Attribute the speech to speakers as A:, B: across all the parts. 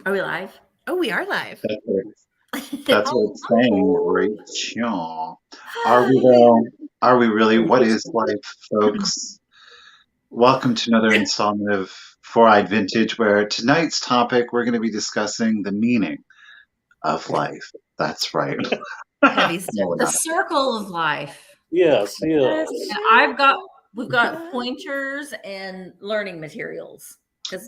A: Are we live?
B: Oh, we are live.
C: That's what it's saying, Rachel. Are we though? Are we really? What is life, folks? Welcome to another installment of Four-Eyed Vintage, where tonight's topic we're going to be discussing the meaning of life. That's right.
B: Heavy
C: No,
B: stuff.
C: we're
A: The
C: not.
A: circle of life.
D: Yes.
A: And we've got pointers and learning materials.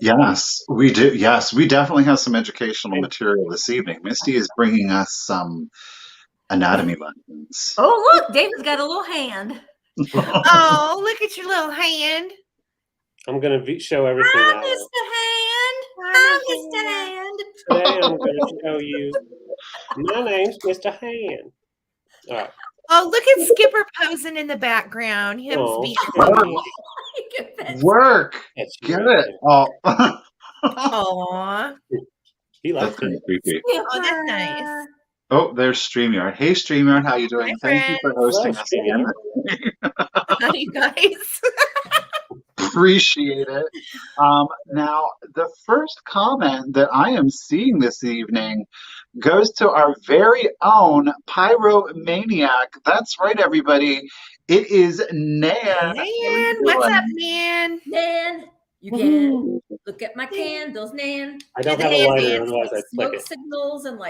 C: Yes, we do. Yes, we definitely have some educational material this evening. Misty is bringing us some anatomy lessons.
A: Oh, look, David's got a little hand.
B: Oh, look at your little hand.
D: I'm going to show everything
A: Hi,
D: that
A: Mr. Hand. Hi, Mr. Hand.
D: Today I'm going to show you. My name's Mr. Hand. All right.
B: Oh, look at Skipper posing in the background. Him
D: Oh,
B: speaking.
C: Work.
D: That's
C: Get
D: right.
C: it? Oh,
B: Aw.
D: He
C: that's
D: likes
C: kind
D: it.
C: of creepy.
B: Oh, that's nice.
C: Oh, there's StreamYard. Hey, StreamYard, how you doing?
B: Hi,
C: Thank you for hosting
D: Hello,
C: us again.
B: Hi, you guys.
C: Appreciate it. Now, the first comment that I am seeing this evening goes to our very own pyromaniac. That's right, everybody. It is Nan.
B: Nan, what's up, Nan?
A: Nan, you can look at my candles, Nan.
D: I don't
B: Do
D: have
B: the
D: a
B: hand
D: lighter,
B: dance.
D: otherwise I'd flick
A: Smoke
D: it.
A: signals and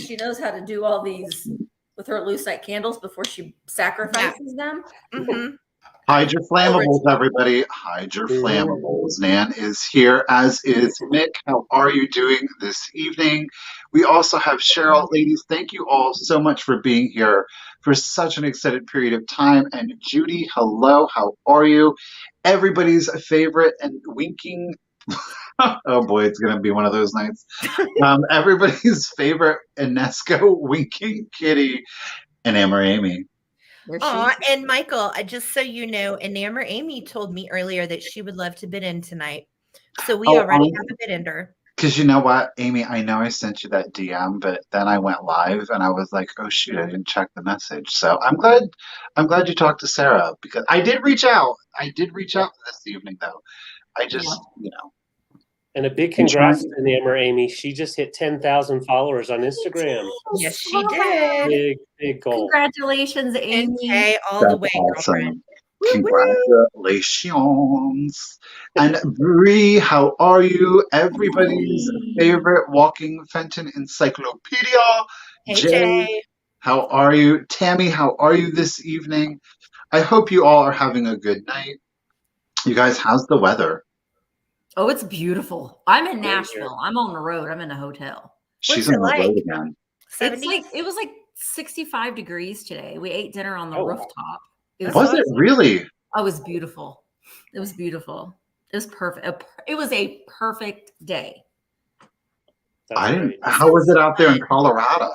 A: she knows how to do all these with her lucite candles before she sacrifices them.
B: Mm-hmm.
C: Hide your flammables, everybody. Hide your flammables. Nan is here, as is Mick. How are you doing this evening? We also have Cheryl. Ladies, thank you all so much for being here for such an extended period of time. And Judy, hello. How are you? Everybody's favorite and winking. Oh boy, it's going to be one of those nights. Everybody's favorite Inesco winking kitty, and Amy.
B: Aw, and Michael, just so you know, Enamor Amy told me earlier that she would love to bid in tonight. So we already have a bid ender.
C: Because you know what, Amy, I know I sent you that DM, but then I went live and I was like, oh shoot, I didn't check the message. So I'm glad you talked to Sarah, because I did reach out. I did reach out this evening though. I just,
D: And a big congrats to Nammer Amy. She just hit 10,000 followers on Instagram.
B: Yes, she did.
D: Big goal.
A: Congratulations, Amy.
B: Okay, all
C: That's
B: the way,
C: awesome.
B: girlfriend.
C: Congratulations. And Bree, how are you? Everybody's favorite walking Fenton encyclopedia.
B: Hey, Jay.
C: How are you? Tammy, how are you this evening? I hope you all are having a good night. You guys, how's the weather?
A: Oh, it's beautiful. I'm in Nashville. I'm on the road. I'm in a hotel.
C: She's on the road again.
A: It was like 65 degrees today. We ate dinner on the rooftop.
C: Was it really?
A: Oh, it was beautiful. It was beautiful. It was perfect. It was a perfect day.
C: How was it out there in Colorado?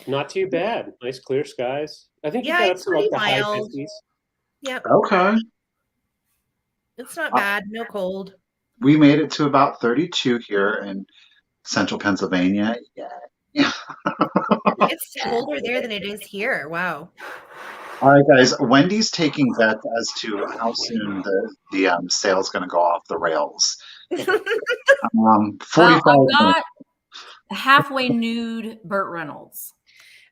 D: Not too bad. Nice clear skies. I think you got up to like the high 50s.
B: Yep.
C: Okay.
B: It's not bad. No cold.
C: We made it to about 32 here in central Pennsylvania. Yeah.
B: It's colder there than it is here. Wow.
C: All right, guys. Wendy's taking bets as to how soon the sale's going to go off the rails. 45
A: I got halfway nude Burt Reynolds.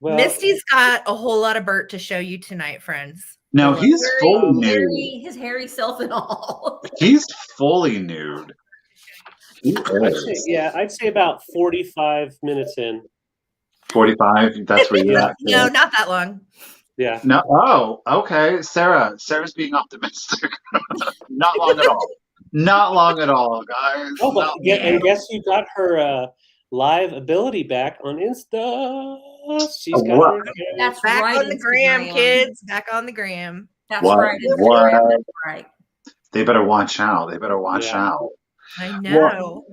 B: Well, Misty's got a whole lot of Burt to show you tonight, friends.
C: No, he's fully nude.
A: His hairy self and all.
C: He's fully nude.
D: I'd say about 45 minutes in.
C: 45? That's where you're at?
B: No, not that long.
D: Yeah.
C: No. Oh, okay. Sarah's being optimistic. Not long at all. Not long at all, guys.
D: Oh, but and guess who got her live ability back on Insta? She's got her.
A: That's
B: back
A: right.
B: on the gram, kids. Back on the gram.
A: That's right. That's right.
C: They better watch out. They better watch out.
B: I know.
C: Well,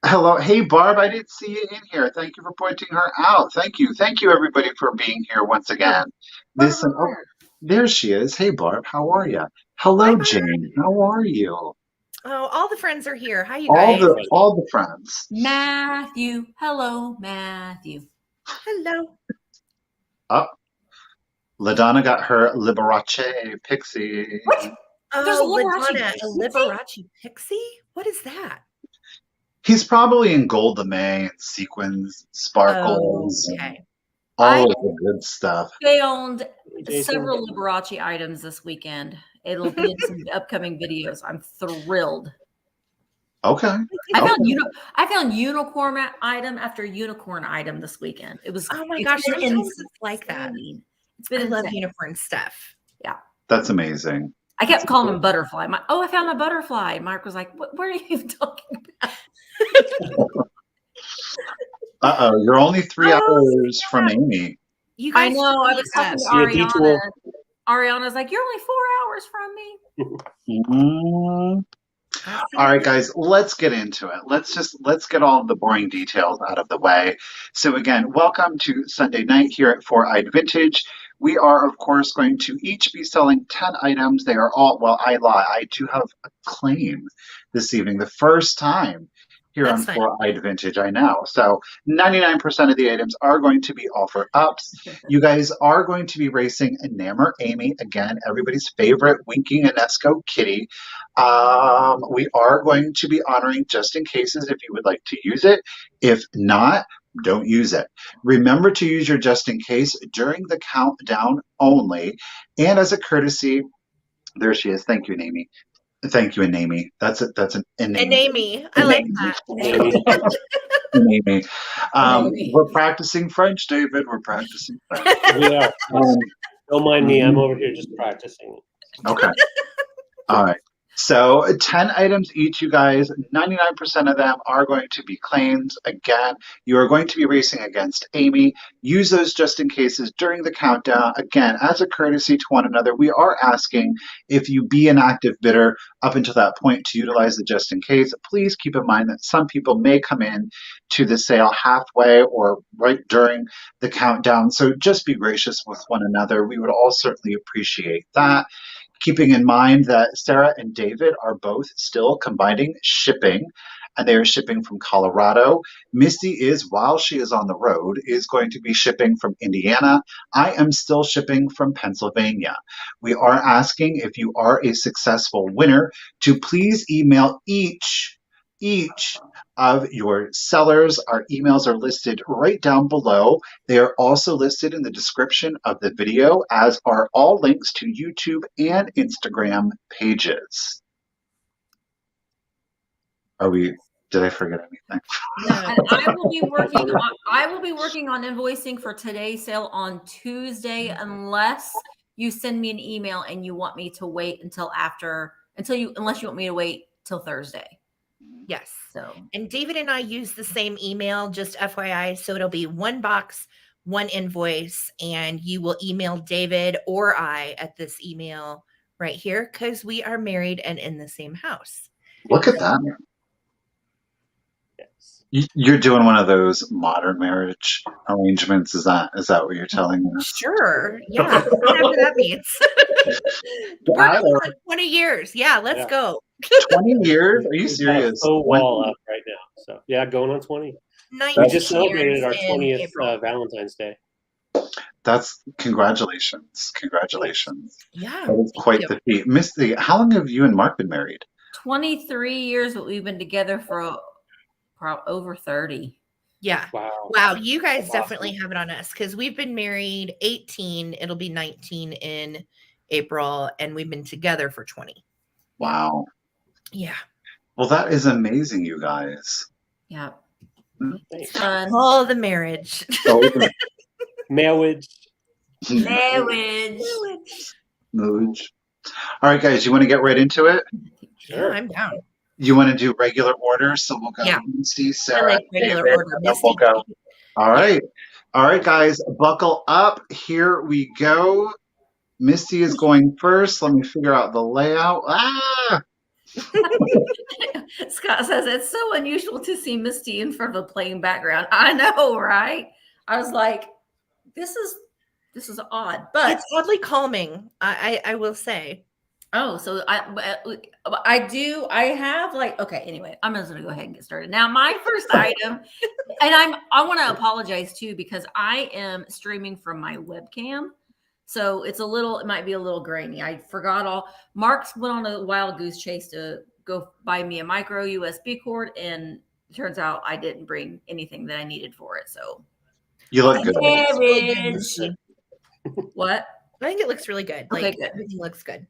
C: hello. Hey, Barb. I didn't see you in here. Thank you for pointing her out. Thank you. Thank you, everybody, for being here once again. There she is. Hey, Barb. How are you? Hello, Jane. How are you?
B: Oh, all the friends are here. How you guys?
C: All the friends.
A: Matthew. Hello, Matthew.
B: Hello.
C: Oh, LaDonna got her Liberace pixie.
A: What?
B: Oh, LaDonna, a Liberace pixie? What is that?
C: He's probably in gold lame and sequins, sparkles,
B: Okay.
C: all of the good stuff.
A: Found
D: Jason?
A: several Liberace items this weekend. It'll be in some upcoming videos. I'm thrilled.
C: Okay.
A: I found unicorn item after unicorn item this weekend. It was
B: Oh my
A: it's
B: gosh,
A: been
B: sometimes it's like that.
A: insane. It's been
B: I love
A: insane.
B: unicorn stuff.
C: That's amazing.
A: I kept calling him butterfly. I found a butterfly. Mark was like, what are you talking about?
C: You're only 3
B: Oh,
C: hours from Amy.
B: You
A: I
B: guys
A: know. I was talking to
D: See a detour.
A: Ariana. Ariana's like, you're only 4 hours from me.
C: Mm. All right, guys, let's get into it. Let's get all the boring details out of the way. So again, welcome to Sunday night here at 4-Eyed Vintage. We are, of course, going to each be selling 10 items. They are all, well, I lie. I do have a claim this evening, the first time here
B: That's
C: on
B: fine.
C: 4-Eyed Vintage, I know. So 99% of the items are going to be offer ups. You guys are going to be racing Enamor Amy, again, everybody's favorite winking Nesco kitty. We are going to be honoring just in cases if you would like to use it. If not, don't use it. Remember to use your just in case during the countdown only. And as a courtesy, there she is. Thank you, Amy. Thank you, Amy. That's an
B: And Amy. I like that.
C: Amy.
A: Amy.
C: We're practicing French, David. We're practicing French.
D: We are. Don't mind me. I'm over here just practicing.
C: Okay. All right. So 10 items each, you guys. 99% of them are going to be claims. Again, you are going to be racing against Amy. Use those just in cases during the countdown. Again, as a courtesy to one another, we are asking if you be an active bidder up until that point to utilize the just in case. Please keep in mind that some people may come in to the sale halfway or right during the countdown. So just be gracious with one another. We would all certainly appreciate that. Keeping in mind that Sarah and David are both still combining shipping, and they are shipping from Colorado. Misty is, while she is on the road, is going to be shipping from Indiana. I am still shipping from Pennsylvania. We are asking if you are a successful winner to please email each of your sellers. Our emails are listed right down below. They are also listed in the description of the video, as are all links to YouTube and Instagram pages. Did I forget anything?
A: And I will be working on invoicing for today's sale on Tuesday, unless you send me an email and you want me to wait unless you want me to wait till Thursday.
B: Yes.
A: So,
B: and David and I use the same email, just FYI. So it'll be one box, one invoice, and you will email David or I at this email right here because we are married and in the same house.
C: Look at that.
D: Yes.
C: You're doing one of those modern marriage arrangements. Is that what you're telling us?
B: Sure. Yeah. Whatever that means. We're going on 20 years. Yeah. Let's go.
C: 20 years? Are you serious?
D: So wall up right now. So yeah, going on 20. We just celebrated our 20th Valentine's Day.
C: That's congratulations.
B: Yeah.
C: That is quite the feat. Misty, how long have you and Mark been married?
A: 23 years, but we've been together for over 30.
B: Yeah. Wow. You guys definitely have it on us because we've been married 18. It'll be 19 in April, and we've been together for 20.
C: Wow.
B: Yeah.
C: Well, that is amazing, you guys.
A: Yeah.
D: It's
A: fun.
B: All the marriage.
D: Marriage.
C: Marriage. All right, guys, you want to get right into it?
B: Sure. Yeah, I'm down.
C: You want to do regular order? So we'll go Misty, Sarah,
B: regular
C: David,
B: order.
C: We'll go. All right. All right, guys, buckle up. Here we go. Misty is going first. Let me figure out the layout.
A: Scott says it's so unusual to see Misty in front of a plain background. I know, right? I was like, this is odd, but
B: it's oddly calming. I will say.
A: Oh, so I have like, okay, anyway, I'm just gonna go ahead and get started. Now, my first item, and I want to apologize too, because I am streaming from my webcam. So it might be a little grainy. I forgot Mark's went on a wild goose chase to go buy me a micro USB cord and turns out I didn't bring anything that I needed for it. So
C: You look good.
B: It's really good,
A: Marriage.
B: Misty.
A: What?
B: I think it looks really good.
A: Okay,
B: Like
A: good.
B: everything looks good.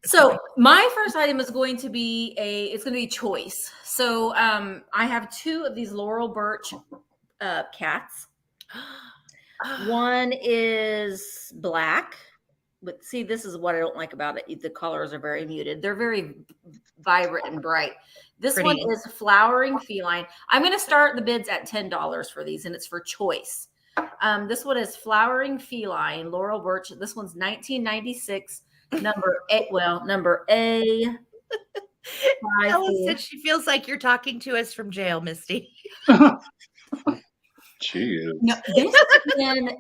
A: So my first item is going to be it's going to be choice. So I have 2 of these Laurel birch cats. One is black, but see, this is what I don't like about it. The colors are very muted. They're very vibrant and bright. This
B: Pretty.
A: one is flowering feline. I'm going to start the bids at $10 for these, and it's for choice. This one is flowering feline, Laurel birch. This one's 1996, number 8. Well, number A.
B: Alice said she feels like you're talking to us from jail, Misty.
C: Jeez.
A: No, this has been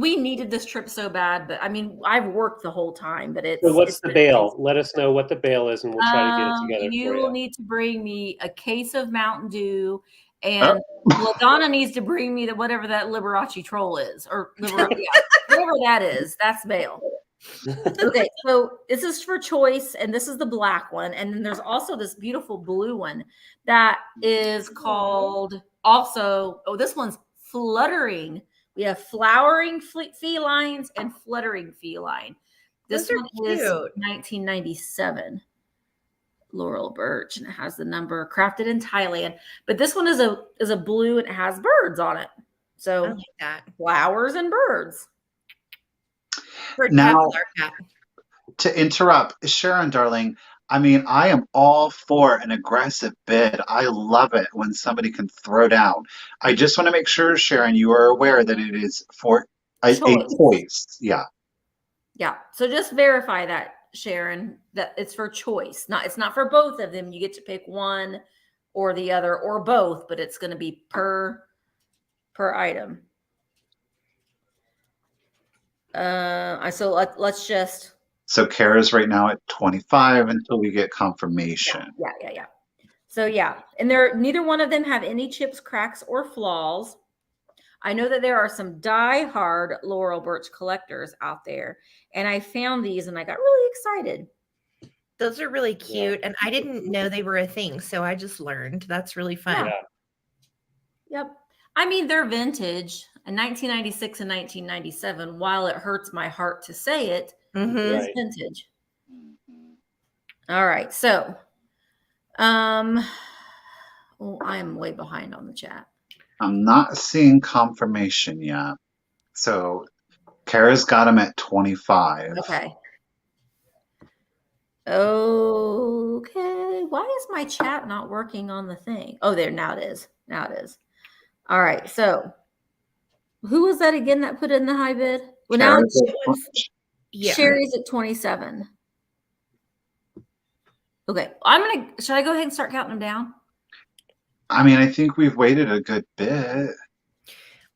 A: we needed this trip so bad, but I mean, I've worked the whole time, but it's.
D: So what's
A: it's
D: the
A: been
D: bail?
A: amazing.
D: Let us know what the bail is, and we'll try to get it together
A: You
D: for
A: will
D: you.
A: need to bring me a case of Mountain Dew, and LaDonna needs to bring me whatever that Liberace troll is, or whatever that is. That's bail. Okay, so this is for choice, and this is the black one, and then there's also this beautiful blue one that is called also. Oh, this one's fluttering. We have flowering felines and fluttering feline. This
B: Those are
A: one is
B: cute.
A: 1997 Laurel birch, and it has the number, crafted in Thailand. But this one is a blue, and it has birds on it.
B: I
A: So
B: like that.
A: flowers and birds.
B: For
C: Now-
B: Ttbsarahc cat.
C: To interrupt, Sharon, darling, I mean, I am all for an aggressive bid. I love it when somebody can throw down. I just want to make sure, Sharon, you are aware that it is for a choice. Yeah.
A: Yeah. So just verify that, Sharon, that it's for choice. It's not for both of them. You get to pick one or the other or both, but it's going to be per item. So let's just.
C: So Kara's right now at 25 until we get confirmation.
A: Yeah. So yeah, and neither one of them have any chips, cracks, or flaws. I know that there are some die-hard Laurel birch collectors out there, and I found these and I got really excited.
B: Those are really cute, and I didn't know they were a thing, so I just learned. That's really fun.
D: Yeah.
A: Yep. I mean, they're vintage. In 1996 and 1997, while it hurts my heart to say it,
B: Mhm.
A: it's
D: Right.
A: vintage. All right. So, I'm way behind on the chat.
C: I'm not seeing confirmation yet. So Kara's got him at 25.
A: Okay. Okay. Why is my chat not working on the thing? Oh, there. Now it is. All right. So who was that again that put in the high bid? Well, now
C: Kara's at
B: Yeah.
A: Sherry's at 27. Okay. Should I go ahead and start counting them down?
C: I mean, I think we've waited a good bit.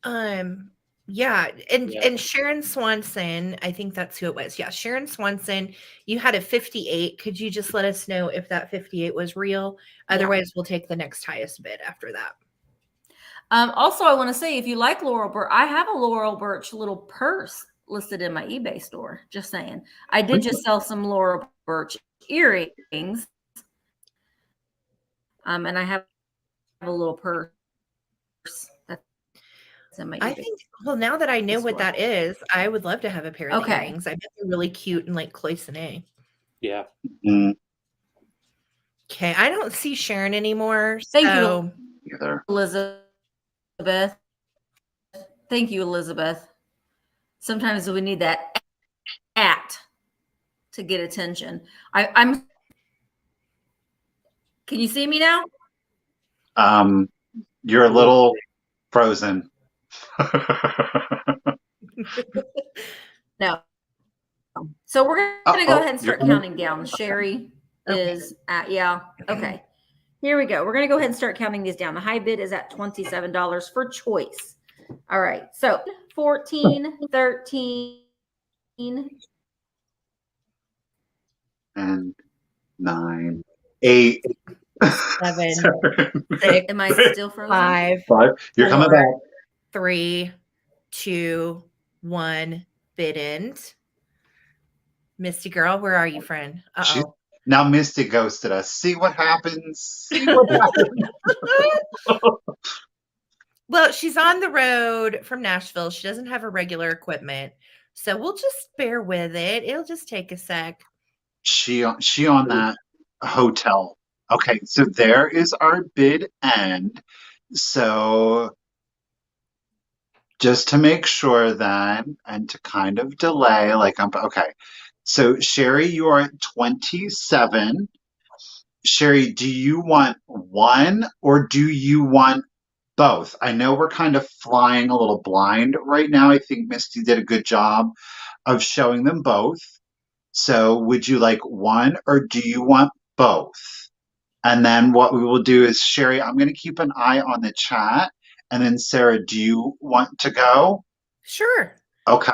B: Yeah, and
D: Yeah.
B: and Sharon Swanson, I think that's who it was. Yeah, Sharon Swanson, you had a 58. Could you just let us know if that 58 was real? Otherwise, we'll take the next highest bid after that.
A: Also, I want to say, if you like Laurel birch, I have a Laurel birch little purse listed in my eBay store. Just saying. I did just sell some Laurel birch earrings. And I have a little purse that's in my
B: I
A: eBay.
B: think, well, now that I know what
A: store.
B: that is, I would love to have a pair of the
A: Okay.
B: earrings. I bet they're really cute and like cloisonne.
D: Yeah.
C: Mm,
B: Okay, I don't see Sharon anymore.
A: Thank you.
B: so
C: either.
A: Elizabeth. Thank you, Elizabeth. Sometimes we need that to get attention. I'm. Can you see me now?
C: You're a little frozen.
A: No. So we're going to go ahead and
C: you're
A: start
C: coming?
A: counting down. Sherry
B: Okay.
A: is at, yeah. Okay. Here we go. We're going to go ahead and start counting these down. The high bid is at $27 for choice. All right. So 14, 13,
C: And 9, 8,
B: 7,
C: 7,
B: 6,
A: am I still frozen?
B: 5,
C: 5. You're coming
B: 4,
C: back.
B: 3, 2, 1. Bid end. Misty girl, where are you, friend?
C: She's
B: Uh-oh.
C: Now Misty ghosted us. See what happens? See what happens?
B: Well, she's on the road from Nashville. She doesn't have her regular equipment. So we'll just bear with it. It'll just take a sec.
C: She on that hotel. Okay, so there is our bid end. So just to make sure then, and to kind of delay, like okay. So Sherry, you are at 27. Sherry, do you want one or do you want both? I know we're kind of flying a little blind right now. I think Misty did a good job of showing them both. So would you like one or do you want both? And then what we will do is, Sherry, I'm going to keep an eye on the chat. And then Sarah, do you want to go?
B: Sure.
C: Okay.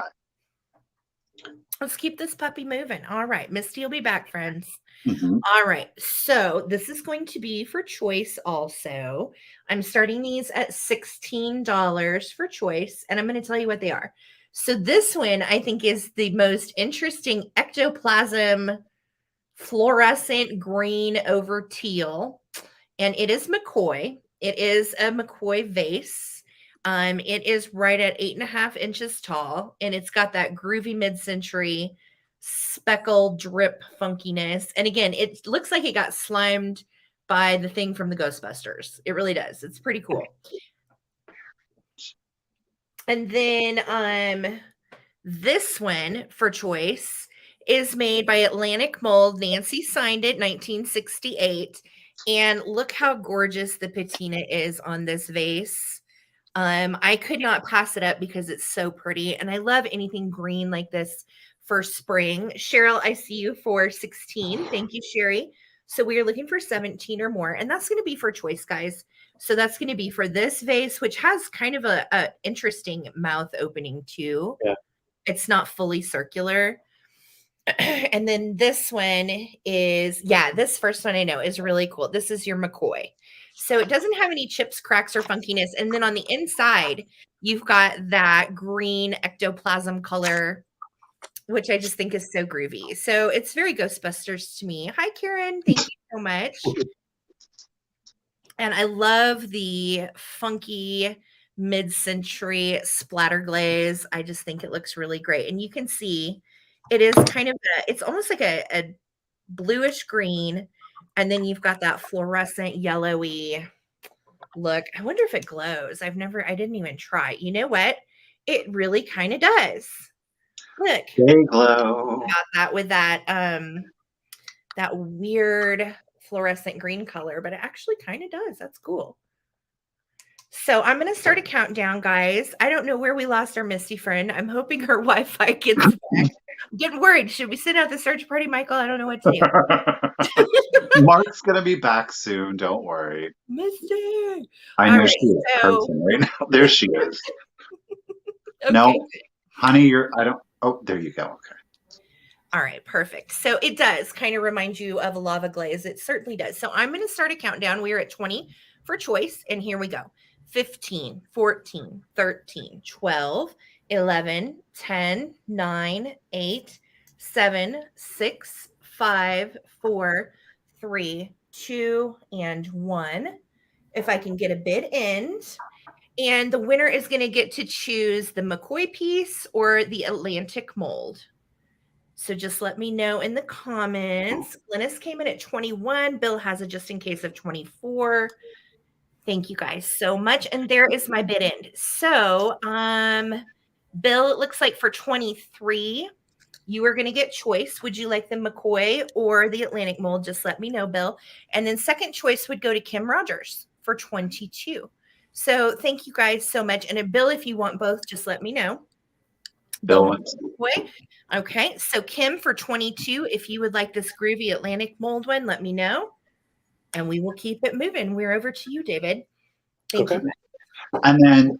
B: Let's keep this puppy moving. All right. Misty will be back, friends.
C: Mm-hmm.
B: All right. So this is going to be for choice also. I'm starting these at $16 for choice, and I'm going to tell you what they are. So this one I think is the most interesting ectoplasm fluorescent green over teal, and it is McCoy. It is a McCoy vase. It is right at 8.5 inches tall, and it's got that groovy mid-century speckle drip funkiness. And again, it looks like it got slimed by the thing from the Ghostbusters. It really does. It's pretty cool. And then this one for choice is made by Atlantic Mold. Nancy signed it 1968. And look how gorgeous the patina is on this vase. I could not pass it up because it's so pretty. And I love anything green like this for spring. Cheryl, I see you for 16. Thank you, Sherry. So we are looking for 17 or more. And that's going to be for choice, guys. So that's going to be for this vase, which has kind of a interesting mouth opening too.
D: Yeah.
B: It's not fully circular. And then this one is, this first one I know is really cool. This is your McCoy. So it doesn't have any chips, cracks, or funkiness. And then on the inside, you've got that green ectoplasm color, which I just think is so groovy. So it's very Ghostbusters to me. Hi, Karen. Thank you so much. And I love the funky mid-century splatter glaze. I just think it looks really great. And you can see it is kind of, it's almost like a bluish green. And then you've got that fluorescent yellowy look. I wonder if it glows. I didn't even try. You know what? It really kind of does. Look.
C: They glow.
B: Got that with that that weird fluorescent green color, but it actually kind of does. That's cool. So I'm going to start a countdown, guys. I don't know where we lost our Misty friend. I'm hoping her Wi-Fi gets back. I'm getting worried. Should we send out the search party, Michael? I don't know what to do.
C: Mark's going to be back soon. Don't worry.
B: Misty.
C: I know she is cursing right now. There she is.
B: Okay.
C: No, honey, there you go. Okay.
B: All right, perfect. So it does kind of remind you of a lava glaze. It certainly does. So I'm going to start a countdown. We are at 20 for choice, and here we go. 15, 14, 13, 12, 11, 10, 9, 8, 7, 6, 5, 4, 3, 2, and 1. If I can get a bid end. And the winner is going to get to choose the McCoy piece or the Atlantic mold. So just let me know in the comments. Glennis came in at 21. Bill has a just in case of 24. Thank you guys so much. And there is my bid end. So, Bill, it looks like for 23, you are going to get choice. Would you like the McCoy or the Atlantic mold? Just let me know, Bill. And then second choice would go to Kim Rogers for 22. So thank you guys so much. And Bill, if you want both, just let me know.
C: Bill wants
B: McCoy. Okay. So Kim for 22, if you would like this groovy Atlantic mold one, let me know. And we will keep it moving. We're over to you, David. Thank you.
C: And then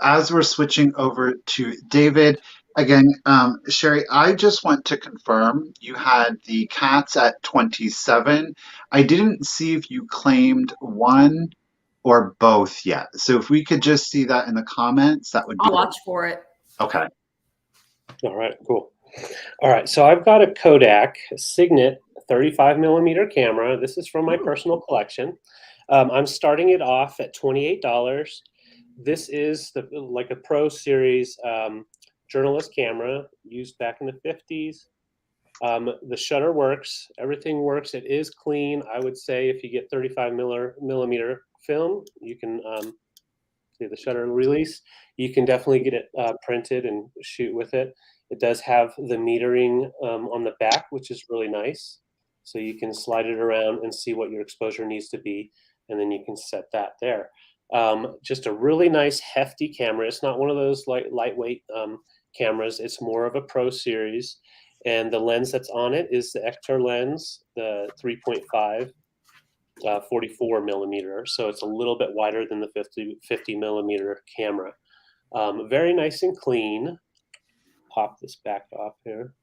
C: as we're switching over to David, again, Sherry, I just want to confirm you had the cats at 27. I didn't see if you claimed one or both yet. So if we could just see that in the comments, that would be.
A: I'll watch for it.
C: Okay.
D: All right, cool. All right, so I've got a Kodak Signet 35 millimeter camera. This is from my personal collection. I'm starting it off at $28. This is like a Pro Series journalist camera used back in the 50s. The shutter works. Everything works. It is clean. I would say if you get 35 millimeter film, you can see the shutter release. You can definitely get it printed and shoot with it. It does have the metering on the back, which is really nice. So you can slide it around and see what your exposure needs to be, and then you can set that there. Just a really nice hefty camera. It's not one of those lightweight cameras. It's more of a Pro Series, and the lens that's on it is the Ector lens, the 3.5 44 millimeter. So it's a little bit wider than the 50 millimeter camera. Very nice and clean. Pop this back off here.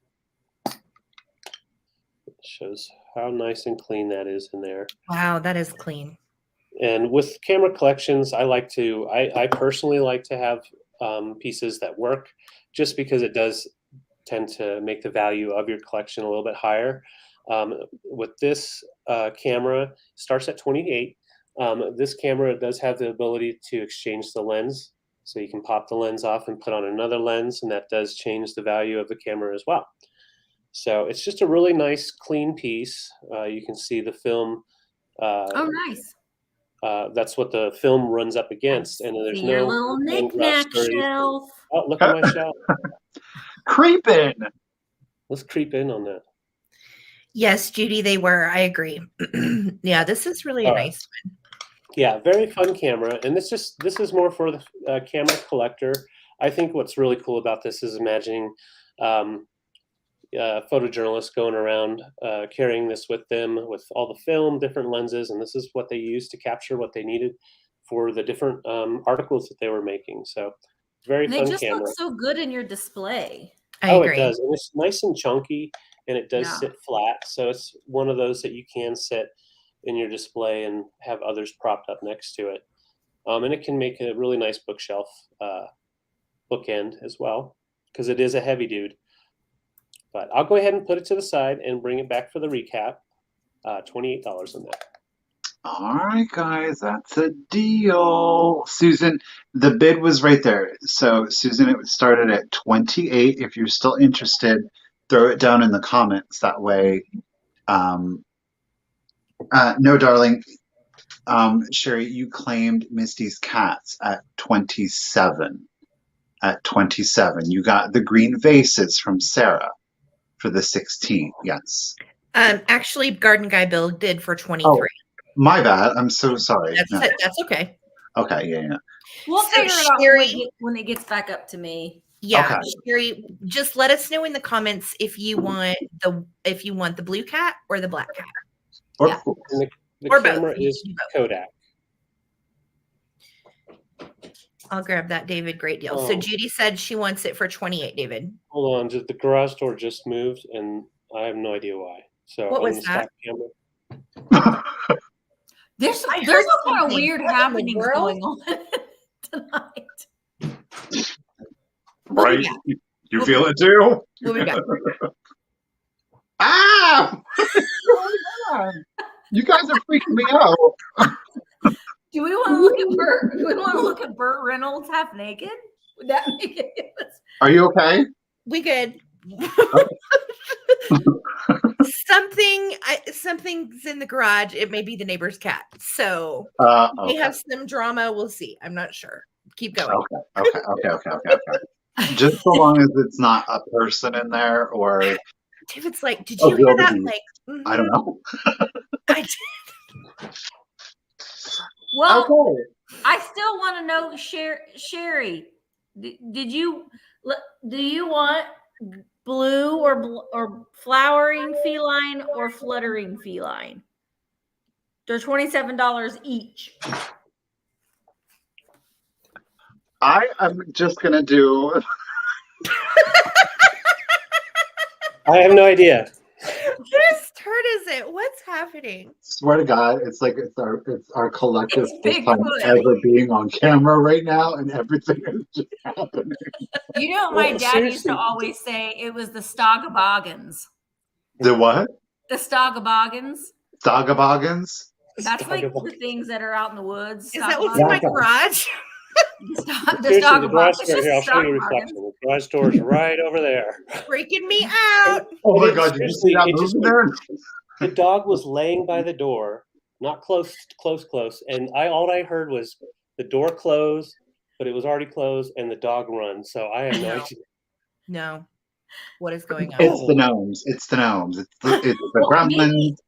D: It shows how nice and clean that is in there.
B: Wow, that is clean.
D: And with camera collections, I personally like to have pieces that work, just because it does tend to make the value of your collection a little bit higher. With this camera, starts at 28. This camera does have the ability to exchange the lens. So you can pop the lens off and put on another lens, and that does change the value of the camera as well. So it's just a really nice, clean piece. You can see the film.
A: Oh, nice.
D: That's what the film runs up against, and there's
A: See your
D: no
A: little knick-knack shelf.
D: Oh, look at my shelf.
C: Creeping.
D: Let's creep in on that.
B: Yes, Judy, they were. I agree. Yeah, this is really a nice one.
D: Yeah, very fun camera, and this is more for the camera collector. I think what's really cool about this is imagining photojournalists going around carrying this with them with all the film, different lenses, and this is what they used to capture what they needed for the different articles that they were making. So very fun camera. They just
A: look so good in your display.
B: I agree.
D: It does, and it's nice and chunky, and it does sit flat. So it's one of those that you can sit in your display and have others propped up next to it. And it can make a really nice bookshelf bookend as well, because it is a heavy dude. But I'll go ahead and put it to the side and bring it back for the recap. $28 on that.
C: All right, guys, that's a deal. Susan, the bid was right there. So, Susan, it started at 28. If you're still interested, throw it down in the comments. That way, no, darling. Sherry, you claimed Misty's cats at 27. At 27, you got the green vases from Sarah for the 16th. Yes.
B: Actually, Garden Guy Bill did for 23.
C: Oh, my bad. I'm so sorry.
B: That's okay.
C: Okay. Yeah.
A: We'll figure it out when it gets back up to me.
B: Yeah,
C: okay.
B: Sherry, just let us know in the comments if you want the blue cat or the black cat.
C: Or,
B: yeah.
D: And the
B: or
D: camera
B: both.
D: is Kodak.
B: I'll grab that, David. Great deal. So Judy said she wants it for 28, David.
D: Hold on, the garage door just moved, and I have no idea why. So
B: what was that?
A: There's a lot of weird happenings going on tonight.
C: Right? You feel it too?
B: What we got?
C: Ah! Oh my God. You guys are freaking me out.
A: Do we want to look at Burt? Do we want to look at Burt Reynolds half naked? Would that make it?
C: Are you okay?
B: We good. Something's in the garage. It may be the neighbor's cat. So we have some drama. We'll see. I'm not sure. Keep going.
C: Okay. Just so long as it's not a person in there or.
B: David's like, did you hear that? Like,
C: I don't know.
B: I did.
A: Well, I still want to know, Sherry, do you want blue or flowering feline or fluttering feline? They're $27 each.
C: I am just gonna do.
D: I have no idea.
B: Whose turn is it? What's happening?
C: Swear to God, it's like it's our collective first time ever being on camera right now, and everything is just happening.
A: You know, my dad used to always say it was the Stoggaboggans.
C: The what?
A: The Stogaboggans.
C: Stogaboggans?
A: That's like the things that are out in the woods.
B: Is that what's in my garage?
D: Seriously, the garage door here, I'll show you a reflection. The garage door is right over there.
B: Freaking me out.
C: Oh my God, did you see that movie there?
D: The dog was laying by the door, not close, and all I heard was the door close, but it was already closed, and the dog run. So I have no idea.
B: No. What is going on?
C: It's the gnomes. It's the gnomes. It's the
A: Well,
C: gremlins.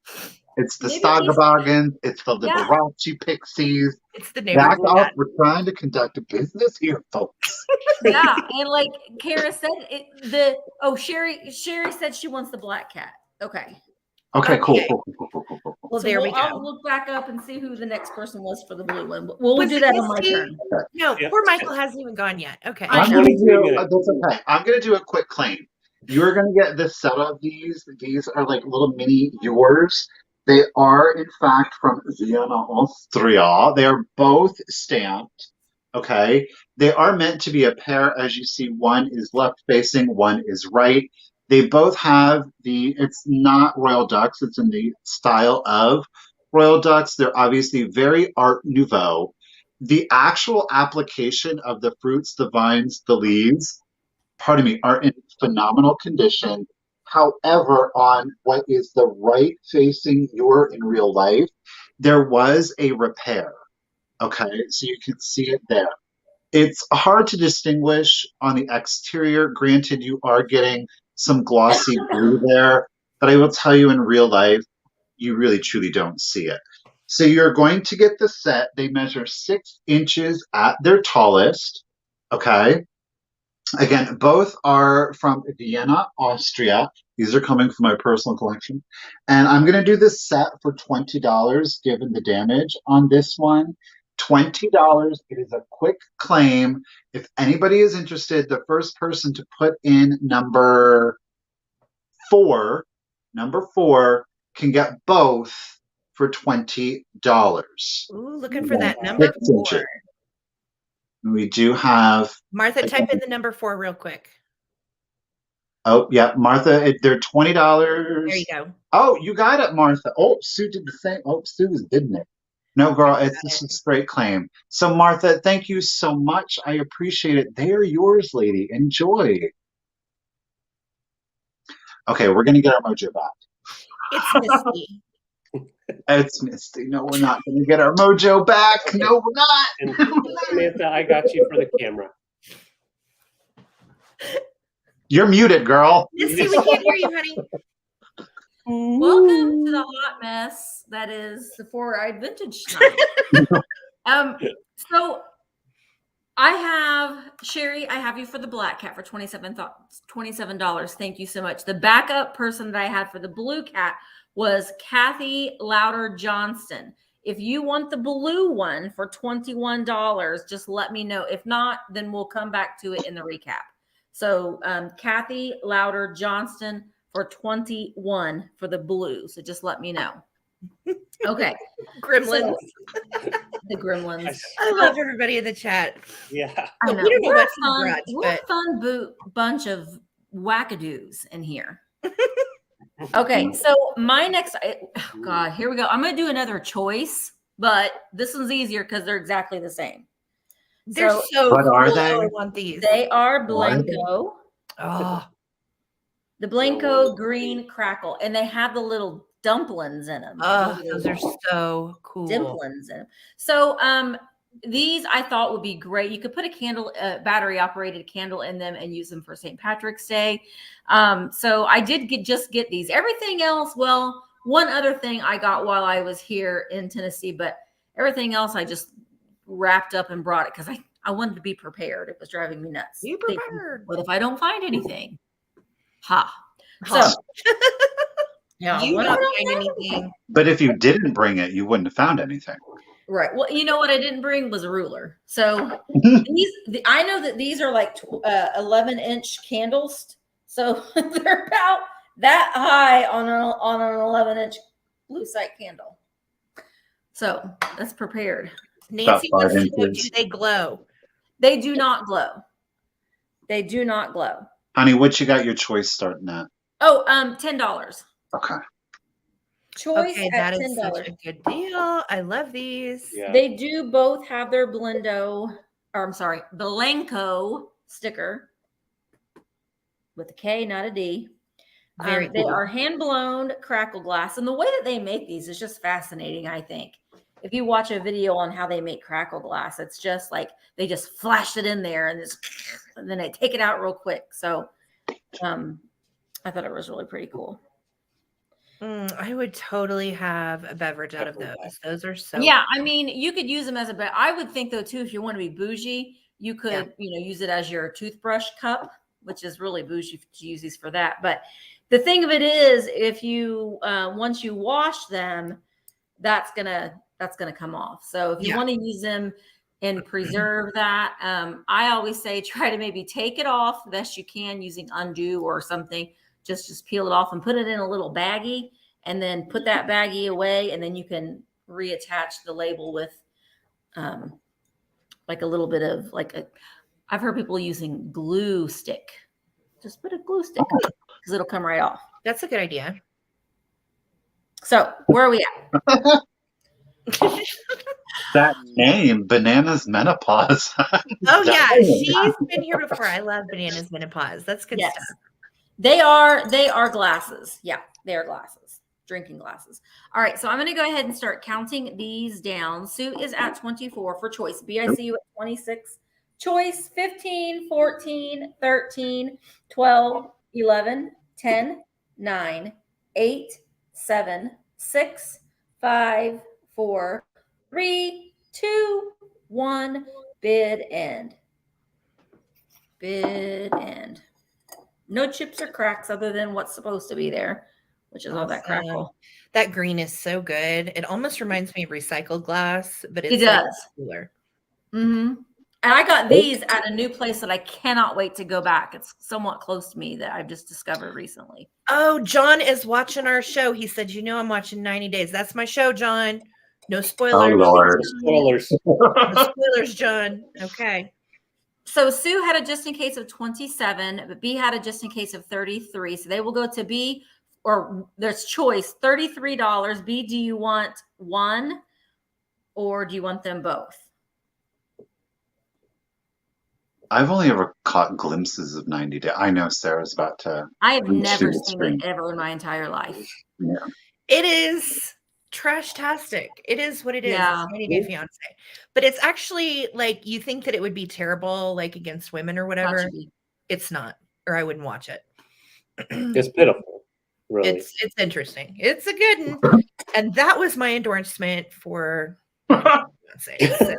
C: It's the Stogaboggans. It's the Liberace pixies.
B: It's the
C: Back
B: neighborhood.
C: up. We're trying to conduct a business here, folks.
A: Yeah, and like Kara said, Sherry said she wants the black cat. Okay.
C: Okay, cool.
B: Well,
A: So
B: there we go.
A: I'll look back up and see who the next person was for the blue one. We'll do that on my turn.
B: No, poor Michael hasn't even gone yet. Okay.
C: I'm going to do. That's okay. I'm going to do a quick claim. You're going to get this set of these. These are like little mini yours. They are, in fact, from Vienna, Austria. They are both stamped. Okay. They are meant to be a pair. As you see, one is left facing, one is right. They both have it's not royal ducks. It's in the style of royal ducks. They're obviously very Art Nouveau. The actual application of the fruits, the vines, the leaves, are in phenomenal condition. However, on what is the right facing your in real life, there was a repair. Okay, so you can see it there. It's hard to distinguish on the exterior. Granted, you are getting some glossy blue there, but I will tell you in real life, you really truly don't see it. So you're going to get the set. They measure 6 inches at their tallest. Okay. Again, both are from Vienna, Austria. These are coming from my personal collection. And I'm going to do this set for $20, given the damage on this one. $20. It is a quick claim. If anybody is interested, the first person to put in number 4 can get both for $20.
B: Ooh, looking for that number 4.
C: We do have
B: Martha, type in the number 4 real quick.
C: Oh, yeah, Martha, they're $20.
B: There you go.
C: Oh, you got it, Martha. Oh, Sue did the same. Oh, Sue didn't it? No, girl, it's a straight claim. So, Martha, thank you so much. I appreciate it. They are yours, lady. Enjoy. Okay, we're going to get our mojo back.
B: It's Misty.
C: It's Misty. No, we're not going to get our mojo back. No, we're not.
D: And Samantha, I got you for the camera.
C: You're muted, girl.
B: Misty, we can't hear you, honey.
A: Welcome to the hot mess that is the 4-eyed vintage time. So I have Sherry. I have you for the black cat for $27. Thank you so much. The backup person that I had for the blue cat was Kathy Louder Johnston. If you want the blue one for $21, just let me know. If not, then we'll come back to it in the recap. So Kathy Louder Johnston for $21 for the blue. So just let me know. Okay.
B: Gremlins.
A: So, the gremlins.
B: I love everybody in the chat.
D: Yeah.
A: I know.
B: We don't know
A: We're
B: what's
A: a fun,
B: in the garage,
A: we're a
B: but
A: fun bunch of wackadoos in here. Okay, so my next, oh God, here we go. I'm going to do another choice, but this one's easier because they're exactly the same.
B: they're so
C: What are
B: cool.
C: they?
B: I want these.
A: They are
C: What are they?
A: Blenco.
B: Oh,
A: The Blenco green crackle, and they have the little dumplings in them.
B: those are so cool.
A: Dimplings in them. So these I thought would be great. You could put a candle, battery operated candle in them and use them for St. Patrick's Day. So I did just get these. Everything else, well, one other thing I got while I was here in Tennessee, but everything else I just wrapped up and brought it because I wanted to be prepared. It was driving me nuts.
B: Be prepared.
A: What if I don't find anything? Ha.
B: Huh.
A: So yeah,
B: You
A: what
B: not
A: if I don't
B: find
A: find
B: anything.
C: But if you didn't bring it, you wouldn't have found anything.
A: Right. Well, you know what I didn't bring was a ruler. So I know that these are like 11-inch candles. So they're about that high on an 11-inch blue site candle. So that's prepared.
B: Nancy
C: About
B: wants
C: 5
B: to know,
C: inches.
B: do they glow?
A: They do not glow. They do not glow.
C: Honey, what you got your choice starting at?
A: Oh, $10.
C: Okay.
A: Choice
B: Okay,
A: at
B: that is such
A: $10.
B: a good deal. I love these.
D: Yeah.
A: They do both have their Blendo, or I'm sorry, Blanco sticker with a K, not a D.
B: Very
A: They
B: cool.
A: are hand blown crackle glass, and the way that they make these is just fascinating. I think if you watch a video on how they make crackle glass, it's just like they just flash it in there and then they take it out real quick. So, I thought it was really pretty cool.
B: I would totally have a beverage out of those. Those are so
A: Yeah, I mean, you could use them as a I would think though too, if you want to be bougie, you could, use it as your toothbrush cup, which is really bougie to use these for that. But the thing of it is, if you once you wash them, that's gonna come off. So if you want to use them and preserve that, I always say try to maybe take it off best you can using undo or something. Just peel it off and put it in a little baggie, and then put that baggie away, and then you can reattach the label with like a little bit of I've heard people using glue stick. Just put a glue stick because it'll come right off.
B: That's a good idea.
A: So where are we at?
C: That name, Bananas Menopause.
B: Oh yeah, she's been here before. I love Bananas Menopause. That's good stuff.
A: They are glasses. Yeah, they are glasses. Drinking glasses. All right, so I'm going to go ahead and start counting these down. Sue is at 24 for choice. BICU at 26. Choice 15, 14, 13, 12, 11, 10, 9, 8, 7, 6, 5, 4, 3, 2, 1. Bid end. Bid end. No chips or cracks other than what's supposed to be there, which is all that crackle.
B: That green is so good. It almost reminds me of recycled glass, but
A: it does.
B: Cooler.
A: Mm-hmm. And I got these at a new place that I cannot wait to go back. It's somewhat close to me that I've just discovered recently.
B: Oh, John is watching our show. He said, I'm watching 90 Days. That's my show, John. No spoilers.
C: Oh, Lord.
D: Spoilers.
B: No spoilers, John. Okay.
A: So Sue had a just in case of 27, but B had a just in case of 33. So they will go to B, or there's choice, $33. B, do you want one or do you want them both?
C: I've only ever caught glimpses of 90 Days. I know Sarah's about to.
A: I have never seen it ever in my entire life.
C: Yeah.
B: It is trash-tastic. It is what it is.
A: Yeah.
B: It's 90 Day Fiance. But it's actually like you think that it would be terrible, like against women or whatever. It's not, or I wouldn't watch it.
D: It's pitiful. Really.
B: It's interesting. It's a good one. And that was my endorsement for Fiance. So.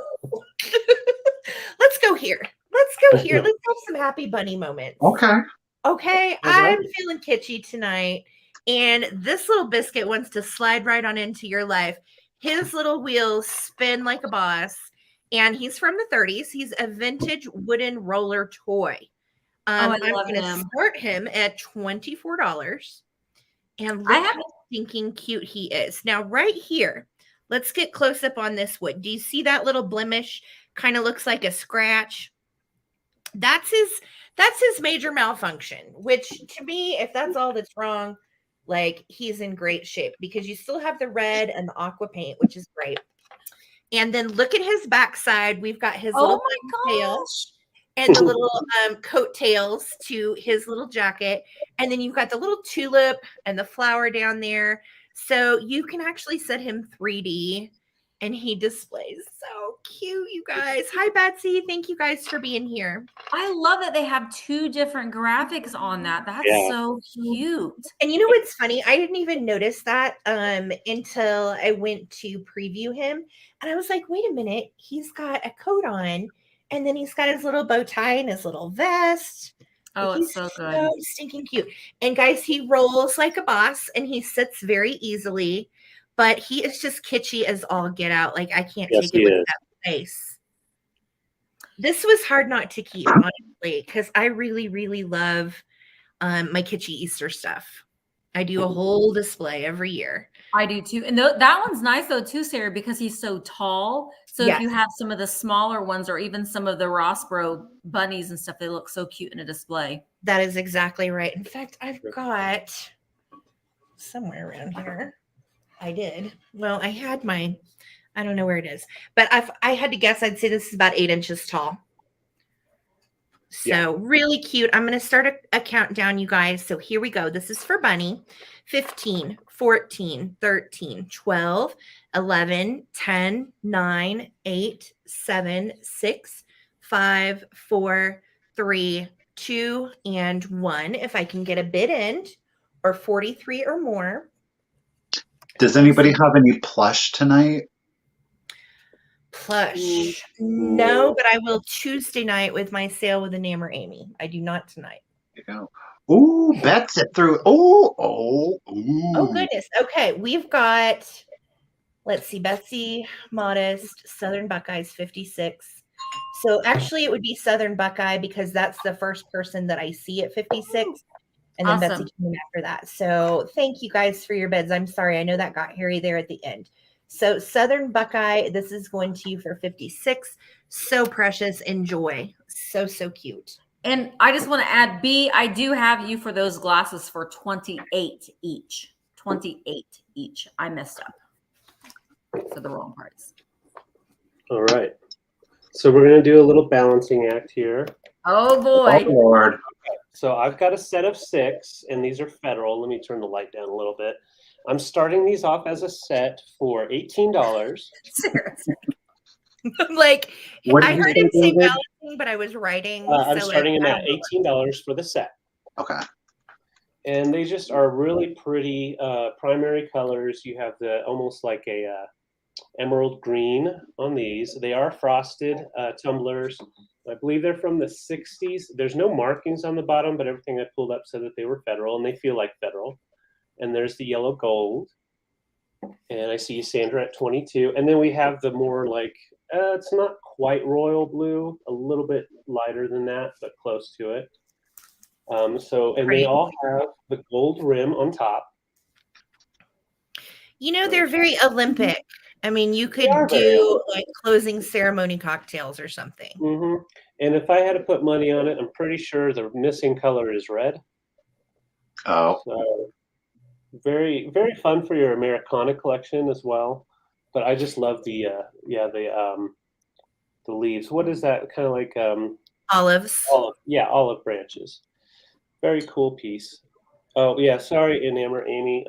B: Let's go here. Let's have some happy bunny moments. Okay. I'm feeling kitschy tonight. And this little biscuit wants to slide right on into your life. His little wheels spin like a boss. And he's from the 30s. He's a vintage wooden roller toy. I'm going to start him at $24. And look how stinking cute he is. Now, right here, let's get close up on this wood. Do you see that little blemish? Kind of looks like a scratch. That's his major malfunction, which to me, if that's all that's wrong, like he's in great shape because you still have the red and the aqua paint, which is great. And then look at his backside. We've got his little tail and the little coat tails to his little jacket. And then you've got the little tulip and the flower down there. So you can actually set him 3D and he displays so cute, you guys. Hi, Betsy. Thank you guys for being here.
A: I love that they have two different graphics on that. That's so cute.
B: And you know what's funny? I didn't even notice that until I went to preview him. And I was like, wait a minute. He's got a coat on. And then he's got his little bow tie and his little vest.
A: Oh, it's so good.
B: So stinking cute. And guys, he rolls like a boss and he sits very easily. But he is just kitschy as all get out. Like, I can't take it with that face. This was hard not to keep, honestly, because I really, really love my kitschy Easter stuff. I do a whole display every year.
A: I do too. And that one's nice though too, Sarah, because he's so tall. So if you have some of the smaller ones or even some of the Rossbro bunnies and stuff, they look so cute in a display.
B: That is exactly right. In fact, I've got somewhere around here. I did. Well, I had my, I don't know where it is, but I had to guess, I'd say this is about 8 inches tall. So
D: Yeah.
B: really cute. I'm going to start a countdown, you guys. So here we go. This is for Bunny. 15, 14, 13, 12, 11, 10, 9, 8, 7, 6, 5, 4, 3, 2, and 1. If I can get a bid in, or 43 or more.
C: Does anybody have any plush tonight?
B: Plush. No, but I will Tuesday night with my sale with Enamour Amy. I do not tonight.
C: Ooh, Bets it through. Ooh.
B: Oh, goodness. Okay, we've got, let's see, Betsy Modest, Southern Buckeyes 56. So actually it would be Southern Buckeye because that's the first person that I see at 56. And then
A: Awesome.
B: Betsy came in after that. So thank you guys for your bids. I'm sorry. I know that got hairy there at the end. So Southern Buckeye, this is going to you for 56. So precious. Enjoy. So, so cute.
A: And I just want to add, B, I do have you for those glasses for 28 each. 28 each. I messed up for the wrong price.
D: All right. So we're going to do a little balancing act here.
A: Oh, boy.
C: Oh, Lord.
D: So I've got a set of 6, and these are federal. Let me turn the light down a little bit. I'm starting these off as a set for $18.
A: Seriously.
B: Like,
C: What did
B: I
C: you
B: heard
C: say,
B: him say
C: David?
B: balancing, but I was writing.
D: I'm
B: so
D: starting
B: it-
D: them at $18 for the set.
C: Okay.
D: And they just are really pretty primary colors. You have the almost like a emerald green on these. They are frosted tumblers. I believe they're from the 60s. There's no markings on the bottom, but everything I pulled up said that they were federal, and they feel like federal. And there's the yellow gold. And I see Sandra at 22. And then we have the more like, it's not quite royal blue, a little bit lighter than that, but close to it. And they all have the gold rim on top.
B: You know, they're very Olympic. I mean, you could
D: are very
B: do
D: Olympic.
B: like closing ceremony cocktails or something.
D: Mm-hmm. And if I had to put money on it, I'm pretty sure the missing color is red.
C: Oh.
D: So very, very fun for your Americana collection as well. But I just love the leaves. What is that? Kind of like
B: Olives.
D: olive branches. Very cool piece. Oh yeah, sorry, Enamour Amy.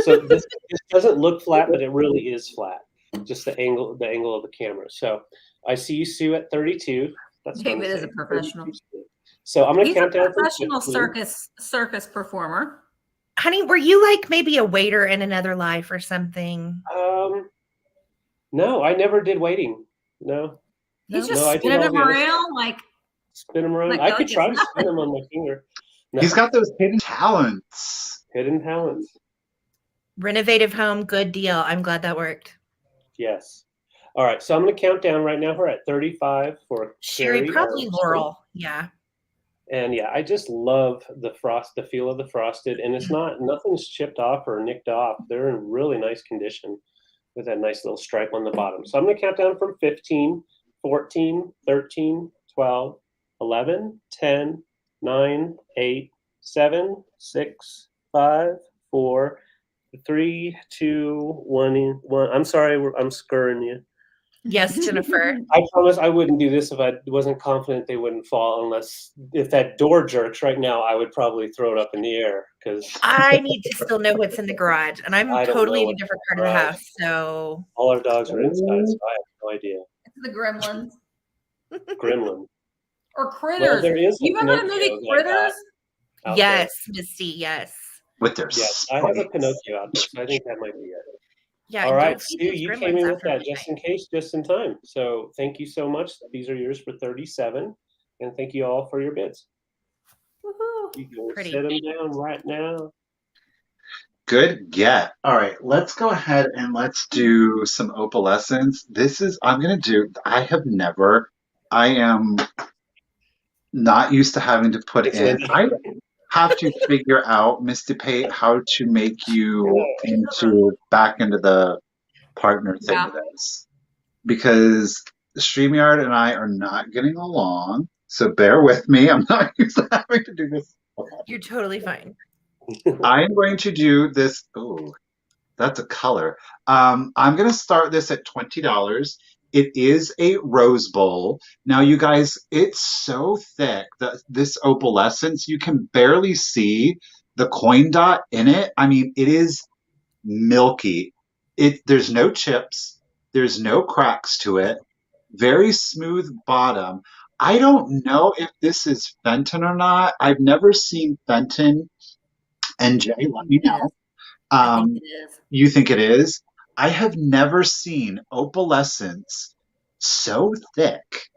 D: So this doesn't look flat, but it really is flat. Just the angle of the camera. So I see you, Sue, at 32. That's what I'm
A: David is a
D: saying,
A: professional.
D: 32. So I'm going to
A: He's a
D: count down from
A: professional
D: 15.
A: circus performer.
B: Honey, were you like maybe a waiter in another life or something?
D: No, I never did waiting. No.
A: He's
D: No,
A: just
D: I did
A: spinning
D: all
A: them
D: the other
A: around like
D: spin them around.
A: Like
D: I could
A: it's
D: try to
A: nothing.
D: spin them on my finger. No.
C: He's got those hidden talents.
D: Hidden talents.
B: Renovative home, good deal. I'm glad that worked.
D: Yes. All right, so I'm going to count down right now. We're at 35 for
B: Sherry,
D: Sherry,
B: probably Laurel. Yeah.
D: And yeah, I just love the feel of the frosted, and it's nothing's chipped off or nicked off. They're in really nice condition with that nice little stripe on the bottom. So I'm going to count down from 15, 14, 13, 12, 11, 10, 9, 8, 7, 6, 5, 4, 3, 2, 1. I'm sorry, I'm scurrying you.
B: Yes, Jennifer.
D: I promise I wouldn't do this if I wasn't confident they wouldn't fall. If that door jerks right now, I would probably throw it up in the air because
B: I need to still know what's in the garage, and I'm
D: I don't
B: totally
D: know
B: in a
D: what's
B: different
D: in
B: part
D: the
B: of the
D: garage.
B: house. So
D: all our dogs are inside, so I have no idea.
A: it's the gremlins
D: Gremlin.
A: or
D: Well,
A: critters.
D: there is a
A: You remember the
D: Pinocchio
A: movie
D: that I got
A: Critters?
D: out
B: yes, Misty, yes.
C: With their
D: Yes, I have a
C: spikes.
D: Pinocchio out there, so I think that might be it.
B: Yeah.
D: All
B: and
D: right,
B: don't feed
D: Sue,
B: those
D: you
B: gremlins
D: came in with
B: after
D: that
B: midnight.
D: just in case, just in time. So thank you so much. These are yours for 37, and thank you all for your bids.
A: Woohoo.
D: You can
B: Pretty.
D: set them down right now.
C: Good get. All right, let's go ahead and let's do some opalescence. I am not used to having to put
D: Thanks,
C: in.
D: Linda.
C: I have to figure out, Misty Pate, how to make you back into the partner thing
A: Yeah.
C: with us. Because StreamYard and I are not getting along. So bear with me. I'm not used to having to do this. Okay.
B: You're totally fine.
C: I'm going to do this. Oh, That's a color. I'm going to start this at $20. It is a rose bowl. Now, you guys, it's so thick that this opalescence, you can barely see the coin dot in it. I mean, it is milky. There's no chips, there's no cracks to it. Very smooth bottom. I don't know if this is Fenton or not. I've never seen Fenton. And Jay, let me know.
A: I think it is.
C: You think it is? I have never seen opalescence so thick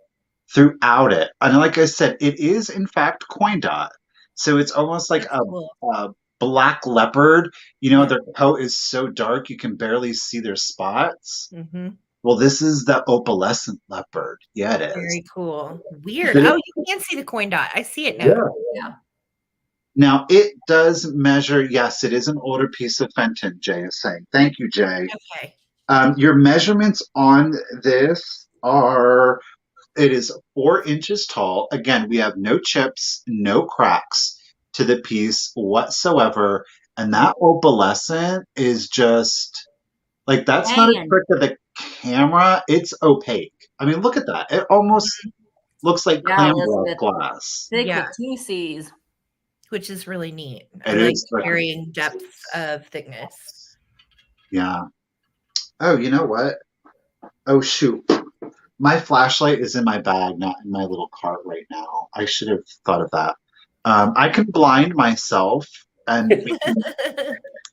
C: throughout it. And like I said, it is in fact coin dot. So it's almost like
B: That's cool.
C: a black leopard. You know,
B: Yeah.
C: their coat is so dark you can barely see their spots.
B: Mm-hmm.
C: Well, this is the opalescent leopard. Yeah, it is.
B: Very cool. Weird.
C: But
B: Oh, you can see the coin dot. I see it now.
A: Yeah.
C: Now, it does measure, yes, it is an older piece of Fenton, Jay is saying. Thank you, Jay.
B: Okay.
C: Your measurements on this are, it is 4 inches tall. Again, we have no chips, no cracks to the piece whatsoever. And that opalescent is just, like, that's not a
A: Man.
C: trick of the camera. It's opaque. I mean, look at that. It almost looks like
A: Yeah,
C: clam
A: Elizabeth.
C: glass.
A: Thick
B: Yeah.
A: with 2 C's.
B: Which is really neat.
C: It
B: I like
C: is thick.
B: varying depths of thickness.
C: Yeah. Oh, you know what? Oh, shoot. My flashlight is in my bag, not in my little cart right now. I should have thought of that. I can blind myself, and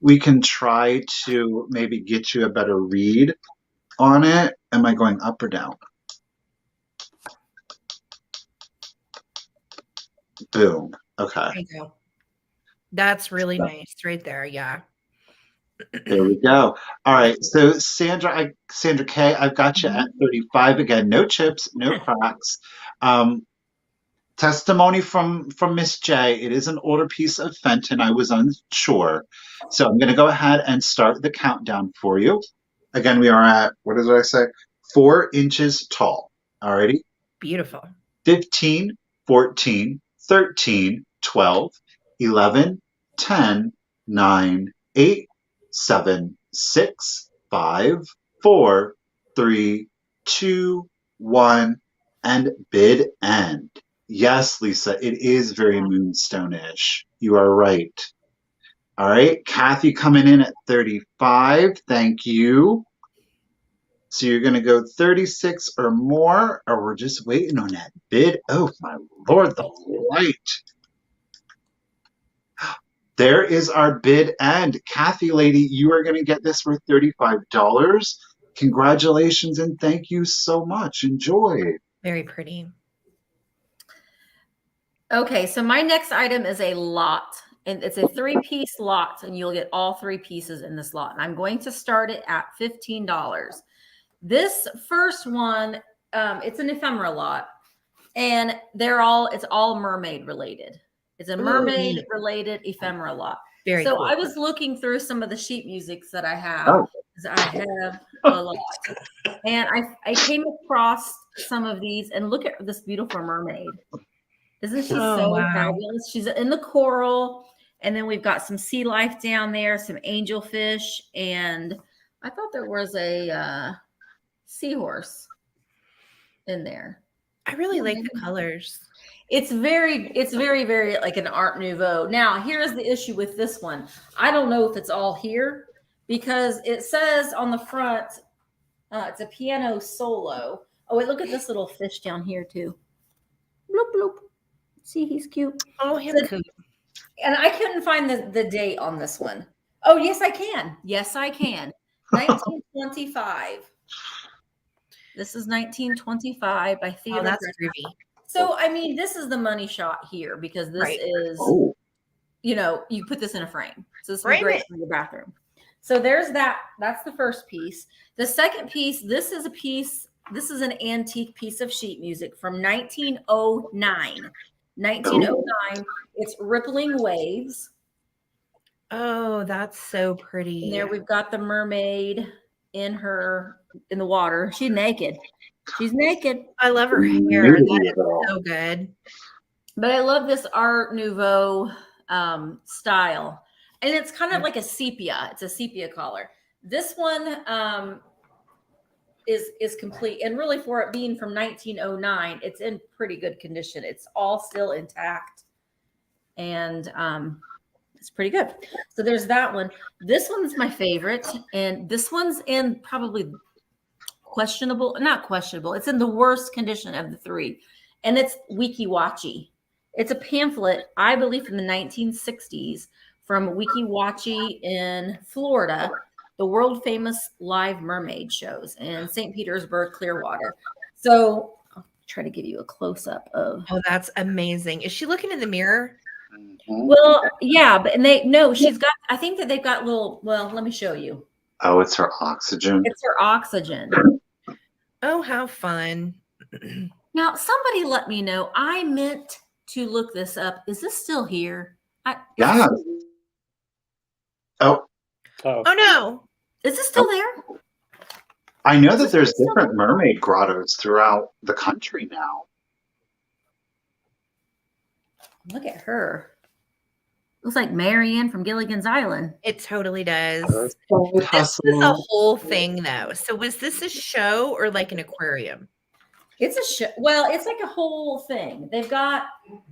C: we can try to maybe get you a better read on it. Am I going up or down? Boom. Okay.
B: There you go. That's really nice right there. Yeah.
C: There we go. All right. So Sandra K, I've got you at 35 again. No chips, no cracks. Testimony from Miss J. It is an older piece of Fenton. I was unsure. So I'm going to go ahead and start the countdown for you. Again, we are at, what did I say? 4 inches tall. All righty.
B: Beautiful.
C: 15, 14, 13, 12, 11, 10, 9, 8, 7, 6, 5, 4, 3, 2, 1, and bid end. Yes, Lisa, it is very moonstone-ish. You are right. All right, Kathy coming in at 35. Thank you. So you're going to go 36 or more, or we're just waiting on that bid. Oh, my Lord, the light. There is our bid end. Kathy, lady, you are going to get this for $35. Congratulations and thank you so much. Enjoy.
B: Very pretty.
A: Okay, so my next item is a lot, and it's a 3-piece lot, and you'll get all 3 pieces in this lot. And I'm going to start it at $15. This first one, it's an ephemera lot, and it's all mermaid related. It's a mermaid related ephemera lot.
B: Very
A: so
B: cool.
A: I was looking through some of the sheet musics that I have.
C: Oh.
A: 'Cause I have a lot. And I came across some of these, and look at this beautiful mermaid. Isn't she so fabulous? She's in the coral, and then we've got some sea life down there, some angelfish, and I thought there was a seahorse in there.
B: I really like the colors.
A: It's very, very like an Art Nouveau. Now, here's the issue with this one. I don't know if it's all here because it says on the front, it's a piano solo. Oh, wait, look at this little fish down here too. Bloop, bloop. See, he's cute.
B: Oh, he's cute.
A: And I couldn't find the date on this one. Oh, yes, I can. Yes, I can. 1925. This is 1925 by Theodore.
B: Oh, that's groovy.
A: So, I mean, this is the money shot here because this is, you know, you put this in a frame. So this would be great for your bathroom. So there's that. That's the first piece. The second piece, this is an antique piece of sheet music from 1909. 1909. It's Rippling Waves.
B: Oh, that's so pretty.
A: And there we've got the mermaid in the water. She's naked. She's naked.
B: I love her hair. That is so good.
A: But I love this Art Nouveau style. and it's kind of like a sepia. It's a sepia collar. This one is complete, and really for it being from 1909, it's in pretty good condition. It's all still intact, and it's pretty good. So there's that one. This one's my favorite, and this one's in probably not questionable. It's in the worst condition of the three, and it's Weeki Wachee. It's a pamphlet, I believe, from the 1960s from Weeki Wachee in Florida, the world famous live mermaid shows in St. Petersburg, Clearwater. So I'll try to give you a close up of.
B: Oh, that's amazing. Is she looking in the mirror?
A: Well, yeah, but she's got. I think that they've got little. Well, let me show you.
C: Oh, it's her oxygen.
A: It's her oxygen.
B: Oh, how fun!
A: Now, somebody let me know. I meant to look this up. Is this still here?
C: Yeah. Oh.
B: Oh no!
A: Is this still there?
C: I know that there's different mermaid grottos throughout the country now.
A: Look at her. Looks like Marianne from Gilligan's Island.
B: It totally does. This was a whole thing, though. So was this a show or like an aquarium?
A: It's a show. Well, it's like a whole thing. They've got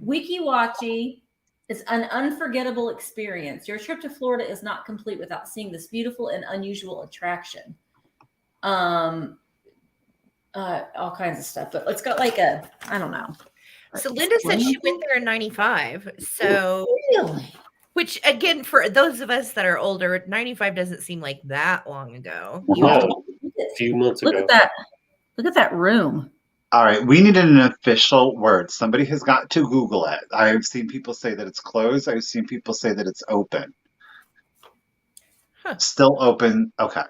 A: Weeki Wachee. It's an unforgettable experience. Your trip to Florida is not complete without seeing this beautiful and unusual attraction. All kinds of stuff. But it's got like I don't know.
B: So Linda said she went there in 95. So
A: really?
B: Which again, for those of us that are older, 95 doesn't seem like that long ago.
D: No, a few months ago.
A: Look at that. Look at that room.
C: All right, we needed an official word. Somebody has got to Google it. I've seen people say that it's closed. I've seen people say that it's open.
B: Huh.
C: Still open. Okay.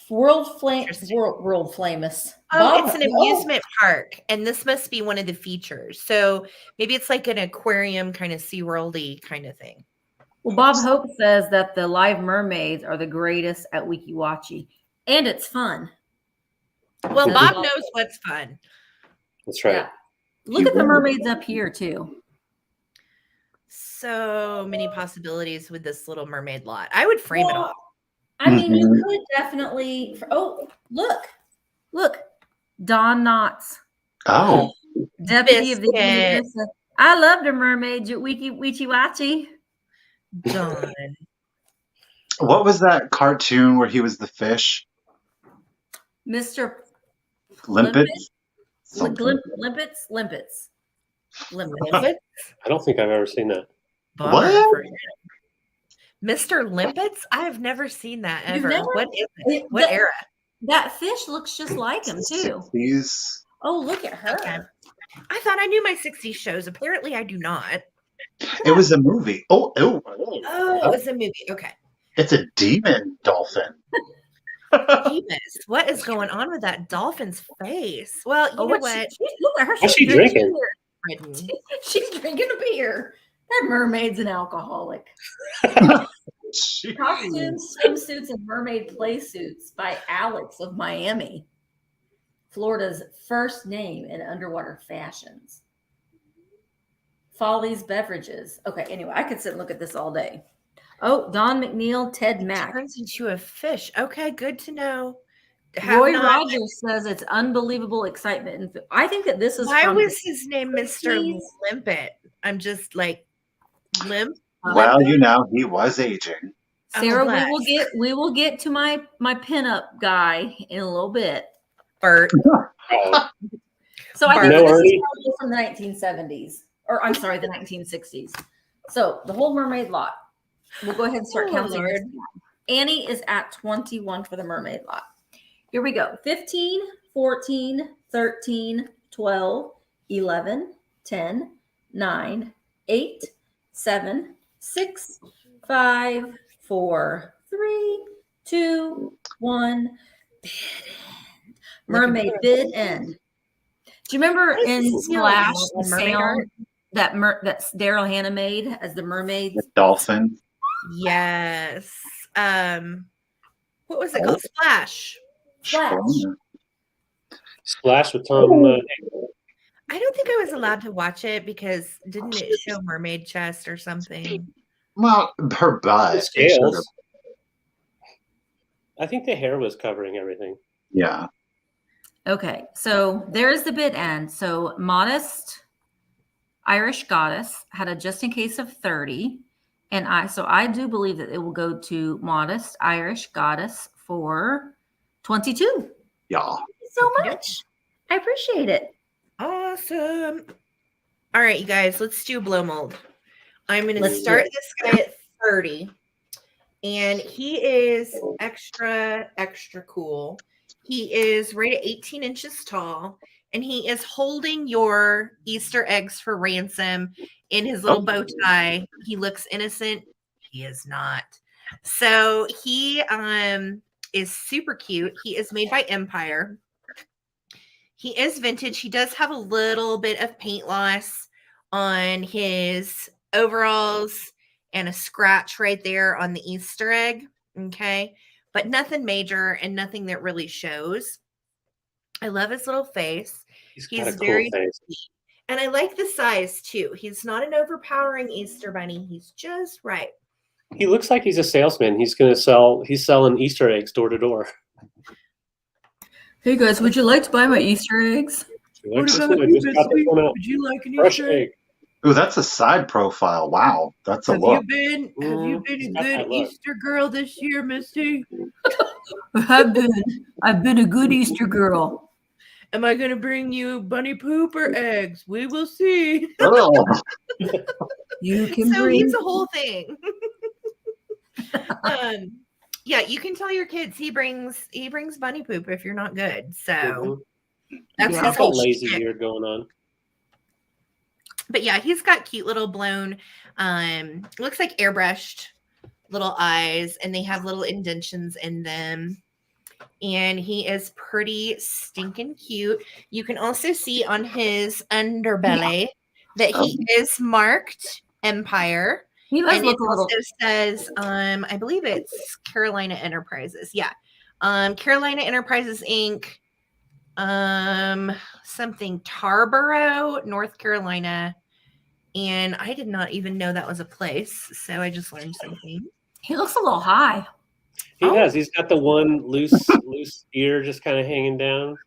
A: World famous.
B: Oh, it's an amusement park, and this must be one of the features. So maybe it's like an aquarium kind of SeaWorld-y kind of thing.
A: Well, Bob Hope says that the live mermaids are the greatest at Weeki Wachee, and it's fun.
B: Well, Bob knows what's fun.
D: That's right.
A: Yeah. Look at the mermaids up here too.
B: So many possibilities with this little mermaid lot. I would frame it all.
A: I mean, you could definitely. Oh, look, Don Knotts.
C: Oh,
A: Deputy of the University. I love the mermaids at Weeki Wachee.
B: Don.
C: what was that cartoon where he was the fish?
A: Mr.
C: Limpets?
A: Limpets.
D: I don't think I've ever seen that.
C: What?
B: Mr. Limpets? I have never seen that ever. What is it? What
A: that,
B: era?
A: That fish looks just like him too.
C: 60s.
A: Oh, look at her.
B: Okay. I thought I knew my 60s shows. Apparently I do not.
C: It was a movie. Oh,
B: it was a movie. Okay.
C: It's a demon dolphin.
B: Jesus, what is going on with that dolphin's face? Well, you know what?
A: Look at her.
D: What's she drinking?
A: She's drinking a beer. That mermaid's an alcoholic. Costumes, swimsuits, and mermaid play suits by Alex of Miami, Florida's first name in underwater fashions. Follies Beverages. Okay, anyway, I could sit and look at this all day. Oh, Don McNeil, Ted Mack.
B: Turns into a fish. Okay, good to know.
A: Roy Rogers says it's unbelievable excitement. And I think that this is.
B: Why was his name Mr. Limpet? I'm just like limp.
C: Well, you know, he was aging.
A: Sarah, we will get to my pinup guy in a little bit.
B: Bert.
A: So I think this is probably from the 1970s, or I'm sorry, the 1960s. So the whole mermaid lot. We'll go ahead and start counting. Annie is at 21 for the mermaid lot. Here we go. 15, 14, 13, 12, 11, 10, 9, 8, 7, 6, 5, 4, 3, 2, 1. Bid end. Mermaid bid end. Do you remember in Splash the sound that Daryl Hannah made as the mermaid?
C: The dolphin.
B: Yes. What was it called? Splash.
D: Splash with Tom.
B: I don't think I was allowed to watch it because didn't it show mermaid chest or something?
C: Well, her
D: The
C: butt. It showed her-
D: scales. I think the hair was covering everything.
C: Yeah.
A: Okay, so there's the bid end. So Modest Irish Goddess had a just in case of 30. And I do believe that it will go to Modest Irish Goddess for 22.
C: Yeah.
A: Thank you so much. I appreciate it.
B: Awesome. All right, you guys, let's do a blow mold. I'm going to
A: Let's do
B: start
A: it.
B: this guy at 30. And he is extra, extra cool. He is right at 18 inches tall. And he is holding your Easter eggs for ransom in his little bow tie. He looks innocent. He is not. So he is super cute. He is made by Empire. He is vintage. He does have a little bit of paint loss on his overalls and a scratch right there on the Easter egg. Okay. But nothing major and nothing that really shows. I love his little face.
D: He's
B: He's
D: got a cool
B: very
D: face.
B: sweet. And I like the size too. He's not an overpowering Easter bunny. He's just right.
D: He looks like he's a salesman. He's selling Easter eggs door to door.
A: Hey guys, would you like to buy my Easter eggs?
D: I just got this one out.
B: Would you like an
D: Fresh
B: Easter egg?
D: egg.
C: Ooh, that's a side profile. Wow. That's a
B: Have
C: look.
B: you been a
D: not
B: good
D: that look.
B: Easter girl this year, Misty?
A: I've been a good Easter girl.
B: Am I gonna bring you bunny poop or eggs? We will see.
C: Oh,
A: You can
B: So
A: bring.
B: he's a whole thing. Yeah, you can tell your kids he brings bunny poop if you're not good. So that's
A: Yeah.
B: his
D: Got the
B: whole
D: lazy
B: shtick.
D: beard going on.
B: But yeah, he's got cute little blown, looks like airbrushed little eyes, and they have little indentions in them. And he is pretty stinking cute. You can also see on his underbelly that he is marked Empire.
A: He does
B: And
A: look
B: it
A: a little.
B: also says, I believe it's Carolina Enterprises. Yeah. Carolina Enterprises Inc. Something Tarboro, North Carolina. And I did not even know that was a place. So I just learned something.
A: He looks a little high.
D: He
B: Oh.
D: does. He's got the one loose ear just kind of hanging down.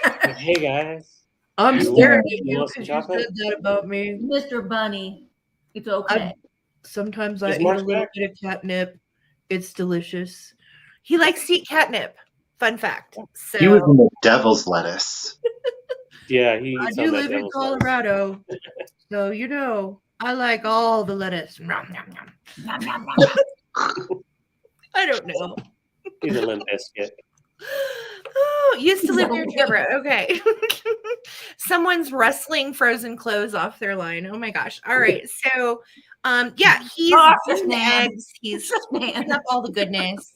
D: Like, hey guys.
B: I'm
D: You
B: staring
D: want-
B: at
D: you
B: you
D: want
B: because
D: some
B: you
D: chocolate?
B: said that about me.
A: Mr. Bunny, it's okay.
B: Sometimes I
D: Is
B: eat a
D: Mark
B: little
D: back?
B: bit of catnip. It's delicious. He likes to eat catnip. Fun fact. So
C: he was in the devil's lettuce.
D: Yeah, he
B: I
D: eats
B: do
D: on that
B: live in
D: devil's lettuce.
B: Colorado, so you know I like all the lettuce. Nom, nom, nom.
A: Nom, nom, nom.
B: I don't know.
D: He's a limp biscuit.
B: Oh, used to live near Trevor. Okay. Someone's wrestling frozen clothes off their line. Oh my gosh. All right. So yeah, he's
A: Oh,
B: eating the
A: man.
B: eggs. He's
A: Man.
B: picking up all the goodness.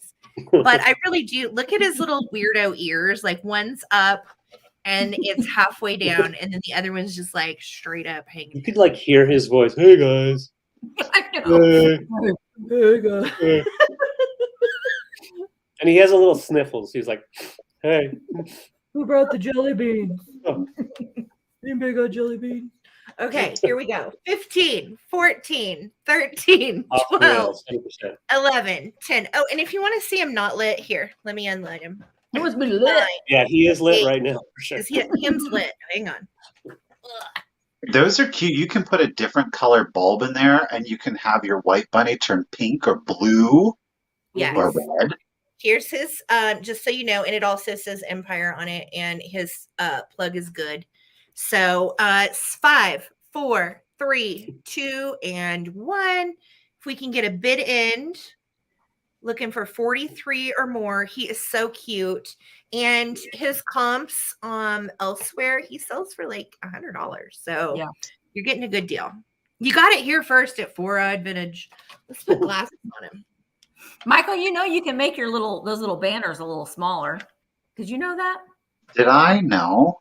B: But I really do look at his little weirdo ears. Like one's up and it's halfway down, and then the other one's just like straight up
D: You
B: hanging.
D: could like hear his voice. Hey guys.
A: I know.
D: Hey,
B: Hey, guys.
D: hey. And he has a little sniffles. He's like, hey.
B: Who brought the jelly beans?
D: Oh.
B: Anybody got jelly beans? Okay, here we go. 15, 14, 13,
D: Off the
B: 12,
D: rails, 100%.
B: 11, 10. Oh, and if you want to see him not lit, here, let me unlight him.
A: It was been lit.
D: Yeah, he is lit right now for sure.
B: Is him's lit? Hang on.
C: Those are cute. You can put a different color bulb in there, and you can have your white bunny turn pink or blue
B: Yes.
C: or red.
B: Here's his, just so you know, and it also says Empire on it, and his plug is good. So it's 5, 4, 3, 2, and 1. If we can get a bid end, looking for 43 or more. He is so cute. And his comps elsewhere, he sells for like $100. So
A: Yeah.
B: you're getting a good deal. You got it here first at 4-Eyed Vintage. Let's put glasses on him.
A: Michael, you know you can make your those little banners a little smaller. Did you know that?
C: Did I? No.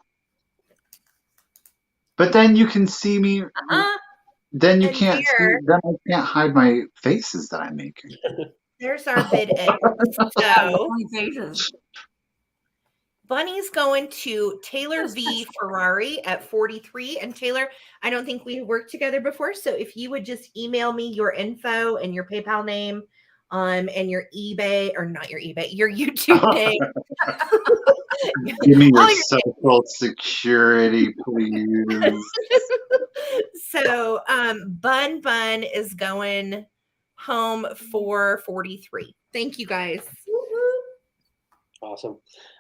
C: But then you can see me. Then you
B: And
C: can't
B: here-
C: see. Then I can't hide my faces that I'm making.
B: There's our bid end. So
A: 20 pages.
B: Bunny's going to Taylor
A: That's
B: V.
A: special.
B: Ferrari at 43. And Taylor, I don't think we worked together before. So if you would just email me your info and your PayPal name and your eBay, or not your eBay, your YouTube name.
C: Give me your
B: All your
C: social security, please.
B: So Bun is going home for 43. Thank you guys.
D: Awesome.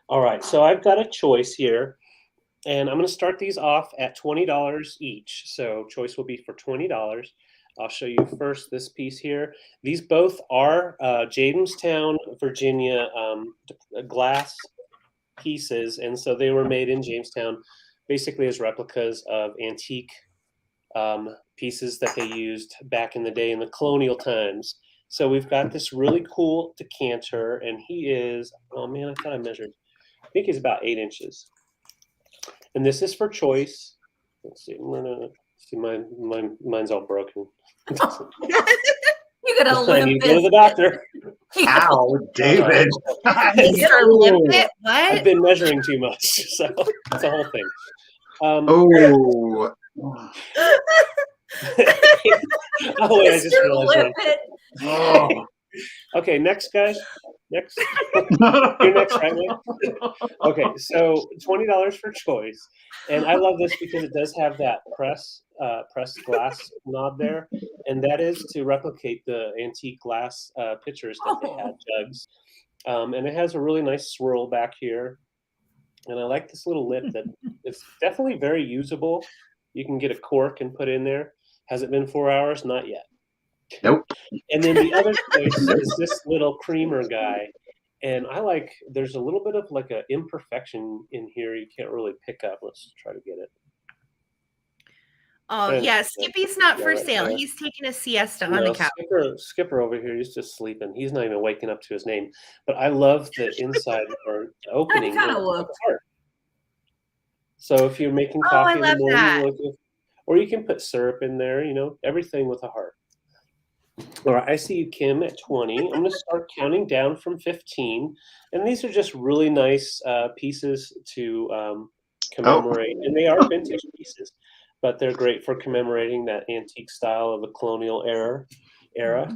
D: All right, so I've got a choice here, and I'm going to start these off at $20 each. So choice will be for $20. I'll show you first this piece here. These both are Jamestown, Virginia glass pieces, and so they were made in Jamestown basically as replicas of antique pieces that they used back in the day in the colonial times. So we've got this really cool decanter, and he is, oh man, I thought I measured. I think he's about 8 inches. And this is for choice. Let's see, I'm gonna see mine's all broken.
A: You gotta
D: I
A: limp
D: need to go to the
A: it.
D: doctor.
C: Ow, David.
B: Mr. Limpet,
D: I've
B: what?
D: been measuring too much, so that's the whole thing.
C: Oh.
D: Oh wait, I just
A: Mr.
D: realized what
A: Limpet.
C: Oh.
D: Okay, next guys. Next. You're next, right, Mike? Okay, so $20 for choice. And I love this because it does have that pressed glass knob there. And that is to replicate the antique glass pitchers that they had, jugs. And it has a really nice swirl back here. And I like this little lip that it's definitely very usable. You can get a cork and put in there. Has it been 4 hours? Not yet.
C: Nope.
D: And then the other choice is this little creamer guy. And I like, there's a little bit of like an imperfection in here you can't really pick up. Let's try to get it.
B: Oh,
D: And-
B: yeah. Skippy's not
D: yeah,
B: for
D: right
B: sale.
D: there.
B: He's taking a siesta on
D: No,
B: the couch.
D: Skipper over here, he's just sleeping. He's not even waking up to his name. But I love the inside or opening.
A: kinda
D: with
A: look.
D: a heart. So if you're making
B: Oh,
D: coffee
B: I
D: in the
B: love
D: morning,
B: that.
D: or you can put syrup in there, everything with a heart. All right, I see you, Kim, at 20. I'm going to start counting down from 15. And these are just really nice pieces to commemorate. And they are vintage pieces, but they're great for commemorating that antique style of the colonial era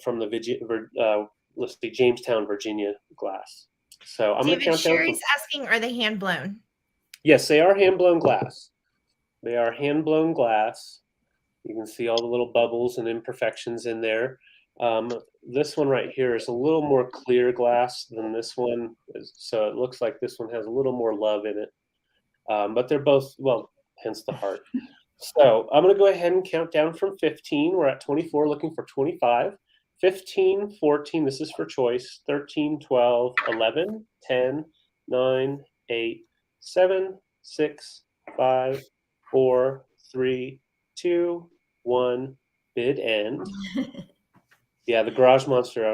D: from the let's see, Jamestown, Virginia glass. So I'm going to
B: David
D: count down.
B: Sherry's asking, are they hand blown?
D: Yes, they are hand-blown glass. They are hand-blown glass. You can see all the little bubbles and imperfections in there. This one right here is a little more clear glass than this one, so it looks like this one has a little more love in it. But they're both, well, hence the heart. So I'm going to go ahead and count down from 15. We're at 24, looking for 25. 15, 14, this is for choice. 13, 12, 11, 10, 9, 8, 7, 6, 5, 4, 3, 2, 1. Bid end. Yeah, the garage monster.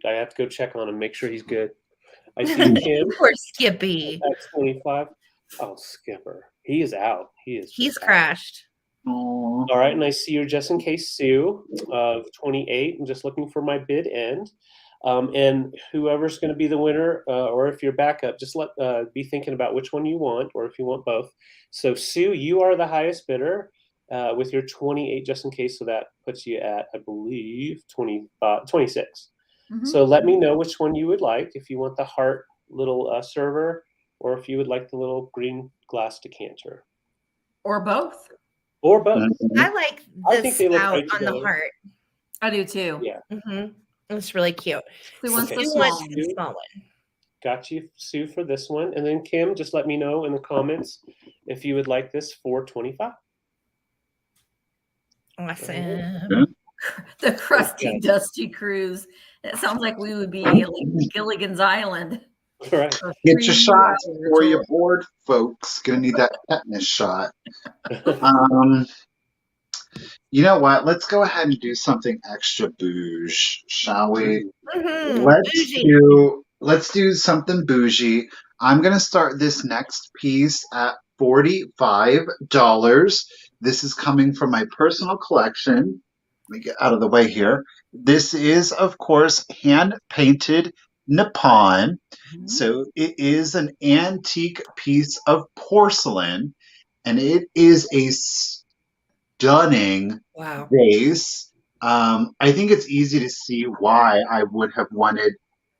D: I have to go check on him, make sure he's good. I see Kim
B: Poor Skippy.
D: at 25. Oh, Skipper, he is out.
B: He's crashed.
C: Oh.
D: All right, and I see your just in case Sue of 28. I'm just looking for my bid end. And whoever's going to be the winner, or if you're backup, just be thinking about which one you want, or if you want both. So Sue, you are the highest bidder with your 28 just in case. So that puts you at, I believe, 26.
A: Mhm.
D: So let me know which one you would like. If you want the heart little server, or if you would like the little green glass decanter,
A: Or both.
D: or both.
B: I like
D: I
B: the
D: think they look
B: spout
D: great
B: on the
D: together.
B: heart.
A: I do too.
D: Yeah.
B: It's really cute.
A: We want
D: Okay.
A: the
B: You
A: small
B: want
A: one.
B: the small one.
D: Got you, Sue, for this one. And then Kim, just let me know in the comments if you would like this for 25.
B: Awesome.
A: The crusty,
D: Yeah.
A: dusty cruise. It sounds like we would be like Gilligan's Island.
D: All right.
A: for
C: Get
A: 3
C: your shots
A: hours.
C: before you're bored, folks. Gonna need that tetanus shot. You know what? Let's go ahead and do something extra bouge, shall we? Let's do something bougie. I'm gonna start this next piece at $45. This is coming from my personal collection. Let me get out of the way here. This is, of course, hand painted Nippon.
A: Mhm.
C: So it is an antique piece of porcelain, and it is a stunning
B: Wow.
C: vase. I think it's easy to see why I would have wanted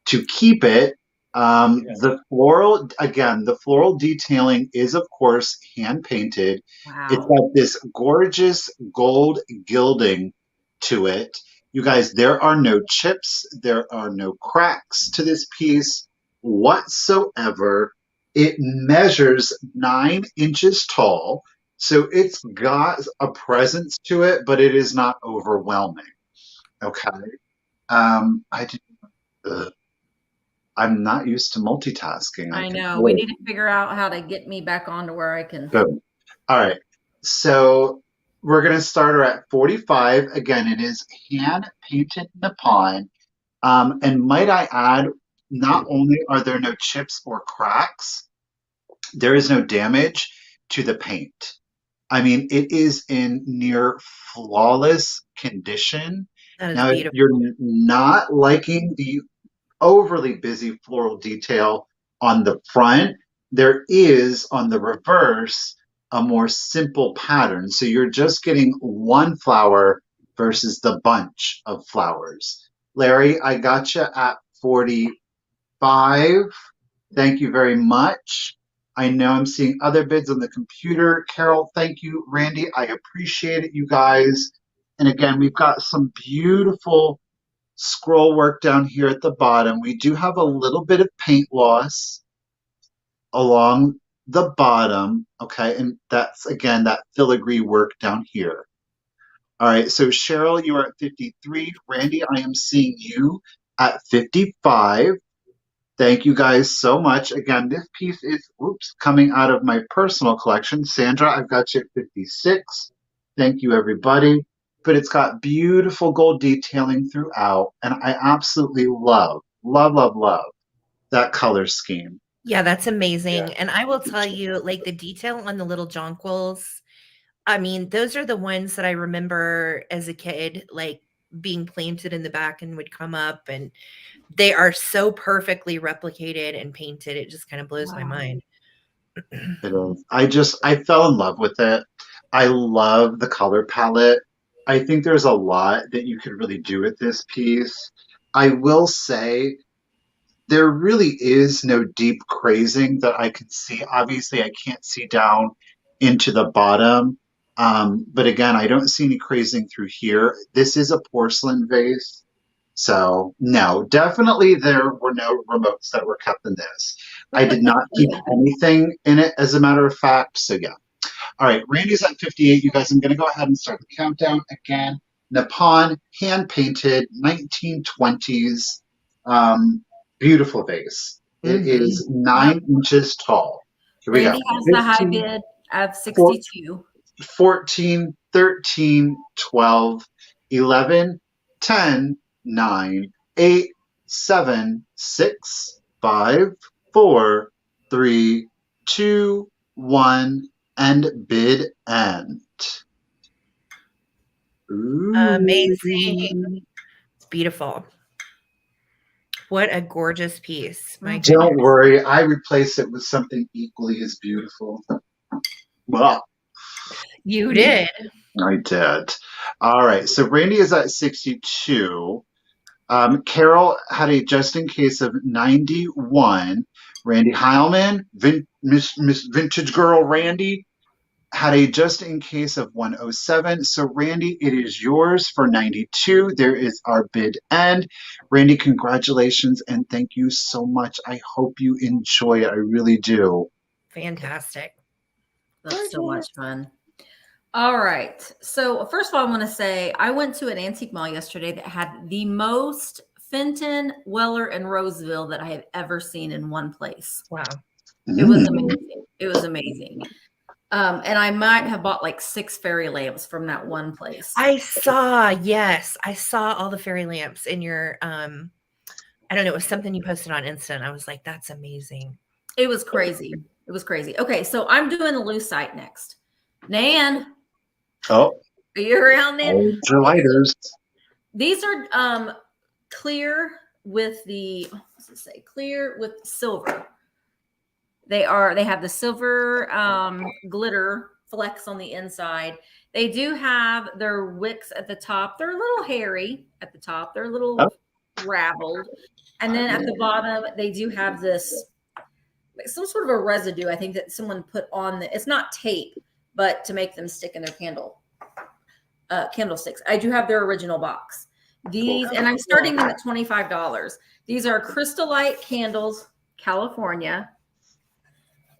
C: to keep it. The floral, again, the floral detailing is, of course, hand painted. It's
A: Wow.
C: got this gorgeous gold gilding to it. You guys, there are no chips, there are no cracks to this piece whatsoever. It measures 9 inches tall. So it's got a presence to it, but it is not overwhelming. Okay. I do, I'm not used to multitasking. I
A: I
C: can
A: know. We
C: really
A: need to figure out how to get me back on to where I can.
C: boom. All right. So we're gonna start her at 45. Again, it is hand painted Nippon. And might I add, not only are there no chips or cracks, there is no damage to the paint. I mean, it is in near flawless condition.
B: That is
C: Now, if
B: beautiful.
C: you're not liking the overly busy floral detail on the front, there is on the reverse a more simple pattern. So you're just getting one flower versus the bunch of flowers. Larry, I got you at 45. Thank you very much. I know I'm seeing other bids on the computer. Carol, thank you. Randy, I appreciate it, you guys. And again, we've got some beautiful scroll work down here at the bottom. We do have a little bit of paint loss along the bottom, okay? And that's, again, that filigree work down here. All right, so Cheryl, you are at 53. Randy, I am seeing you at 55. Thank you guys so much. Again, this piece is, coming out of my personal collection. Sandra, I've got you at 56. Thank you, everybody. But it's got beautiful gold detailing throughout, and I absolutely love, love, love, love that color scheme.
B: Yeah, that's amazing.
D: Yeah.
B: And I will tell you, like the detail on the little jonquils, I mean, those are the ones that I remember as a kid, like being planted in the back and would come up, and they are so perfectly replicated and painted. It just kind of blows my
A: Wow.
B: mind.
C: It is. I fell in love with it. I love the color palette. I think there's a lot that you could really do with this piece. I will say there really is no deep crazing that I can see. Obviously, I can't see down into the bottom. But again, I don't see any crazing through here. This is a porcelain vase. So, no, definitely there were no remotes that were kept in this. I did not keep anything in it, as a matter of fact. So, yeah. All right, Randy's at 58. You guys, I'm going to go ahead and start the countdown again. Nippon, hand painted, 1920s. Beautiful vase. It is 9 inches tall. Here we go.
A: Randy has the high
C: 15,
A: bid of 62.
C: 14, 13, 12, 11, 10, 9, 8, 7, 6, 5, 4, 3, 2, 1, and bid end. Ooh.
B: Amazing. It's beautiful. What a gorgeous piece. My
C: Don't
B: goodness.
C: worry, I replaced it with something equally as beautiful. Well,
B: You did.
C: I did. All right, so Randy is at 62. Carol had a just in case of 91. Randy Heilman, Miss Vintage Girl Randy, had a just in case of 107. So, Randy, it is yours for 92. There is our bid end. Randy, congratulations and thank you so much. I hope you enjoy it. I really do.
B: Fantastic.
A: That's so much fun. All right. So first of all, I want to say I went to an antique mall yesterday that had the most Fenton, Weller, and Roseville that I have ever seen in one place.
B: Wow.
A: It was amazing. It was amazing. And I might have bought like 6 fairy lamps from that one place.
B: I saw all the fairy lamps in your I don't know, it was something you posted on Insta, and I was like, that's amazing.
A: It was crazy. It was crazy. Okay, so I'm doing the loose site next. Nan.
C: Oh.
A: Are you around, Nan?
C: Hold your lighters.
A: These are clear with the does it say? Clear with silver. They have the silver glitter flecks on the inside. They do have their wicks at the top. They're a little hairy at the top. They're a little raveled. And then at the bottom, they do have this, some sort of a residue, I think, that someone put on it's not tape, but to make them stick in their candlesticks. I do have their original box. These, and I'm starting them at $25. These are Crystalite Candles, California.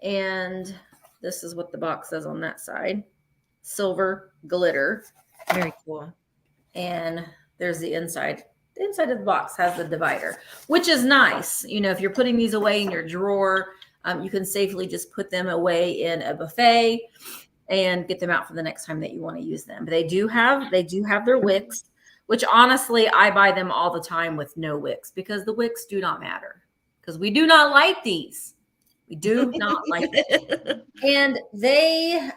A: And this is what the box says on that side. Silver glitter.
B: Very cool.
A: And there's the inside. The inside of the box has the divider, which is nice. You know, if you're putting these away in your drawer, you can safely just put them away in a buffet and get them out for the next time that you want to use them. But they do have their wicks, which honestly, I buy them all the time with no wicks because the wicks do not matter because we do not like these. We do not like it. And they,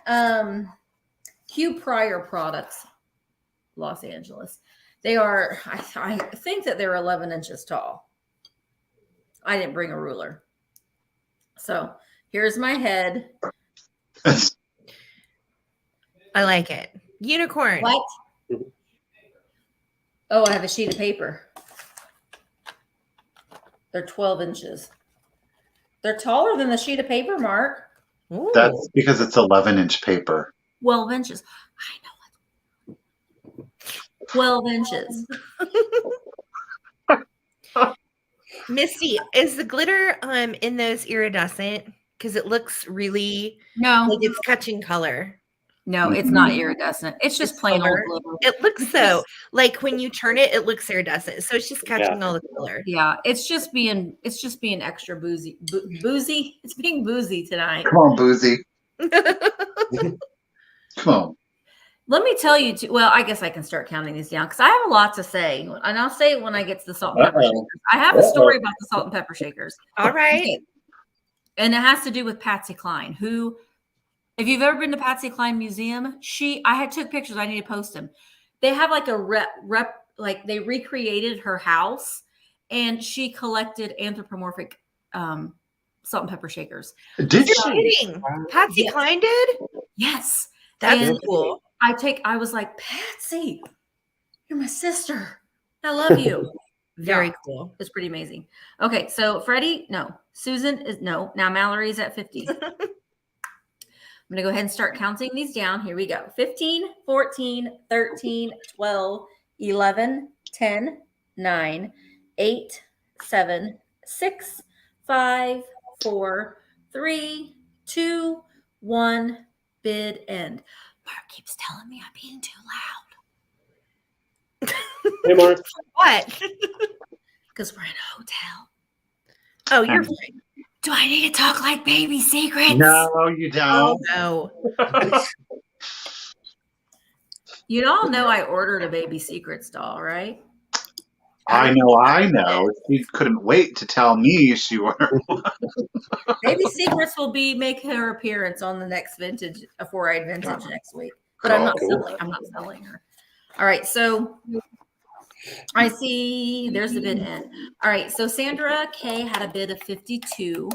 A: Hugh Pryor products, Los Angeles. They are, I think that they're 11 inches tall. I didn't bring a ruler. So here's my head.
B: I like it. Unicorn.
A: What? Oh, I have a sheet of paper. They're 12 inches. They're taller than the sheet of paper, Mark.
B: Ooh.
C: That's because it's 11-inch paper.
A: 12 inches. I know it. 12 inches.
B: Misty, is the glitter in those iridescent? Because it looks really
A: No,
B: like it's catching color.
A: no, it's not iridescent. It's just plain old glitter.
B: It looks so like when you turn it, it looks iridescent. So it's just catching all the color.
A: Yeah, it's just being extra boozy. Boozy. It's being boozy tonight.
C: Come on, Boozy. Come on.
A: Let me tell you, well, I guess I can start counting these down because I have a lot to say. And I'll say it when I get to the salt and pepper shakers. I have a story about the salt and pepper shakers.
B: All right.
A: Okay. And it has to do with Patsy Cline, who, if you've ever been to Patsy Cline Museum, I took pictures. I need to post them. They have like a like they recreated her house and she collected anthropomorphic salt and pepper shakers.
C: Did
B: You're
C: she?
B: kidding. Patsy
A: Yes.
B: Cline did?
A: Yes.
B: That's
A: And
B: cool.
A: I was like, Patsy, you're my sister. I love you.
B: Very
A: Yeah.
B: cool.
A: It's pretty amazing. Okay, so Freddie, no. Susan is no. Now Mallory's at 50. I'm going to go ahead and start counting these down. Here we go. 15, 14, 13, 12, 11, 10, 9, 8, 7, 6, 5, 4, 3, 2, 1. Bid end. Mark keeps telling me I'm being too loud.
D: Hey, Mark.
B: What?
A: Because we're in a hotel.
B: Oh, you're fine.
A: Do I need to talk like baby secrets?
C: No, you
B: Oh,
C: don't.
B: no.
A: You all know I ordered a baby secrets doll, right?
C: I know. She couldn't wait to tell me she ordered one.
A: Baby secrets will make her appearance on the next vintage, a 4-eyed vintage next week. But I'm not selling her. All right, so I see there's the bid end. All right, so Sandra K had a bid of 52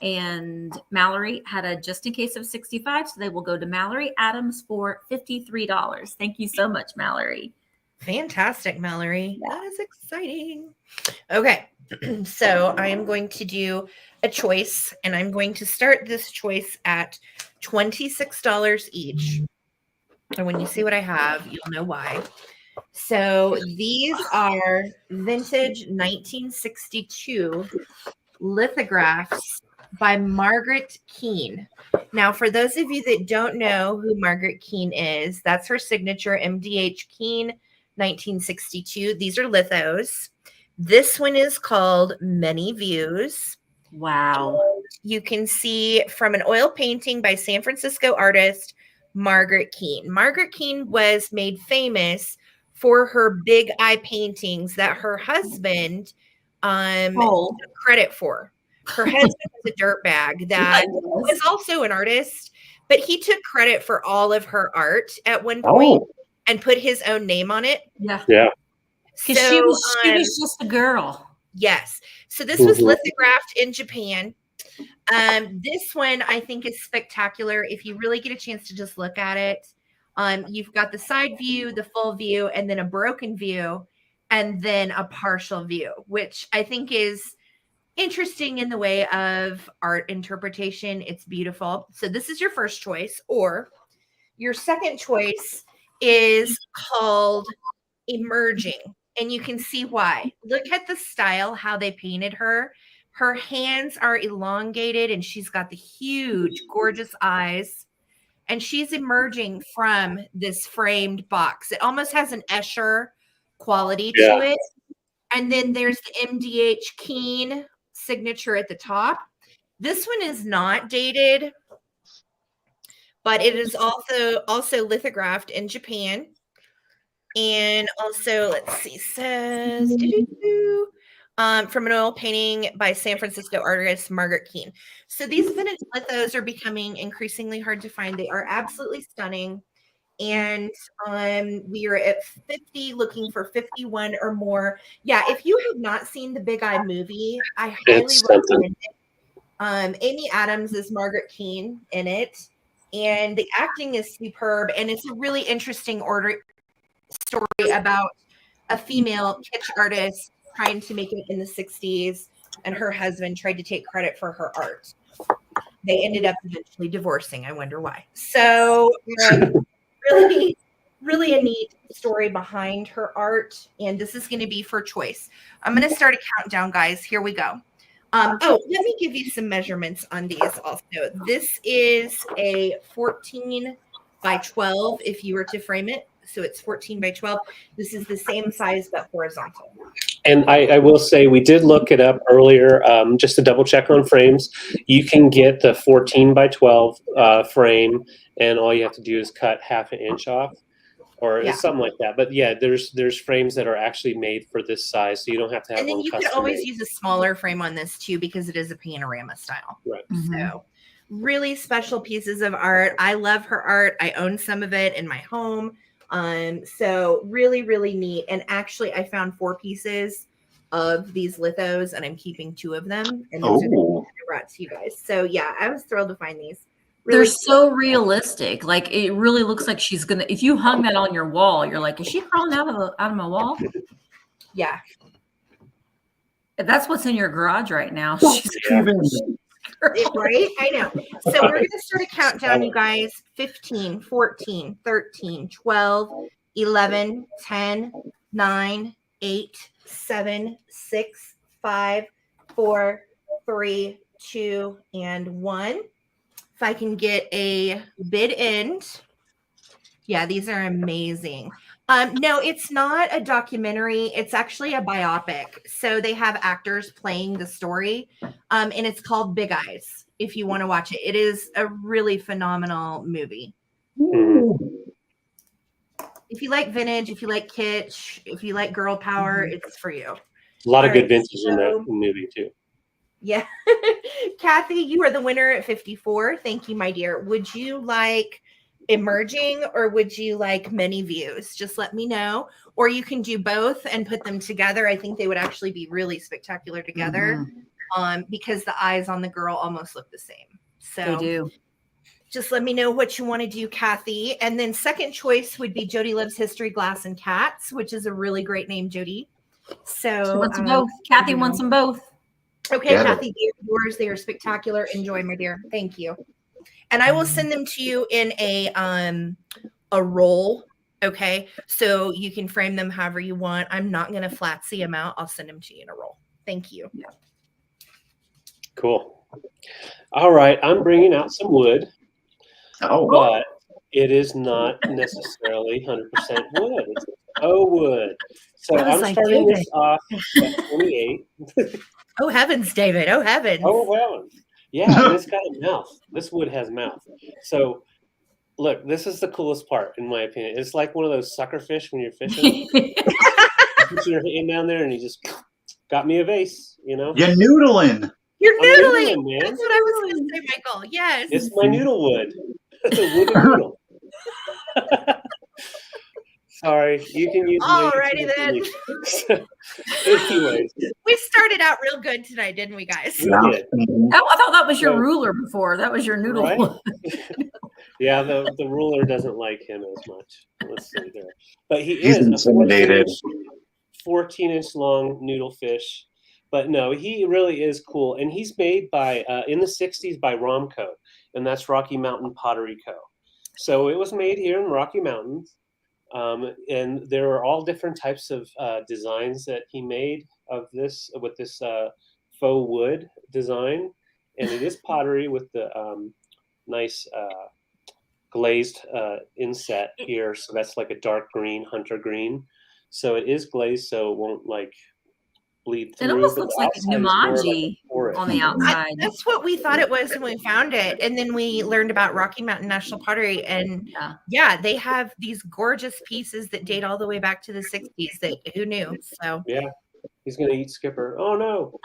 A: and Mallory had a just in case of 65. So they will go to Mallory Adams for $53. Thank you so much, Mallory.
B: Fantastic, Mallory. That is exciting. Okay. So I am going to do a choice and I'm going to start this choice at $26 each. And when you see what I have, you'll know why. So these are vintage 1962 lithographs by Margaret Keane. Now, for those of you that don't know who Margaret Keane is, that's her signature MDH Keane 1962. These are lithos. This one is called Many Views.
A: Wow.
B: You can see from an oil painting by San Francisco artist Margaret Keane. Margaret Keane was made famous for her big eye paintings that her husband took credit for. Her husband was a dirtbag that was also an artist, but he took credit for all of her art at one point and put his own name on it.
A: Yeah.
D: Yeah.
A: Because she was just a girl.
B: Yes. So this was lithographed in Japan. This one I think is spectacular. If you really get a chance to just look at it, you've got the side view, the full view, and then a broken view, and then a partial view, which I think is interesting in the way of art interpretation. It's beautiful. So this is your first choice, or your second choice is called emerging. And you can see why. Look at the style, how they painted her. Her hands are elongated and she's got the huge, gorgeous eyes. And she's emerging from this framed box. It almost has an Escher quality to it. And then there's the MDH Keane signature at the top. This one is not dated, but it is also lithographed in Japan. And also, let's see, says from an oil painting by San Francisco artist Margaret Keane. So these vintage lithos are becoming increasingly hard to find. They are absolutely stunning. And we are at 50, looking for 51 or more. Yeah, if you have not seen the Big Eye movie, I highly recommend it. Amy Adams is Margaret Keane in it. And the acting is superb. And it's a really interesting story about a female kitsch artist trying to make it in the 60s, and her husband tried to take credit for her art. They ended up eventually divorcing. I wonder why. So really, really a neat story behind her art, and this is going to be for choice. I'm going to start a countdown, guys. Here we go. Let me give you some measurements on these also. This is a 14 by 12 if you were to frame it. So it's 14 by 12. This is the same size, but horizontal.
D: And I will say, we did look it up earlier, just to double check on frames. You can get the 14 by 12 frame, and all you have to do is cut half an inch off, or something like that. But yeah, there's frames that are actually made for this size, so you don't have to have one. And then
B: you could always use a smaller frame on this too, because it is a panorama style.
D: Right.
B: So really special pieces of art. I love her art. I own some of it in my home. So really, really neat. And actually I found 4 pieces of these lithos, and I'm keeping 2 of them. And those are the I brought to you guys. So yeah, I was thrilled to find these. Really
A: They're so realistic. Like, it really looks like she's gonna, if you hung that on your wall, you're like, is she crawling out of my wall?
B: Yeah.
A: If that's what's in your garage right now. She's
B: right? I know. So we're going to start a countdown, you guys. 15, 14, 13, 12, 11, 10, 9, 8, 7, 6, 5, 4, 3, 2, and 1. If I can get a bid end. Yeah, these are amazing. No, it's not a documentary. It's actually a biopic. So they have actors playing the story, and it's called Big Eyes, if you want to watch it. It is a really phenomenal movie. If you like vintage, if you like kitsch, if you like girl power, it's for you.
D: A lot of good vintage in that movie too.
B: Yeah. Kathy, you are the winner at 54. Thank you, my dear. Would you like emerging, or would you like many views? Just let me know. Or you can do both and put them together. I think they would actually be really spectacular together, because the eyes on the girl almost look the same. So
A: they do.
B: Just let me know what you want to do, Kathy. And then second choice would be Jody Loves History, Glass, and Cats, which is a really great name, Jody. So
A: she wants them both. Kathy wants them both.
B: Okay, Kathy, yours. They are spectacular. Enjoy, my dear. Thank you. And I will send them to you in a roll. Okay, so you can frame them however you want. I'm not going to flat see them out. I'll send them to you in a roll. Thank you.
A: Yeah.
D: Cool. All right, I'm bringing out some wood. But it is not necessarily 100% wood. It's faux wood. So I'm starting this off at 28.
B: Oh heavens, David! Oh heavens!
D: Oh heavens! Yeah, it's got a mouth. This wood has mouth. So look, this is the coolest part, in my opinion. It's like one of those sucker fish when you're fishing. You put your hand down there and you just got me a vase. You know.
C: You're noodling.
B: You're noodling,
D: man.
B: That's what I was going to say, Michael. Yes.
D: It's my noodle wood. The wooden noodle. Sorry, you can use.
B: Alrighty then.
D: Anyways,
B: We started out real good tonight, didn't we, guys?
D: we
C: Yeah.
D: did.
C: Mhm.
A: I thought that was your
D: So-
A: ruler before. That was your noodle.
D: Right? Yeah, the ruler doesn't like him as much. Let's see there. But
C: He's
D: is
C: intimidated.
D: a 14-inch long noodle fish. But no, he really is cool. And he's made by in the 60s by Romco, and that's Rocky Mountain Pottery Co. So it was made here in Rocky Mountains. And there are all different types of designs that he made of this with this faux wood design. And it is pottery with the nice glazed inset here. So that's like a dark green, hunter green. So it is glazed, so it won't like bleed
A: It
D: through.
A: almost
D: but
A: looks
D: the
A: like
D: outside is more like a
A: Numaji
D: porous.
A: on the outside.
B: That's what we thought it was when we found it. And then we learned about Rocky Mountain National Pottery. And yeah, they have these gorgeous pieces that date all the way back to the 60s that who knew? So
D: Yeah, he's gonna eat Skipper. Oh no!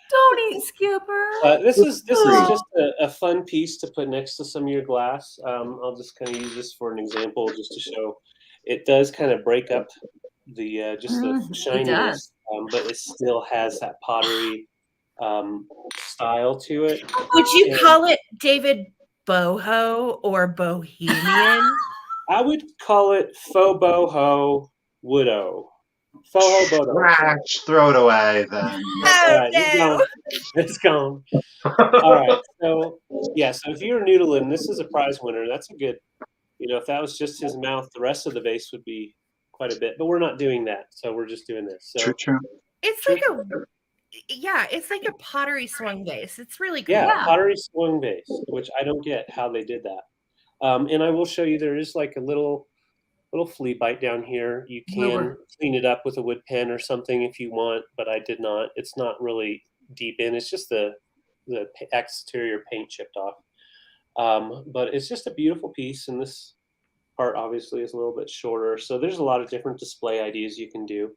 A: Don't eat Skipper.
D: This is just a fun piece to put next to some of your glass. I'll just kind of use this for an example, just to show it does kind of break up the just the shininess, but it still has that pottery style to it.
B: would you call it, David, boho or bohemian?
D: I would call it faux boho woodo. Faux boho.
C: Trash, throw it away then.
D: All right, it's gone. All right, so yeah, so if you're noodling, this is a prize winner. That's a good, if that was just his mouth, the rest of the vase would be quite a bit. But we're not doing that, so we're just doing this. So
C: True.
B: It's like it's like a pottery swung vase. It's really cool.
D: yeah, pottery swung vase, which I don't get how they did that. And I will show you there is like a little flea bite down here. You can clean it up with a wood pen or something if you want, but I did not. It's not really deep in. It's just the exterior paint chipped off. But it's just a beautiful piece, and this part obviously is a little bit shorter. So there's a lot of different display ideas you can do.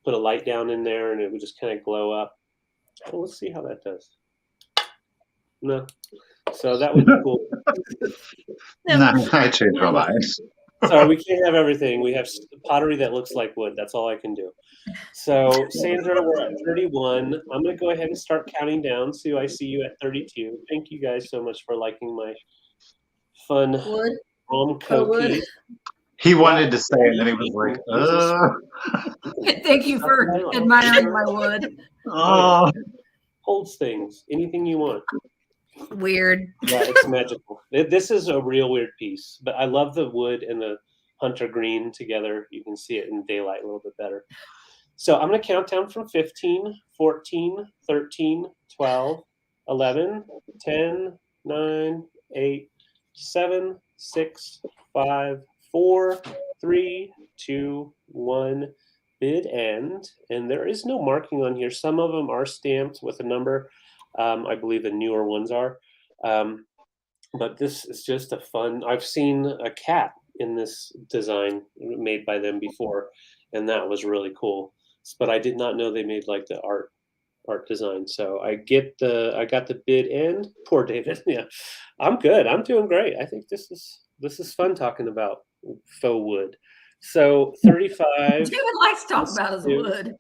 D: Put a light down in there, and it would just kind of glow up. Well, let's see how that does. No. So that would be cool.
C: No, I changed my mind.
D: Sorry, we can't have everything. We have pottery that looks like wood. That's all I can do. So, Sandra, we're at 31. I'm going to go ahead and start counting down. Sue, I see you at 32. Thank you guys so much for liking my fun Romco piece.
C: He wanted to say it, and then he was like,
A: Thank you for admiring my wood.
D: Holds things. Anything you want.
B: Weird.
D: Yeah, it's magical. This is a real weird piece, but I love the wood and the hunter green together. You can see it in daylight a little bit better. So I'm going to count down from 15, 14, 13, 12, 11, 10, 9, 8, 7, 6, 5, 4, 3, 2, 1. Bid end. And there is no marking on here. Some of them are stamped with a number. I believe the newer ones are. But this is just a fun. I've seen a cat in this design made by them before, and that was really cool. But I did not know they made like the art design. So I got the bid end. Poor David. Yeah, I'm good. I'm doing great. I think this is fun talking about faux wood. So 35.
A: David likes to talk about his wood.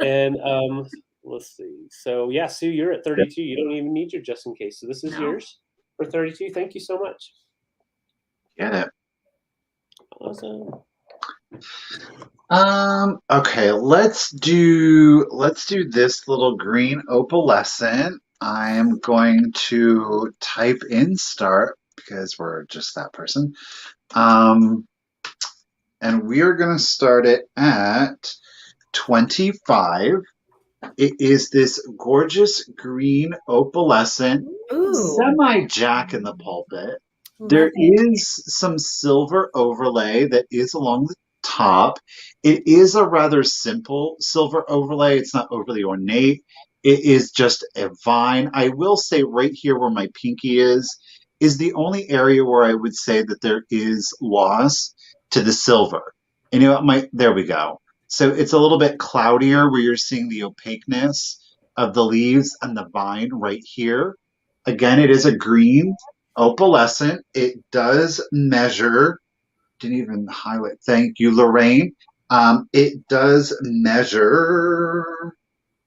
D: And let's see. So yeah, Sue, you're at 32. You don't even need your just in case. So this is yours for 32. Thank you so much.
C: Get it.
D: Awesome.
C: Okay, let's do this little green opalescent. I am going to type in start because we're just that person. And we are going to start it at 25. It is this gorgeous green opalescent, semi-jack in the pulpit. There is some silver overlay that is along the top. It is a rather simple silver overlay. It's not overly ornate. It is just a vine. I will say right here where my pinky is the only area where I would say that there is loss to the silver. And there we go. So it's a little bit cloudier where you're seeing the opaqueness of the leaves and the vine right here. Again, it is a green opalescent. It does measure, didn't even highlight, thank you, Lorraine, It does measure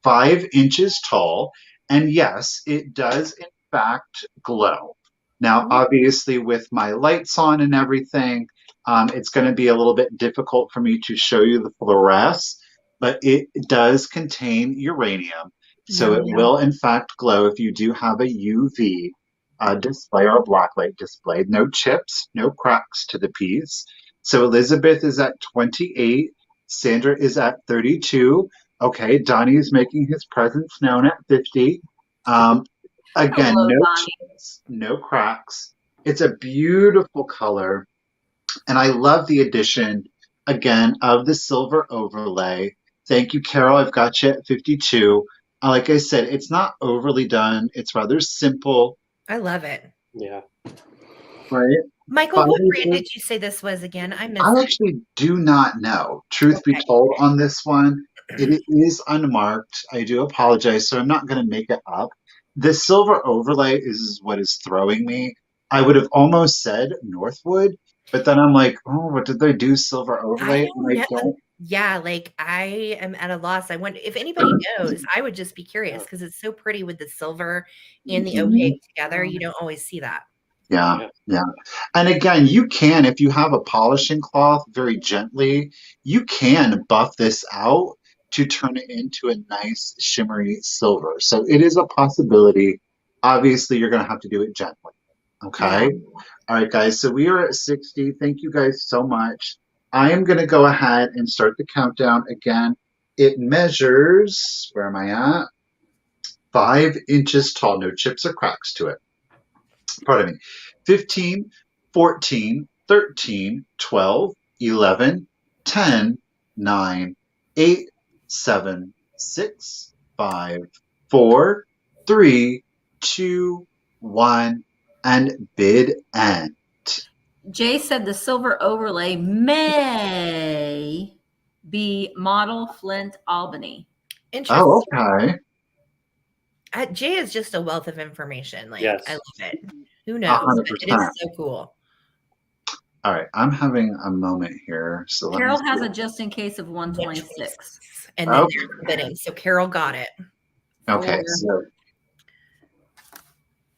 C: 5 inches tall. And yes, it does in fact glow. Now, obviously, with my lights on and everything, it's going to be a little bit difficult for me to show you the fluoresce, but it does contain uranium. So it will in fact glow if you do have a UV display or a blacklight display. No chips, no cracks to the piece. So Elizabeth is at 28. Sandra is at 32. Okay, Donnie is making his presence known at 50. Again,
A: Hello,
C: no
A: Bonnie.
C: chips, no cracks. It's a beautiful color. And I love the addition, again, of the silver overlay. Thank you, Carol. I've got you at 52. Like I said, it's not overly done. It's rather simple,
B: I love it.
D: Yeah.
C: right?
B: Michael, what brand
C: Finally,
B: did you say this was again? I missed
C: I
B: it.
C: actually do not know. Truth be
B: Okay.
C: told, on this one, it is unmarked. I do apologize, so I'm not going to make it up. The silver overlay is what is throwing me. I would have almost said Northwood, but then I'm like, oh, what did they do silver
B: I
C: overlay? And I
B: don't know.
C: don't.
B: Yeah, like I am at a loss. I wonder if anybody knows. I would just be curious because it's so pretty with the silver and the opaque together. You don't always see that.
C: Yeah, yeah. And again, you can, if you have a polishing cloth very gently, you can buff this out to turn it into a nice shimmery silver. So it is a possibility. Obviously, you're going to have to do it gently. Okay. All right, guys. So we are at 60. Thank you guys so much. I am going to go ahead and start the countdown again. It measures, where am I at? 5 inches tall. No chips or cracks to it. Pardon me. 15, 14, 13, 12, 11, 10, 9, 8, 7, 6, 5, 4, 3, 2, 1, and bid end.
A: Jay said the silver overlay may be model Flint Albany.
B: Interesting.
C: Oh, okay.
B: Jay is just a wealth of information. Like
D: Yes.
B: I love it. Who knows? But it
C: 100%.
B: is so cool.
C: All right, I'm having a moment here. So let
A: Carol
C: me
A: has
C: see.
A: a just in case of 126.
B: And then
C: Okay.
B: there's the bidding. So Carol got it
C: Okay,
A: For-
C: so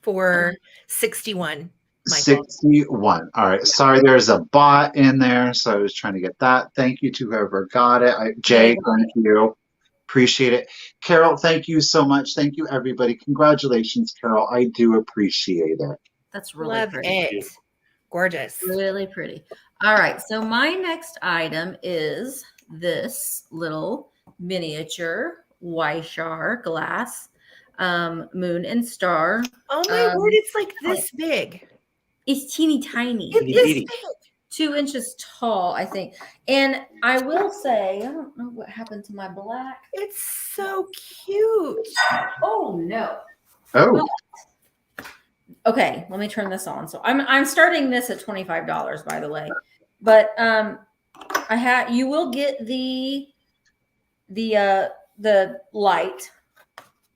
B: for 61. Michael.
C: 61. All right. Sorry, there's a bot in there, so I was trying to get that. Thank you to whoever got it. Jay, thank you. Appreciate it. Carol, thank you so much. Thank you, everybody. Congratulations, Carol. I do appreciate it.
A: That's really
B: Love
A: pretty.
B: it. Gorgeous.
A: Really pretty. All right. So my next item is this little miniature Weishar glass moon and star.
B: Oh my word, it's like this big.
A: It's teeny tiny.
B: It is
D: Itty.
B: big.
A: 2 inches tall, I think. And I will say, I don't know what happened to my black.
B: It's so cute.
A: Oh no.
C: Oh,
A: Okay, let me turn this on. So I'm starting this at $25, by the way. But you will get the light,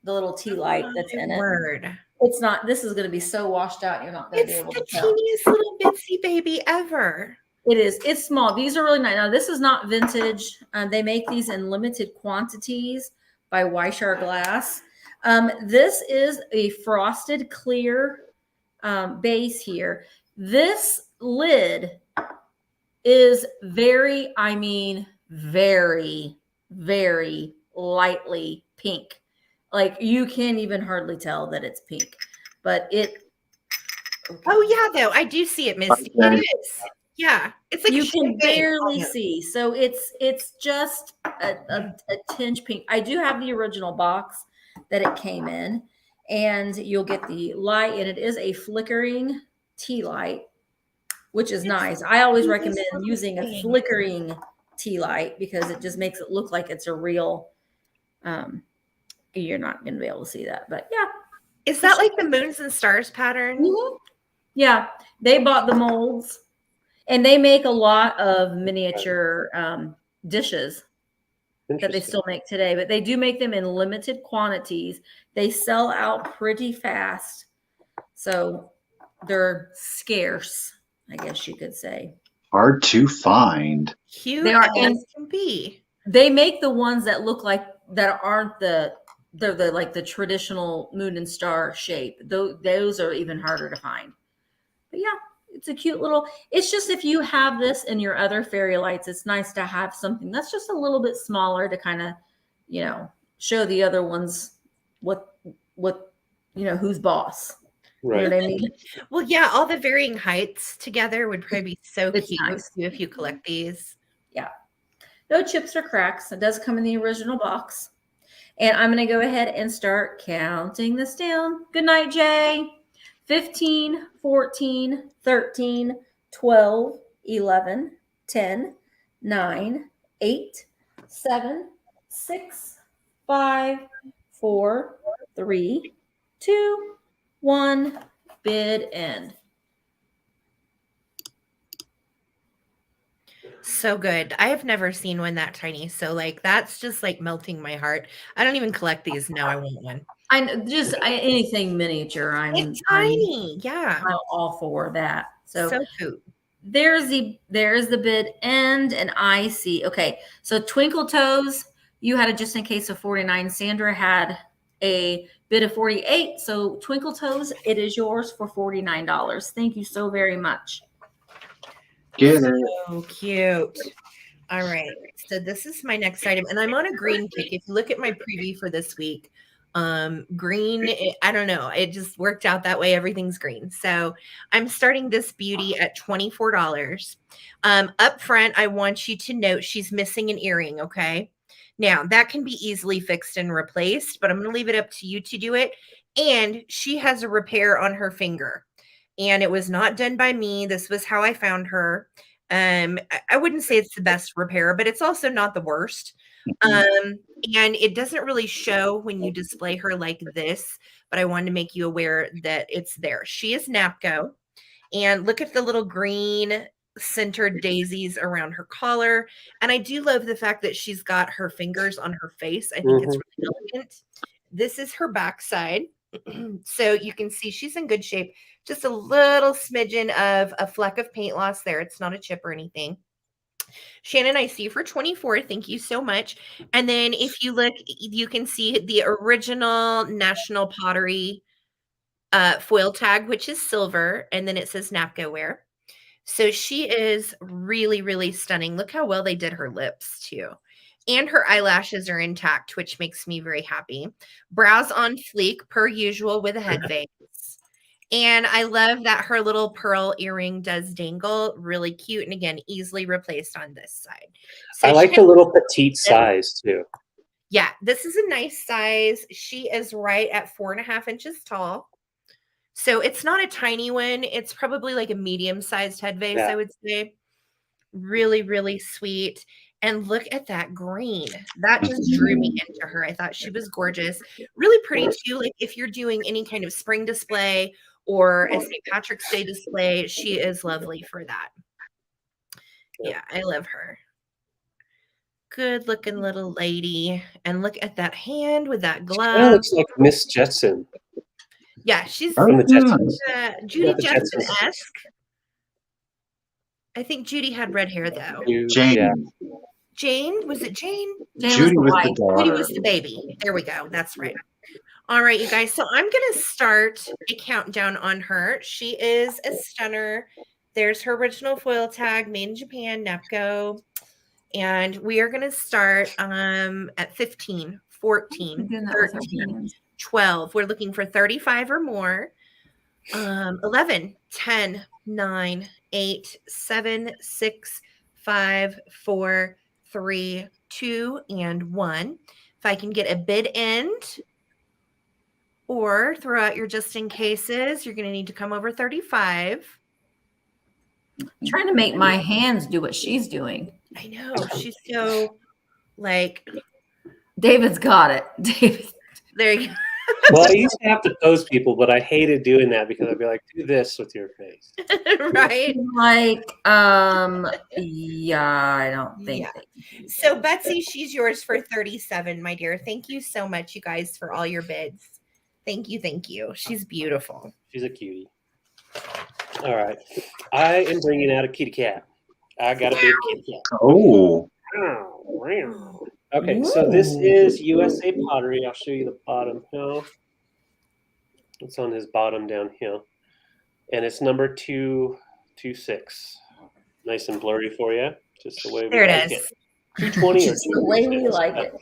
A: the little tea light that's in it.
B: Word.
A: It's not, this is going to be so washed out, you're not going to be
B: It's
A: able
B: the
A: to tell.
B: teeniest little bitsy baby ever.
A: It is. It's small. These are really nice. Now, this is not vintage. They make these in limited quantities by Weishar Glass. This is a frosted clear base here. This lid is very, very, very lightly pink. Like you can't even hardly tell that it's pink, but it.
B: Oh yeah, though I do see it, Misty. It is. Yeah, it's like
A: You
B: a
A: can
B: champagne
A: barely
B: almost.
A: see. So it's just a tinge pink. I do have the original box that it came in, and you'll get the light, and it is a flickering tea light, which is nice. I always recommend using a flickering tea light because it just makes it look like it's a real. You're not going to be able to see that, but yeah.
B: Is that like the moons and stars pattern?
A: Mhm. Yeah, they bought the molds, and they make a lot of miniature dishes that they
D: Interesting.
A: still make today, but they do make them in limited quantities. They sell out pretty fast, so they're scarce, I guess you could say.
C: Hard to find.
B: Cute
A: They are
B: as can be.
A: They make the ones that look like that aren't they're the like the traditional moon and star shape. Those are even harder to find. But yeah, it's a cute little. It's just if you have this in your other fairy lights, it's nice to have something that's just a little bit smaller to kind of, show the other ones what who's boss.
D: Right.
A: You know what I mean?
B: Well, yeah, all the varying heights together would probably be so
A: It's
B: cute
A: nice.
B: too if you collect these.
A: Yeah. No chips or cracks. It does come in the original box. And I'm going to go ahead and start counting this down. Good night, Jay. 15, 14, 13, 12, 11, 10, 9, 8, 7, 6, 5, 4, 3, 2, 1. Bid end.
B: So good. I have never seen one that tiny. So like that's just like melting my heart. I don't even collect these. Now I want one.
A: Anything miniature.
B: It's tiny. Yeah.
A: I'm all for that.
B: So cute.
A: There's the bid end, and I see. Okay, so Twinkle Toes, you had a just in case of 49. Sandra had a bid of 48. So Twinkle Toes, it is yours for $49. Thank you so very much.
C: Get it.
B: So cute. All right. So this is my next item, and I'm on a green kick. If you look at my preview for this week, green, I don't know. It just worked out that way. Everything's green. So I'm starting this beauty at $24. Up front, I want you to note she's missing an earring. Okay. Now that can be easily fixed and replaced, but I'm going to leave it up to you to do it. And she has a repair on her finger. And it was not done by me. This was how I found her. I wouldn't say it's the best repair, but it's also not the worst. And it doesn't really show when you display her like this, but I wanted to make you aware that it's there. She is Napco. And look at the little green centered daisies around her collar. And I do love the fact that she's got her fingers on her face. I think it's really elegant. This is her backside. So you can see she's in good shape. Just a little smidgen of a fleck of paint loss there. It's not a chip or anything. Shannon, I see you for 24. Thank you so much. And then if you look, you can see the original National Pottery foil tag, which is silver. And then it says Napco wear. So she is really, really stunning. Look how well they did her lips too. And her eyelashes are intact, which makes me very happy. Brows on fleek per usual with a head vase. And I love that her little pearl earring does dangle. Really cute. And again, easily replaced on this side. So
D: I like the little petite size too.
B: Yeah, this is a nice size. She is right at 4.5 inches tall. So it's not a tiny one. It's probably like a medium-sized head vase, I would say. Really, really sweet. And look at that green. That just drew me into her. I thought she was gorgeous. Really pretty too. Like if you're doing any kind of spring display or a St. Patrick's Day display, she is lovely for that. Yeah, I love her. Good looking little lady. And look at that hand with that glove.
D: It looks like Miss Jetson.
B: Yeah, she's
D: From the Jetsons.
B: Judy Jetson-esque. I think Judy had red hair though.
C: Jane.
D: Yeah.
B: Jane? Was it Jane?
C: Judy was the daughter.
B: Judy was the baby. There we go. That's right. All right, you guys. So I'm going to start a countdown on her. She is a stunner. There's her original foil tag, made in Japan, Napco. And we are going to start at 15, 14, 13, 12. We're looking for 35 or more. 11, 10, 9, 8, 7, 6, 5, 4, 3, 2, and 1. If I can get a bid end or throw out your just in cases, you're going to need to come over 35.
A: I'm trying to make my hands do what she's doing.
B: I know. She's so like.
A: David's got it. David.
B: There you go.
D: Well, I used to have to pose people, but I hated doing that because I'd be like, do this with your face.
B: Right.
A: Like, yeah, I don't think.
B: Yeah. So Betsy, she's yours for 37, my dear. Thank you so much, you guys, for all your bids. Thank you. Thank you. She's beautiful.
D: She's a cutie. All right. I am bringing out a kitty cat. I got a big kitty cat.
C: Oh.
D: Okay, so this is USA pottery. I'll show you the bottom now. It's on his bottom down here. And it's number 226. Nice and blurry for you, just the way we
B: There it
D: like
B: is.
D: it. 220 or
A: Just the way we
D: 226.
A: like it.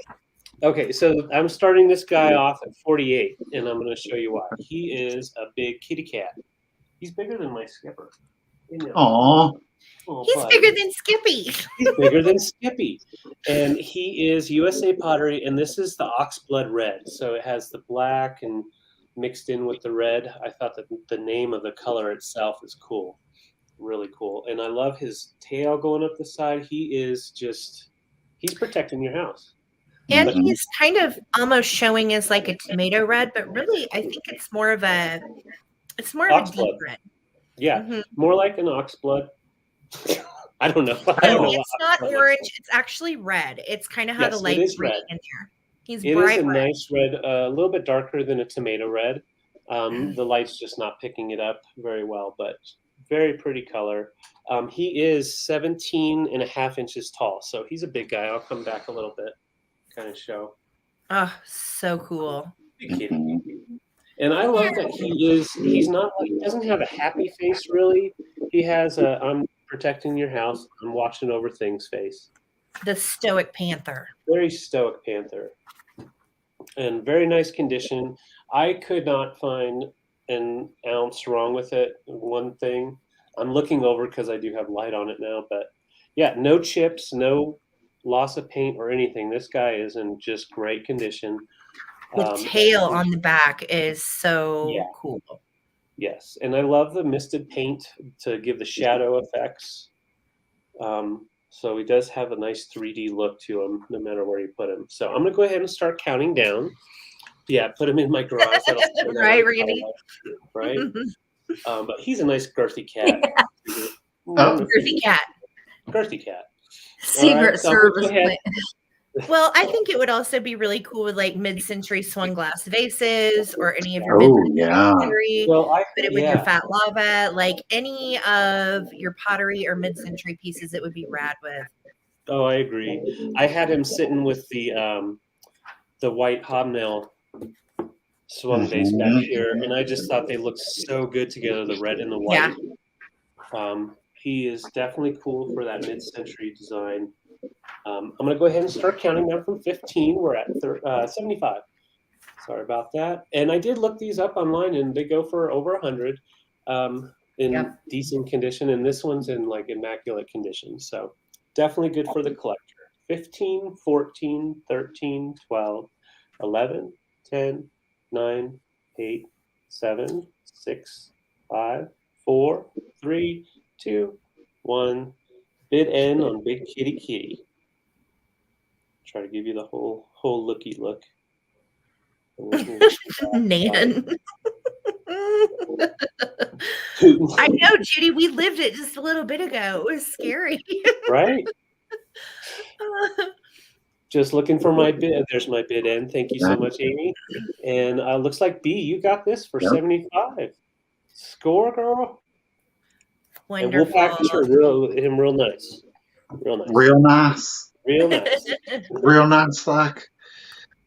D: Okay, so I'm starting this guy off at 48, and I'm going to show you why. He is a big kitty cat. He's bigger than my skipper.
C: Aw.
D: Oh,
B: He's
D: buddy.
B: bigger than Skippy.
D: He's bigger than Skippy. And he is USA pottery, and this is the oxblood red. So it has the black and mixed in with the red. I thought that the name of the color itself is cool. Really cool. And I love his tail going up the side. He's protecting your house.
B: And he's kind of almost showing as like a tomato red, but really I think it's more of a deep red.
D: Yeah, more like an oxblood. I don't know. I don't know.
B: It's not orange. It's actually red. It's kind of how the light's reading in there. He's bright red.
D: Nice red, a little bit darker than a tomato red. The light's just not picking it up very well, but very pretty color. He is 17 and a half inches tall, so he's a big guy. I'll come back a little bit, kind of show.
B: Oh, so cool.
D: Big kitty. And I love that he doesn't have a happy face really. He has a I'm protecting your house, I'm watching over things face.
B: The stoic panther.
D: Very stoic panther. And very nice condition. I could not find an ounce wrong with it. One thing. I'm looking over because I do have light on it now, but yeah, no chips, no loss of paint or anything. This guy is in just great condition.
B: The tail on the back is so cool.
D: Yes, and I love the misted paint to give the shadow effects. So he does have a nice 3D look to him, no matter where you put him. So I'm going to go ahead and start counting down. Yeah, put him in my garage.
B: Right, Randy?
D: Right? But he's a nice girthy cat.
B: Girthy cat.
D: Girthy cat.
A: Secret Service.
B: Well, I think it would also be really cool with like mid-century swung glass vases or any of your pottery.
D: Well,
B: put it with your fat lava, like any of your pottery or mid-century pieces, it would be rad with.
D: Oh, I agree. I had him sitting with the white hobnail swung vase back here, and I just thought they looked so good together, the red and the white. Yeah. He is definitely cool for that mid-century design. I'm going to go ahead and start counting down from 15. We're at 75. Sorry about that. And I did look these up online, and they go for over 100 in decent condition. And this one's in like immaculate condition. So definitely good for the collector. 15, 14, 13, 12, 11, 10, 9, 8, 7, 6, 5, 4, 3, 2, 1. Bid end on Big Kitty Kitty. Try to give you the whole looky look.
B: Nan. I know, Judy. We lived it just a little bit ago. It was scary.
D: Right? Just looking for my bid. There's my bid end. Thank you so much, Amy. And looks like B, you got this for 75. Score, girl.
B: Wonderful.
D: And we'll package him real nice. Real nice.
C: Real nice.
D: Real nice.
C: Real nice, like.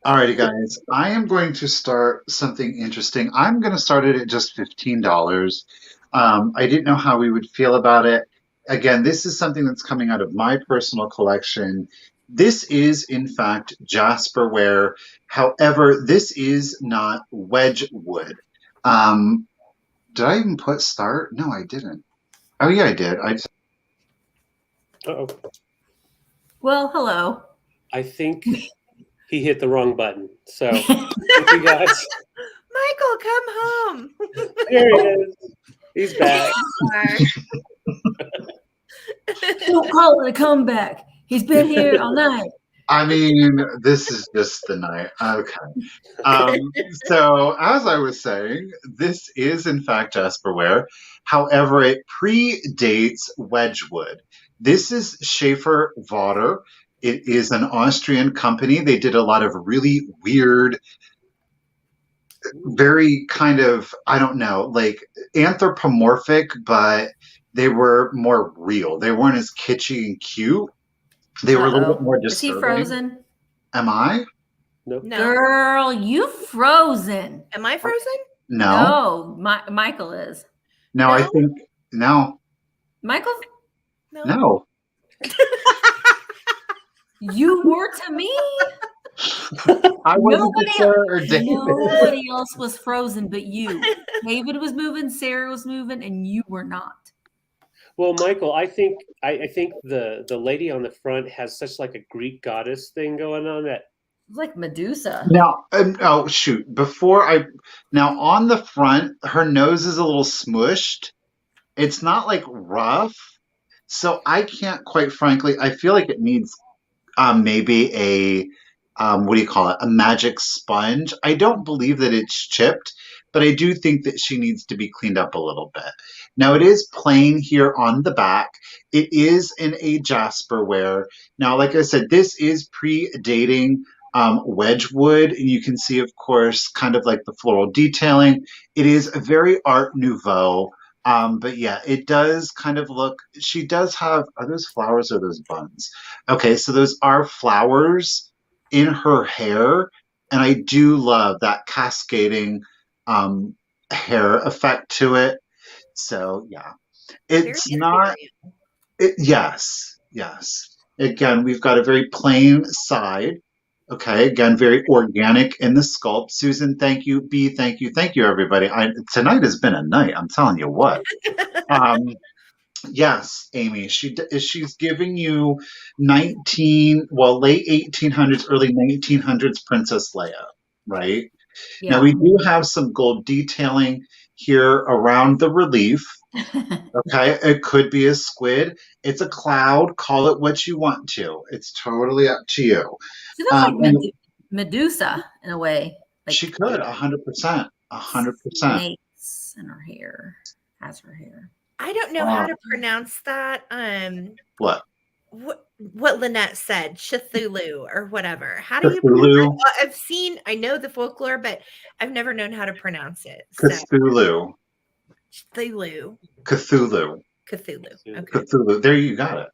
C: Alrighty, guys. I am going to start something interesting. I'm going to start it at just $15. I didn't know how we would feel about it. Again, this is something that's coming out of my personal collection. This is, in fact, jasperware. However, this is not wedge wood. Did I even put start? No, I didn't. Oh, yeah, I did.
D: Uh-oh.
A: Well, hello.
D: I think he hit the wrong button. So, thank you guys.
B: Michael, come home.
D: There he is. He's back.
A: Don't call it a comeback. He's been here all night.
C: I mean, this is just the night. Okay. So, as I was saying, this is, in fact, jasperware. However, it predates Wedgwood. This is Schaefer Water. It is an Austrian company. They did a lot of really weird, very kind of, I don't know, like anthropomorphic, but they were more real. They weren't as kitschy and cute. They were a little bit more
A: Is he
C: disturbing.
A: frozen?
C: Am I?
D: Nope.
B: No.
A: Girl, you frozen.
B: Am I frozen?
C: No.
A: Michael is.
C: No, I think no.
A: Michael,
C: No.
A: you were to me.
C: I wasn't the sir or David.
A: Nobody else was frozen but you. David was moving, Sarah was moving, and you were not.
D: Well, Michael, I think the lady on the front has such like a Greek goddess thing going on that.
A: It's like Medusa.
C: Now, oh shoot! Now on the front, her nose is a little smushed. It's not like rough, so I can't quite frankly. I feel like it needs maybe a what do you call it? A magic sponge. I don't believe that it's chipped, but I do think that she needs to be cleaned up a little bit. Now it is plain here on the back. It is in a jasperware. Now, like I said, this is predating Wedgwood. You can see, of course, kind of like the floral detailing. It is a very Art Nouveau. But yeah, it does kind of look, she does have, are those flowers or those buns? Okay, so those are flowers in her hair. And I do love that cascading hair effect to it. So yeah, it's not, yes. Again, we've got a very plain side. Okay, again, very organic in the sculpt. Susan, thank you. B, thank you, everybody. Tonight has been a night. I'm telling you what. Yes, Amy, she's giving you late 1800s, early 1900s Princess Leia, right?
A: Yeah.
C: Now we do have some gold detailing here around the relief. Okay, it could be a squid. It's a cloud. Call it what you want to. It's totally up to you.
A: She looks like Medusa in a way. Like
C: she could 100%. 100%.
A: Snakes in her hair. Has her hair.
B: I don't know how to pronounce that.
C: What
B: Lynette said, Cthulhu or whatever. How do you
C: Cthulhu?
B: I know the folklore, but I've never known how to pronounce it.
C: Cthulhu.
B: Cthulhu.
C: Cthulhu.
B: Cthulhu. Okay.
C: Cthulhu. There you got it.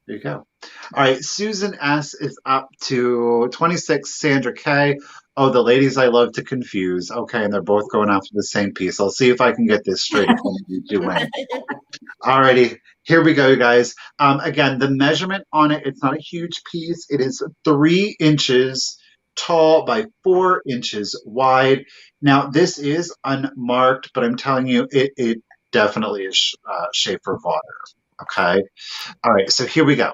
C: There you go. All right. Susan S is up to 26. Sandra K. Oh, the ladies I love to confuse. Okay, and they're both going after the same piece. I'll see if I can get this straight. You win. All righty. Here we go, you guys. Again, the measurement on it, it's not a huge piece. It is 3 inches tall by 4 inches wide. Now, this is unmarked, but I'm telling you, it definitely is Schaefer water. Okay. All right. So here we go.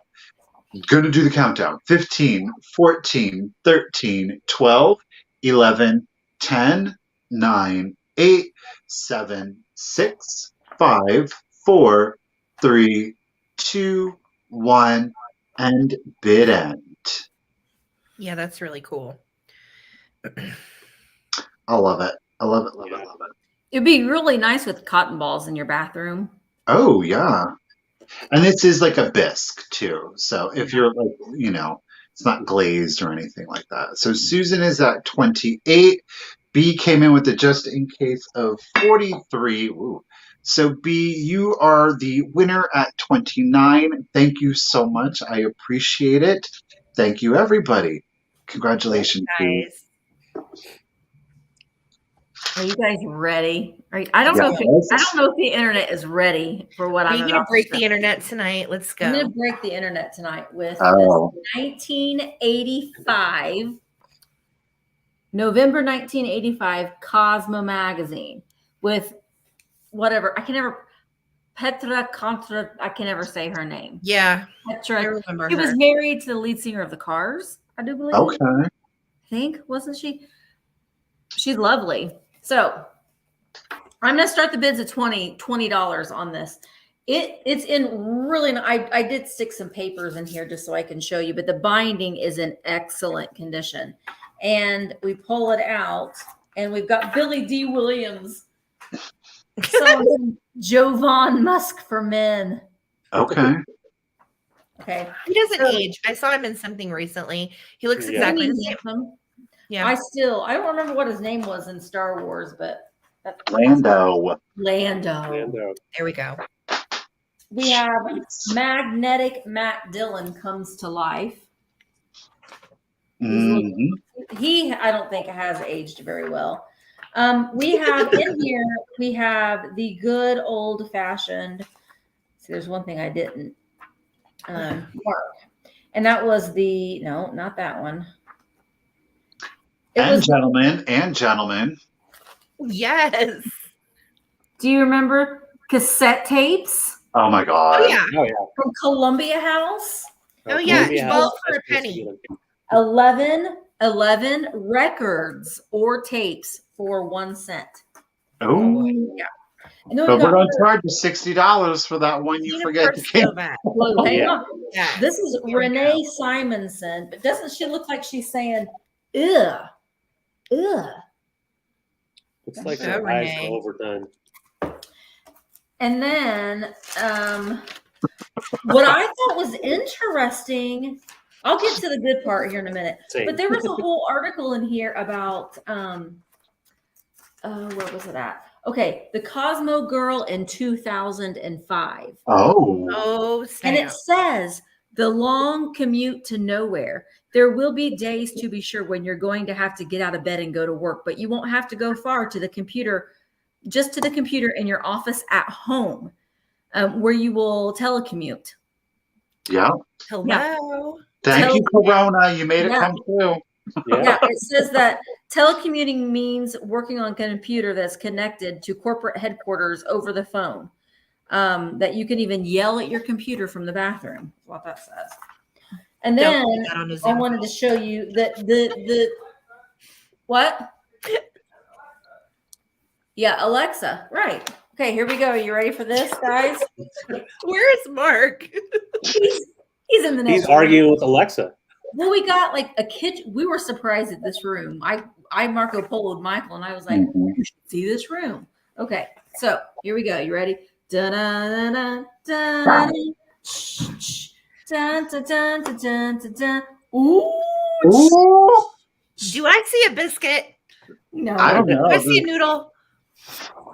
C: Going to do the countdown. 15, 14, 13, 12, 11, 10, 9, 8, 7, 6, 5, 4, 3, 2, 1, and bid end.
B: Yeah, that's really cool.
C: I love it. I love it, love it, love it.
A: It'd be really nice with cotton balls in your bathroom.
C: Oh, yeah. And this is like a bisque, too. So if you're like, it's not glazed or anything like that. So Susan is at 28. B came in with a just in case of 43. Ooh. So B, you are the winner at 29. Thank you so much. I appreciate it. Thank you, everybody. Congratulations, B.
A: Are you guys ready? I don't know if the internet is ready for what I'm
B: going to break the internet tonight. Let's go.
A: I'm going to break the internet tonight with this 1985, November 1985 Cosmo magazine with whatever. I can never say her name.
B: Yeah.
A: Petra.
B: I remember
A: she
B: her.
A: was married to the lead singer of the Cars, I do believe.
C: Okay.
A: I think, wasn't she? She's lovely. So I'm going to start the bids at $20 on this. It's in really, I did stick some papers in here just so I can show you, but the binding is in excellent condition. And we pull it out and we've got Billy D. Williams. So Jovan Musk for Men.
C: Okay.
B: Okay. He doesn't age. I saw him in something recently. He looks exactly the same. Yeah.
A: I don't remember what his name was in Star Wars, but
C: Lando.
A: There we
B: go.
A: We have magnetic Matt Dillon comes to life.
C: Mhm.
A: I don't think has aged very well. We have in here, we have the good old fashioned. See, there's one thing I didn't mark, and that was no, not that one.
C: And gentlemen.
B: Yes.
A: Do you remember cassette tapes
C: Oh my God.
B: Oh yeah.
D: Oh yeah.
A: from Columbia House?
B: Oh yeah.
D: Columbia
B: 12
D: House,
B: for a
D: that's
B: penny.
A: 11 records or tapes for 1 cent.
C: Oh.
A: Yeah. And then
C: But
A: we
C: we're
A: got
C: going to charge you $60 for that one you forget to cancel.
A: Whoa, hang
D: Yeah.
A: on.
B: Yeah.
A: This is Renee Simonson, but doesn't she look like she's saying, ugh, ugh?
D: Looks like
B: So
D: her eyes
B: Renee.
D: are overdone.
A: And then what I thought was interesting, I'll get to the good part here in a minute,
D: Same.
A: but there was a whole article in here about, where was it at? Okay, the Cosmo Girl in 2005.
C: Oh.
B: Oh,
A: And
B: snap.
A: it says the long commute to nowhere. There will be days, to be sure, when you're going to have to get out of bed and go to work, but you won't have to go far to the computer, just to the computer in your office at home, where you will telecommute.
C: Yeah.
B: Hello.
C: Thank you, Corona. You made it
A: Yeah.
C: come true.
A: Yeah, it says that telecommuting means working on a computer that's connected to corporate headquarters over the phone. That you can even yell at your computer from the bathroom. That's what that says. And
B: Don't
A: then
B: put that on a
A: I
B: Zoom.
A: wanted to show you that the what? Yeah, Alexa. Right. Okay, here we go. Are you ready for this, guys?
B: Where's Mark?
A: He's in the next
D: He's
A: room.
D: arguing with Alexa.
A: Well, we got like a kitchen. We were surprised at this room. I Marco Poloed Michael, and I was like,
C: Mhm.
A: you should see this room. Okay, so here we go. You ready? Dun dun dun dun dun dun dun dun dun dun. Ooh,
C: Ooh.
B: Do I see a biscuit?
A: no,
C: I don't know.
B: Do I see a noodle?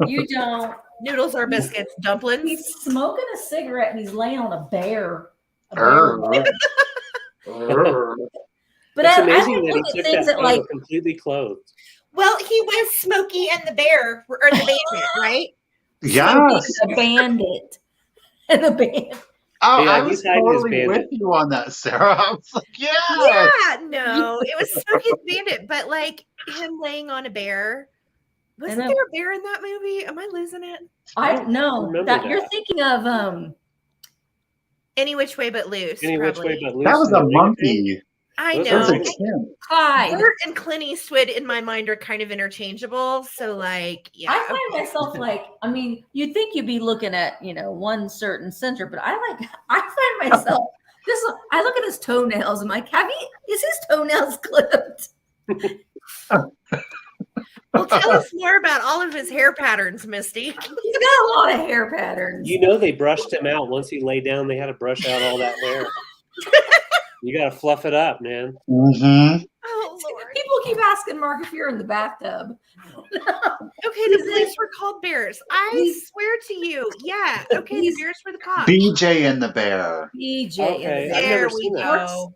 A: you don't.
B: Noodles or biscuits? Dumplings?
A: He's smoking a cigarette and he's laying on a bear. But
D: It's
A: I
D: amazing
A: like
D: that
A: look
D: he
A: at
D: took
A: things
D: that
A: that
D: photo
A: like
D: completely clothed.
B: Well, he was Smokey and the Bear, or the bandit, right?
C: Yes.
A: a bandit and a band.
C: Oh,
D: Yeah,
C: I
D: he's
C: was
D: hiding his
C: totally with
D: bandit.
C: you on that, Sarah. I was like, yeah.
B: Yeah, no, it was Smokey the Bandit, but like him laying on a bear. Wasn't there a bear in that movie? Am I losing it?
A: I
D: don't
A: know
D: remember
A: that you're
D: that.
A: thinking of
B: Any Which Way But Loose.
D: Any which
B: probably.
D: way but loose.
C: That was
D: in the
C: a
D: ring
C: monkey.
B: I
D: Those
C: That was
B: know.
C: a chimp.
A: Clyde.
B: Bert and Clint Eastwood in my mind are kind of interchangeable. So like, yeah.
A: I find myself like, I mean, you'd think you'd be looking at, one certain center, but I find myself I look at his toenails. I'm like, is his toenails clipped?
B: Well, tell us more about all of his hair patterns, Misty.
A: He's got a lot of hair patterns.
D: You know they brushed him out once he lay down. They had to brush out all that hair. You got to fluff it up, man.
C: Mm-hmm.
B: Oh Lord.
A: People keep asking Mark if you're in the bathtub.
B: Okay, the police were called bears. I swear to you. Yeah. Okay, the bears were the cops.
C: BJ and the Bear.
A: DJ.
D: Okay,
A: and
D: I've
B: There
D: never
B: we
D: seen that.
B: go.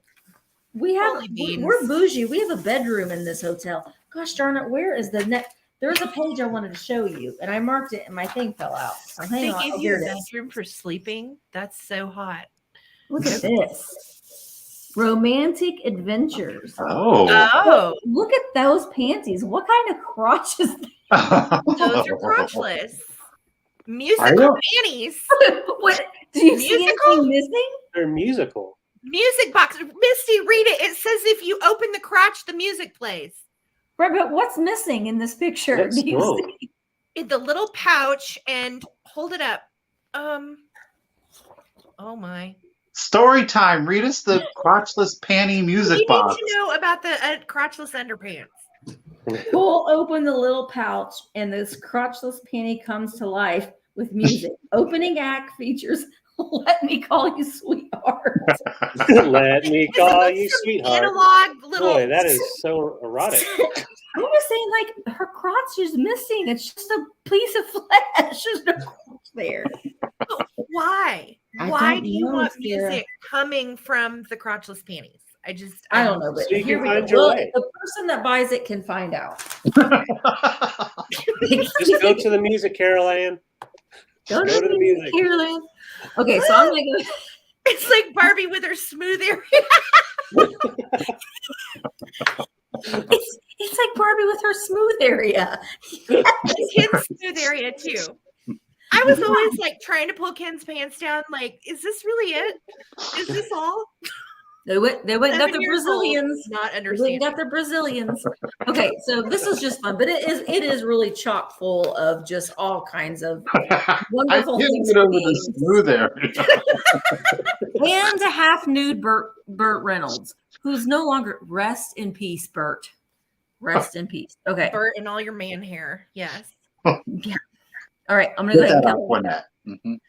A: we have
B: Holy beans.
A: we're bougie. We have a bedroom in this hotel. Gosh darn it, where is the next? There's a page I wanted to show you, and I marked it, and my thing fell out. So hang
B: They
A: on.
B: gave
A: Oh,
B: you
A: here
B: a
A: it is.
B: bedroom for sleeping. That's so hot.
A: Look at this. Romantic adventures.
C: Oh.
B: Oh,
A: Look at those panties. What kind of crotch is that?
B: those are crotchless.
C: I
B: Musical
C: don't-
B: panties.
A: What? Do you see
B: Musical?
A: anything missing?
D: They're musical.
B: Music box. Misty, read it. It says if you open the crotch, the music plays.
A: Right, but what's missing in this picture?
D: That's
A: Do you
D: smoke.
A: see?
B: In the little pouch and hold it up. Oh my.
C: Story time. Read us the crotchless panty music
B: You
C: box.
B: need to know about the crotchless underpants.
A: Pull open the little pouch, and this crotchless panty comes to life with music. Opening act features "Let Me Call You Sweetheart."
D: Let me call
B: It
D: you
B: looks some
D: sweetheart.
B: Analog little.
D: Boy, that is so erotic.
A: I was saying, like, her crotch is missing. It's just a piece of flesh. There's no crotch there.
B: Why Why?
A: I
B: Why
A: don't
B: do you
A: know,
B: want
A: Sarah.
B: music coming from the crotchless panties?
A: I don't know, but
D: So you
A: here
D: can
A: we go.
D: find your
A: Well,
D: way.
A: the person that buys it can find out.
D: Just go to the music, Carol Ann.
A: Go
D: Go to the music.
A: Carolyn. Okay, so I'm gonna go.
B: It's like Barbie with her smooth area.
A: It's like Barbie with her smooth area.
B: Ken's smooth area too. I was always like trying to pull Ken's pants down. Like, is this really it? Is this all?
A: They went and got
B: 7
A: the
B: years old,
A: Brazilians.
B: not
A: They went and
B: understanding.
A: got the Brazilians. Okay, so this is just fun, but it is really chock full of just all kinds of
C: I
A: wonderful
C: can't
A: things.
C: get over the smooth area.
A: And a half nude Burt Reynolds, who's no longer. Rest in peace, Burt. Rest in peace. Okay.
B: Bert and all your man hair. Yes.
A: All right, I'm gonna go
C: Get
A: ahead and
C: that
A: count.
C: Aquanet.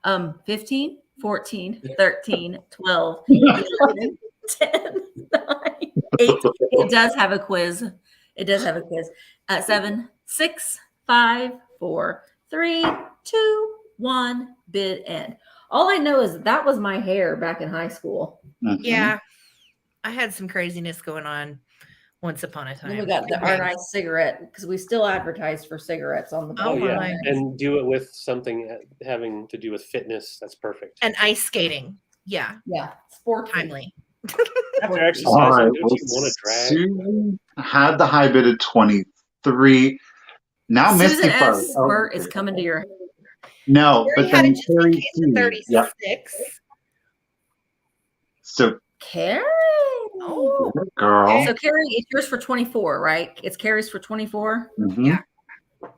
C: Mhm.
A: 15, 14, 13, 12, 11, 10, 9, 8. It does have a quiz. It does have a quiz. 7, 6, 5, 4, 3, 2, 1. Bid end. All I know is that was my hair back in high school.
C: Mhm.
B: Yeah. I had some craziness going on once upon a time.
A: Then we got our nice cigarette because we still advertise for cigarettes on the
B: Oh,
A: bottom.
B: my.
D: And do it with something having to do with fitness. That's perfect.
B: And ice skating. Yeah.
A: Yeah, sport
B: Timely.
D: After exercising,
C: All right.
D: don't
C: Well,
D: you want to drag?
C: Susan had the high bid at 23. Now Misty
A: Susan S.
C: first. Oh,
A: Burt is coming to your.
C: no,
B: Carrie
C: but
B: had
C: then
B: it just in
C: Carrie
B: case of
C: too.
B: 36.
C: Yep. So,
A: Carrie.
B: Oh.
C: girl.
A: So Carrie, it's yours for 24, right? It's Carrie's for 24.
C: Mhm.
B: Yeah.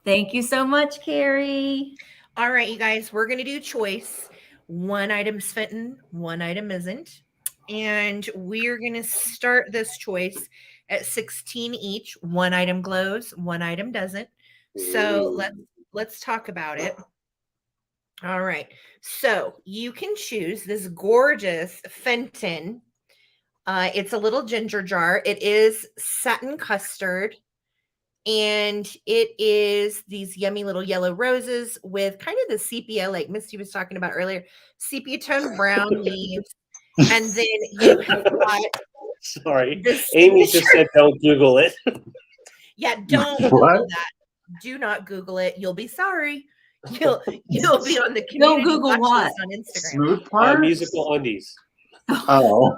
A: Thank you so much, Carrie.
B: All right, you guys, we're going to do choice. One item's fitting, one item isn't. And we're going to start this choice at 16 each. One item glows, one item doesn't. So let's talk about it. All right. So you can choose this gorgeous Fenton. It's a little ginger jar. It is satin custard. And it is these yummy little yellow roses with kind of the sepia, like Misty was talking about earlier, sepia tone brown leaves. And then you have got
D: Sorry.
B: this
D: Amy just said don't Google it.
B: Yeah, don't Google that. Do not Google it. You'll be sorry. You'll be on the community
A: Google
B: watch
A: what?
B: list on Instagram.
C: Smooth part?
D: Musical undies.
C: Oh.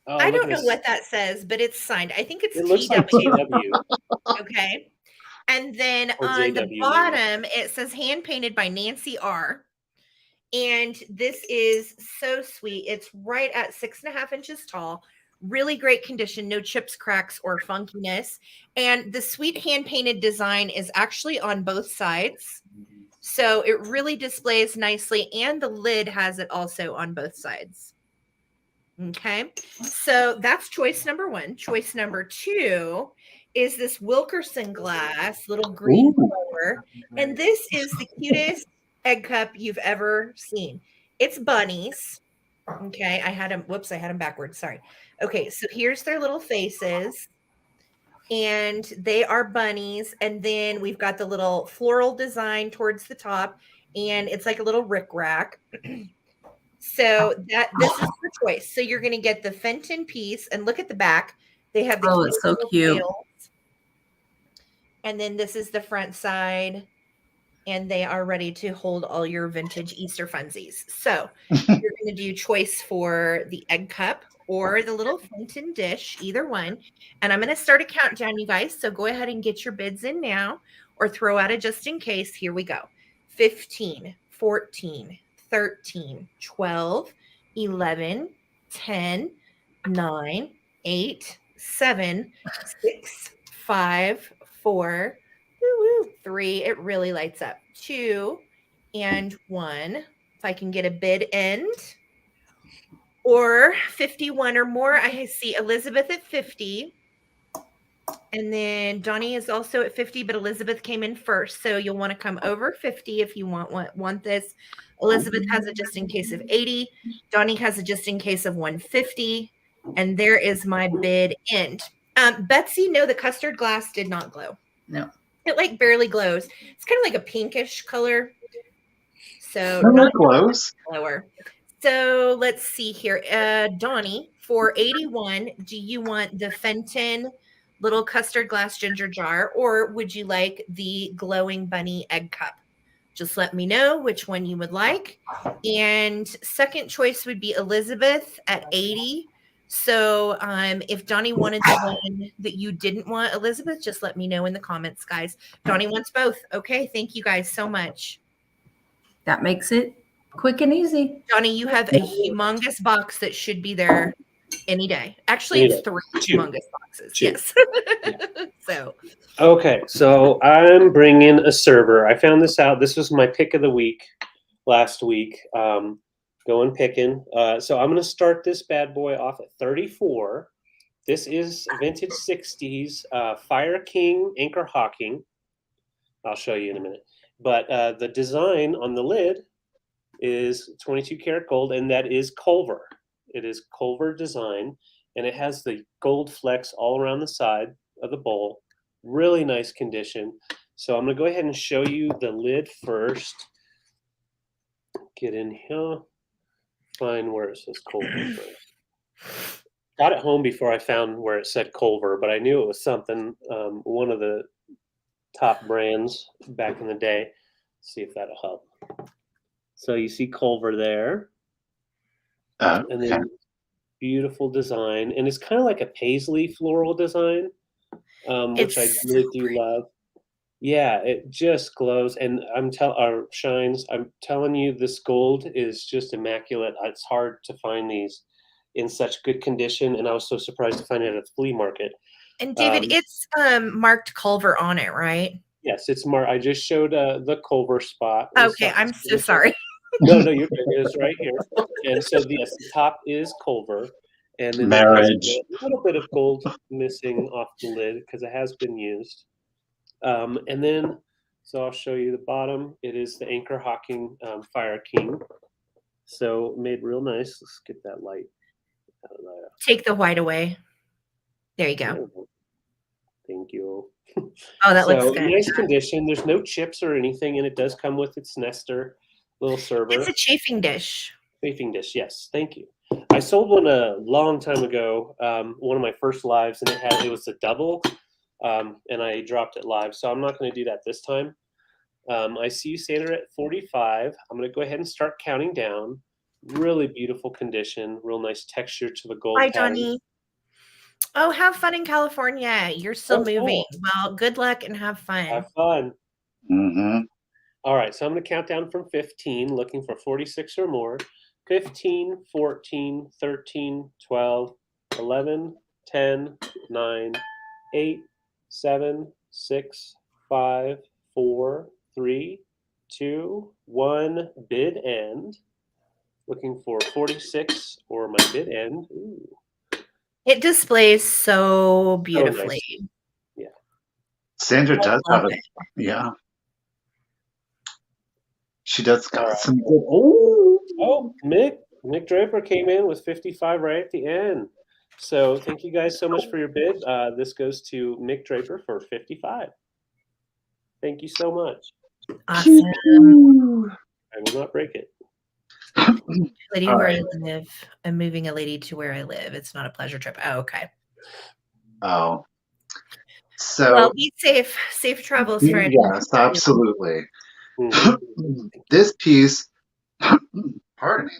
B: I don't know what that says, but it's signed. I think it's
D: It looks like
B: TW.
D: TW.
B: Okay. And then
D: Or
B: on the
D: JW,
B: bottom, it says hand painted by Nancy R. And this is so sweet. It's right at 6.5 inches tall. Really great condition, no chips, cracks, or funkiness. And the sweet hand painted design is actually on both sides. So it really displays nicely. And the lid has it also on both sides. Okay. So that's choice number one. Choice number two is this Wilkerson glass, little green color. And this is the cutest egg cup you've ever seen. It's bunnies. Okay, I had them backwards. Sorry. Okay, so here's their little faces. And they are bunnies. And then we've got the little floral design towards the top. And it's like a little rickrack. So this is the choice. So you're going to get the Fenton piece. And look at the back. They have the
A: it's so cute.
B: tails. And then this is the front side. And they are ready to hold all your vintage Easter funsies. So you're going to do choice for the egg cup or the little Fenton dish, either one. And I'm going to start a countdown, you guys. So go ahead and get your bids in now or throw out a just in case. Here we go. 15, 14, 13, 12, 11, 10, 9, 8, 7, 6, 5, 4, 3. It really lights up. 2 and 1. If I can get a bid end. Or 51 or more. I see Elizabeth at 50. And then Donnie is also at 50, but Elizabeth came in first. So you'll want to come over 50 if you want this. Elizabeth has a just in case of 80. Donnie has a just in case of 150. And there is my bid end. Betsy, no, the custard glass did not glow.
A: No.
B: It like barely glows. It's kind of like a pinkish color. So
C: No,
B: not
C: it glows.
B: lower. So let's see here. Donnie, for 81, do you want the Fenton little custard glass ginger jar, or would you like the glowing bunny egg cup? Just let me know which one you would like. And second choice would be Elizabeth at 80. So if Donnie wanted the one that you didn't want, Elizabeth, just let me know in the comments, guys. Donnie wants both. Okay, thank you guys so much.
A: That makes it quick and easy.
B: Johnny, you have a humongous box that should be there any day. Actually, it's 3 humongous boxes.
D: Two.
B: Yes. So.
D: Okay, so I'm bringing a server. I found this out. This was my pick of the week last week. Going picking. So I'm going to start this bad boy off at 34. This is vintage 60s Fire King Anchor Hawking. I'll show you in a minute. But the design on the lid is 22 karat gold, and that is Culver. It is Culver design, and it has the gold flecks all around the side of the bowl. Really nice condition. So I'm going to go ahead and show you the lid first. Get in here. Find where it says Culver first. Got it home before I found where it said Culver, but I knew it was something, one of the top brands back in the day. Let's see if that'll help. So you see Culver there. And then beautiful design. And it's kind of like a paisley floral design, which I really do love. Yeah, it just glows. And shines. I'm telling you, this gold is just immaculate. It's hard to find these in such good condition. And I was so surprised to find it at the flea market.
B: And David, it's marked Culver on it, right?
D: Yes, it's marked. I just showed the Culver spot.
B: Okay, I'm so sorry.
D: No, you're good. It's right here. And so, yes, the top is Culver. And then
C: Marriage.
D: a little bit of gold missing off the lid because it has been used. And then, so I'll show you the bottom. It is the Anchor Hawking Fire King. So made real nice. Let's get that light out of there.
B: Take the white away. There you go.
D: Thank you.
B: Oh, that looks good.
D: Nice condition. There's no chips or anything, and it does come with its nester little server.
B: It's a chafing dish.
D: Chafing dish, yes. Thank you. I sold one a long time ago, one of my first lives, and it was a double, and I dropped it live. So I'm not going to do that this time. I see you, Sandra, at 45. I'm going to go ahead and start counting down. Really beautiful condition. Real nice texture to the gold.
B: Hi, Johnny. Oh, have fun in California. You're still moving. Cool. Well, good luck and have fun.
D: Have fun.
C: Mm-hmm.
D: All right, so I'm going to count down from 15, looking for 46 or more. 15, 14, 13, 12, 11, 10, 9, 8, 7, 6, 5, 4, 3, 2, 1. Bid end. Looking for 46 or my bid end. Ooh.
B: It displays so beautifully.
D: Oh, nice. Yeah.
C: Sandra does have it. Yeah. She does got some good.
D: Oh, Mick Draper came in with 55 right at the end. So thank you guys so much for your bid. This goes to Mick Draper for 55. Thank you so much.
B: Awesome.
D: I will not break it.
B: Lady where I live. I'm moving a lady to where I live. It's not a pleasure trip. Oh, okay.
C: Oh. So
B: well, be safe. Safe travels, friend.
C: Yes, absolutely. This piece, pardon me,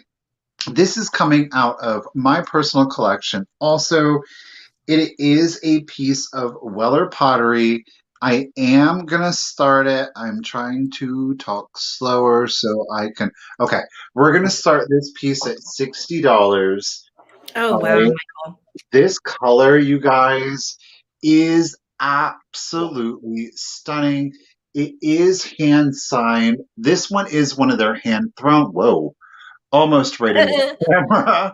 C: this is coming out of my personal collection. Also, it is a piece of Weller pottery. I am going to start it. I'm trying to talk slower so I can. Okay, we're going to start this piece at $60.
B: Oh, wow, Michael.
C: This color, you guys, is absolutely stunning. It is hand signed. This one is one of their hand thrown. Whoa, almost right in the camera.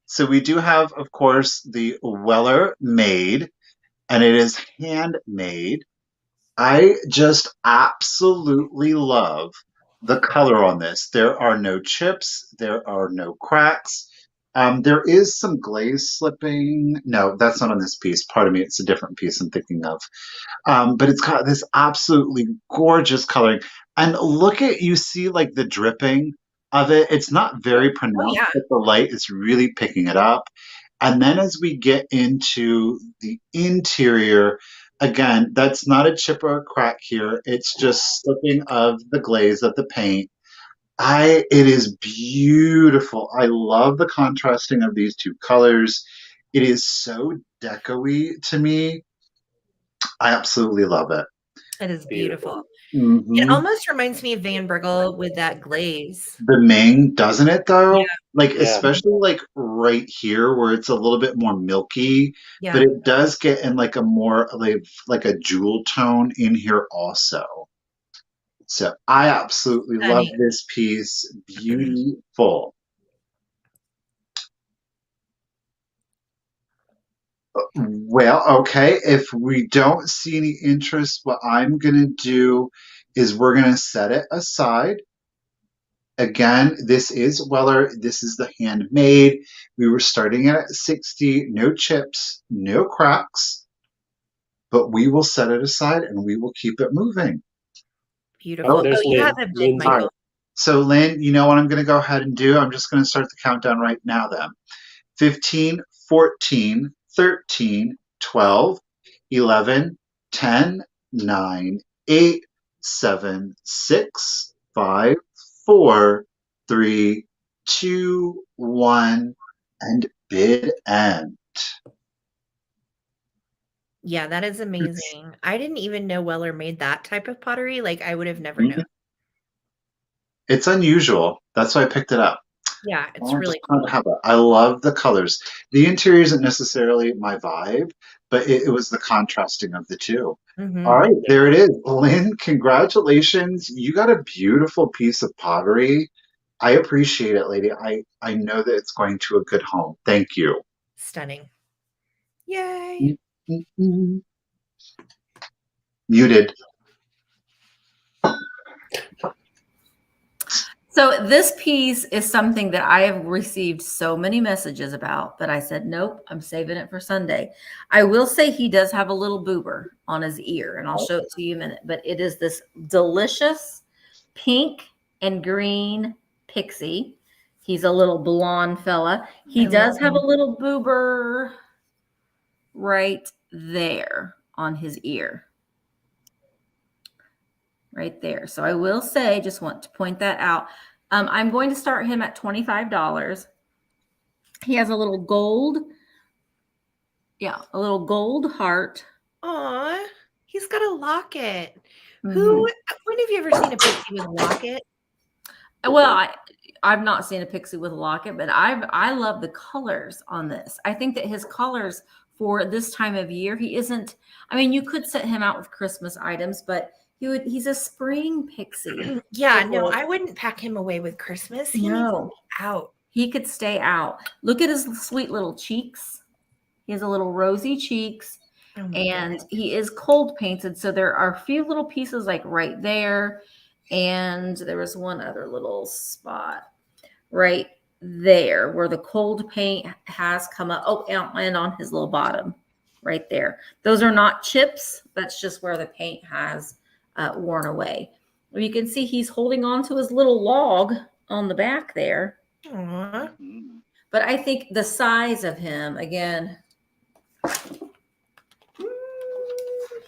C: So we do have, of course, the Weller made, and it is handmade. I just absolutely love the color on this. There are no chips. There are no cracks. There is some glaze slipping. No, that's not on this piece. Pardon me, it's a different piece I'm thinking of. But it's got this absolutely gorgeous coloring. And look at, you see like the dripping of it. It's not very
B: Oh
C: pronounced,
B: yeah.
C: but the light is really picking it up. And then as we get into the interior, again, that's not a chip or a crack here. It's just slipping of the glaze of the paint. It is beautiful. I love the contrasting of these two colors. It is so deco-y to me. I absolutely love it.
B: It is beautiful. It
C: Hmm.
B: almost reminds me of Van Bergel with that glaze.
C: The Ming, doesn't it though?
B: Yeah.
C: Like
D: Yeah.
C: especially like right here where it's a little bit more milky, but
B: Yeah.
C: it does get in like a more like a jewel tone in here also. So I absolutely love
B: Stunning.
C: this piece. Beautiful. Well, okay. If we don't see any interest, what I'm going to do is we're going to set it aside. Again, this is Weller. This is the handmade. We were starting at 60, no chips, no cracks, but we will set it aside and we will keep it moving.
B: Beautiful.
D: There's
B: Oh, you
D: Lynn.
B: have a bid,
D: Lynn's
C: All
B: Michael.
C: right. So, Lynn, you know what I'm going to go ahead and do? I'm just going to start the countdown right now then. 15, 14, 13, 12, 11, 10, 9, 8, 7, 6, 5, 4, 3, 2, 1, and bid end.
B: Yeah, that is amazing. I didn't even know Weller made that type of pottery. Like I would have never known.
C: It's unusual. That's why I picked it up.
B: Yeah, it's
C: I
B: really
C: just wanted
B: cool.
C: to have it. I love the colors. The interior isn't necessarily my vibe, but it was the contrasting of the two.
B: Mhm.
C: All right, there it is. Lynn, congratulations. You got a beautiful piece of pottery. I appreciate it, lady. I know that it's going to a good home. Thank you.
B: Stunning. Yay.
C: Mm-mm. Muted.
A: So this piece is something that I have received so many messages about that I said, nope, I'm saving it for Sunday. I will say he does have a little boober on his ear, and I'll show it to you in a minute, but it is this delicious pink and green pixie. He's a little blonde fella. He
B: I
A: does
B: love
A: have a
B: him.
A: little boober right there on his ear. Right there. So I will say, just want to point that out. I'm going to start him at $25. He has a little gold, a little gold heart.
B: Aw, he's got a locket.
A: Mhm.
B: When have you ever seen a pixie with a locket?
A: Well, I've not seen a pixie with a locket, but I love the colors on this. I think that his colors for this time of year, he isn't. I mean, you could set him out with Christmas items, but he's a spring pixie.
B: Yeah, no, I wouldn't pack him away with Christmas. He needs to
A: No,
B: be out.
A: he could stay out. Look at his sweet little cheeks. He has a little rosy cheeks,
B: Oh my
A: and
B: God.
A: he is cold painted. So there are a few little pieces like right there. And there was one other little spot right there where the cold paint has come up. Oh, and on his little bottom right there. Those are not chips. That's just where the paint has worn away. You can see he's holding on to his little log on the back there.
B: Aw.
A: But I think the size of him, again,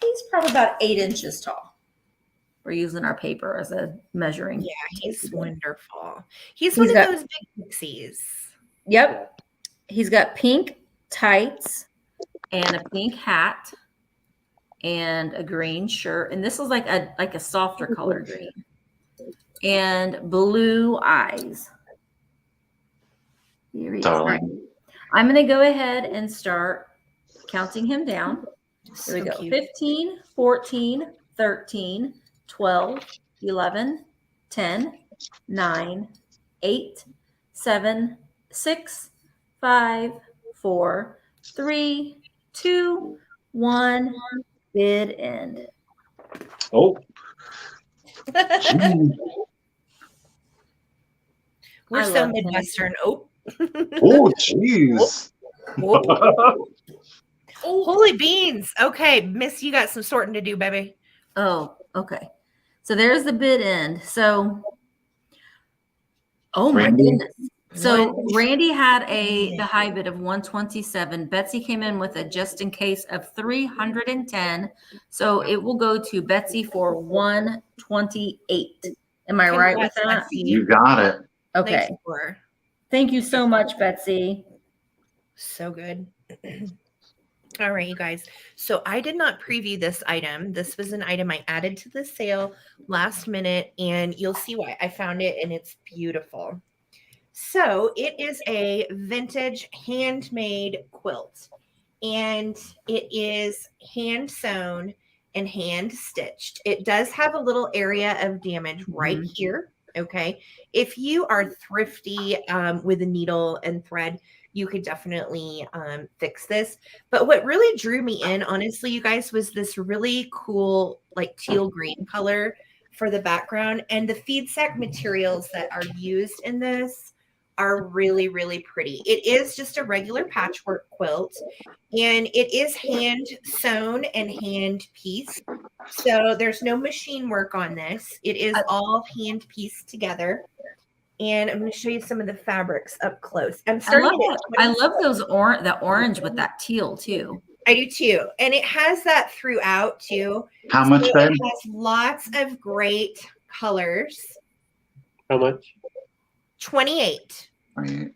A: he's probably about 8 inches tall. We're using our paper as a measuring.
B: Yeah, he's wonderful. He's
A: He's
B: one
A: got-
B: of those big pixies.
A: Yep. He's got pink tights and a pink hat and a green shirt. And this is like a softer color green. And blue eyes. Here he is.
C: Darling.
A: I'm going to go ahead and start counting him down. Here we
B: So
A: go.
B: cute.
A: 15, 14, 13, 12, 11, 10, 9, 8, 7, 6, 5, 4, 3, 2, 1. Bid end.
D: Oh,
B: We're
A: I
B: so
A: love him.
B: Midwestern. Oh,
C: Oh, jeez.
B: Holy beans. Okay, Miss, you got some sorting to do, baby.
A: Oh, okay. So there's the bid end. So, oh my
C: Randy?
A: goodness. So
B: One-
A: Randy had the high bid of 127. Betsy came in with a just in case of 310. So it will go to Betsy for 128. Am I right with
B: Congrats,
A: that?
B: Betsy.
C: You got it.
A: Okay.
B: Nice score.
A: Thank you so much, Betsy.
B: So good. All right, you guys. So I did not preview this item. This was an item I added to the sale last minute, and you'll see why. I found it, and it's beautiful. So it is a vintage handmade quilt, and it is hand sewn and hand stitched. It does have a little area of damage right here. Okay. If you are thrifty with a needle and thread, you could definitely fix this. But what really drew me in, honestly, you guys, was this really cool, like teal green color for the background. And the feed sack materials that are used in this are really, really pretty. It is just a regular patchwork quilt, and it is hand sewn and hand pieced. So there's no machine work on this. It is all hand pieced together. And I'm going to show you some of the fabrics up close. I'm
A: I
B: starting
A: love
B: at
A: it. I love those the orange with that teal too.
B: I do too. And it has that throughout too.
C: How much,
B: So
C: Ben?
B: it has lots of great colors.
D: How much?
B: 28.
C: Right.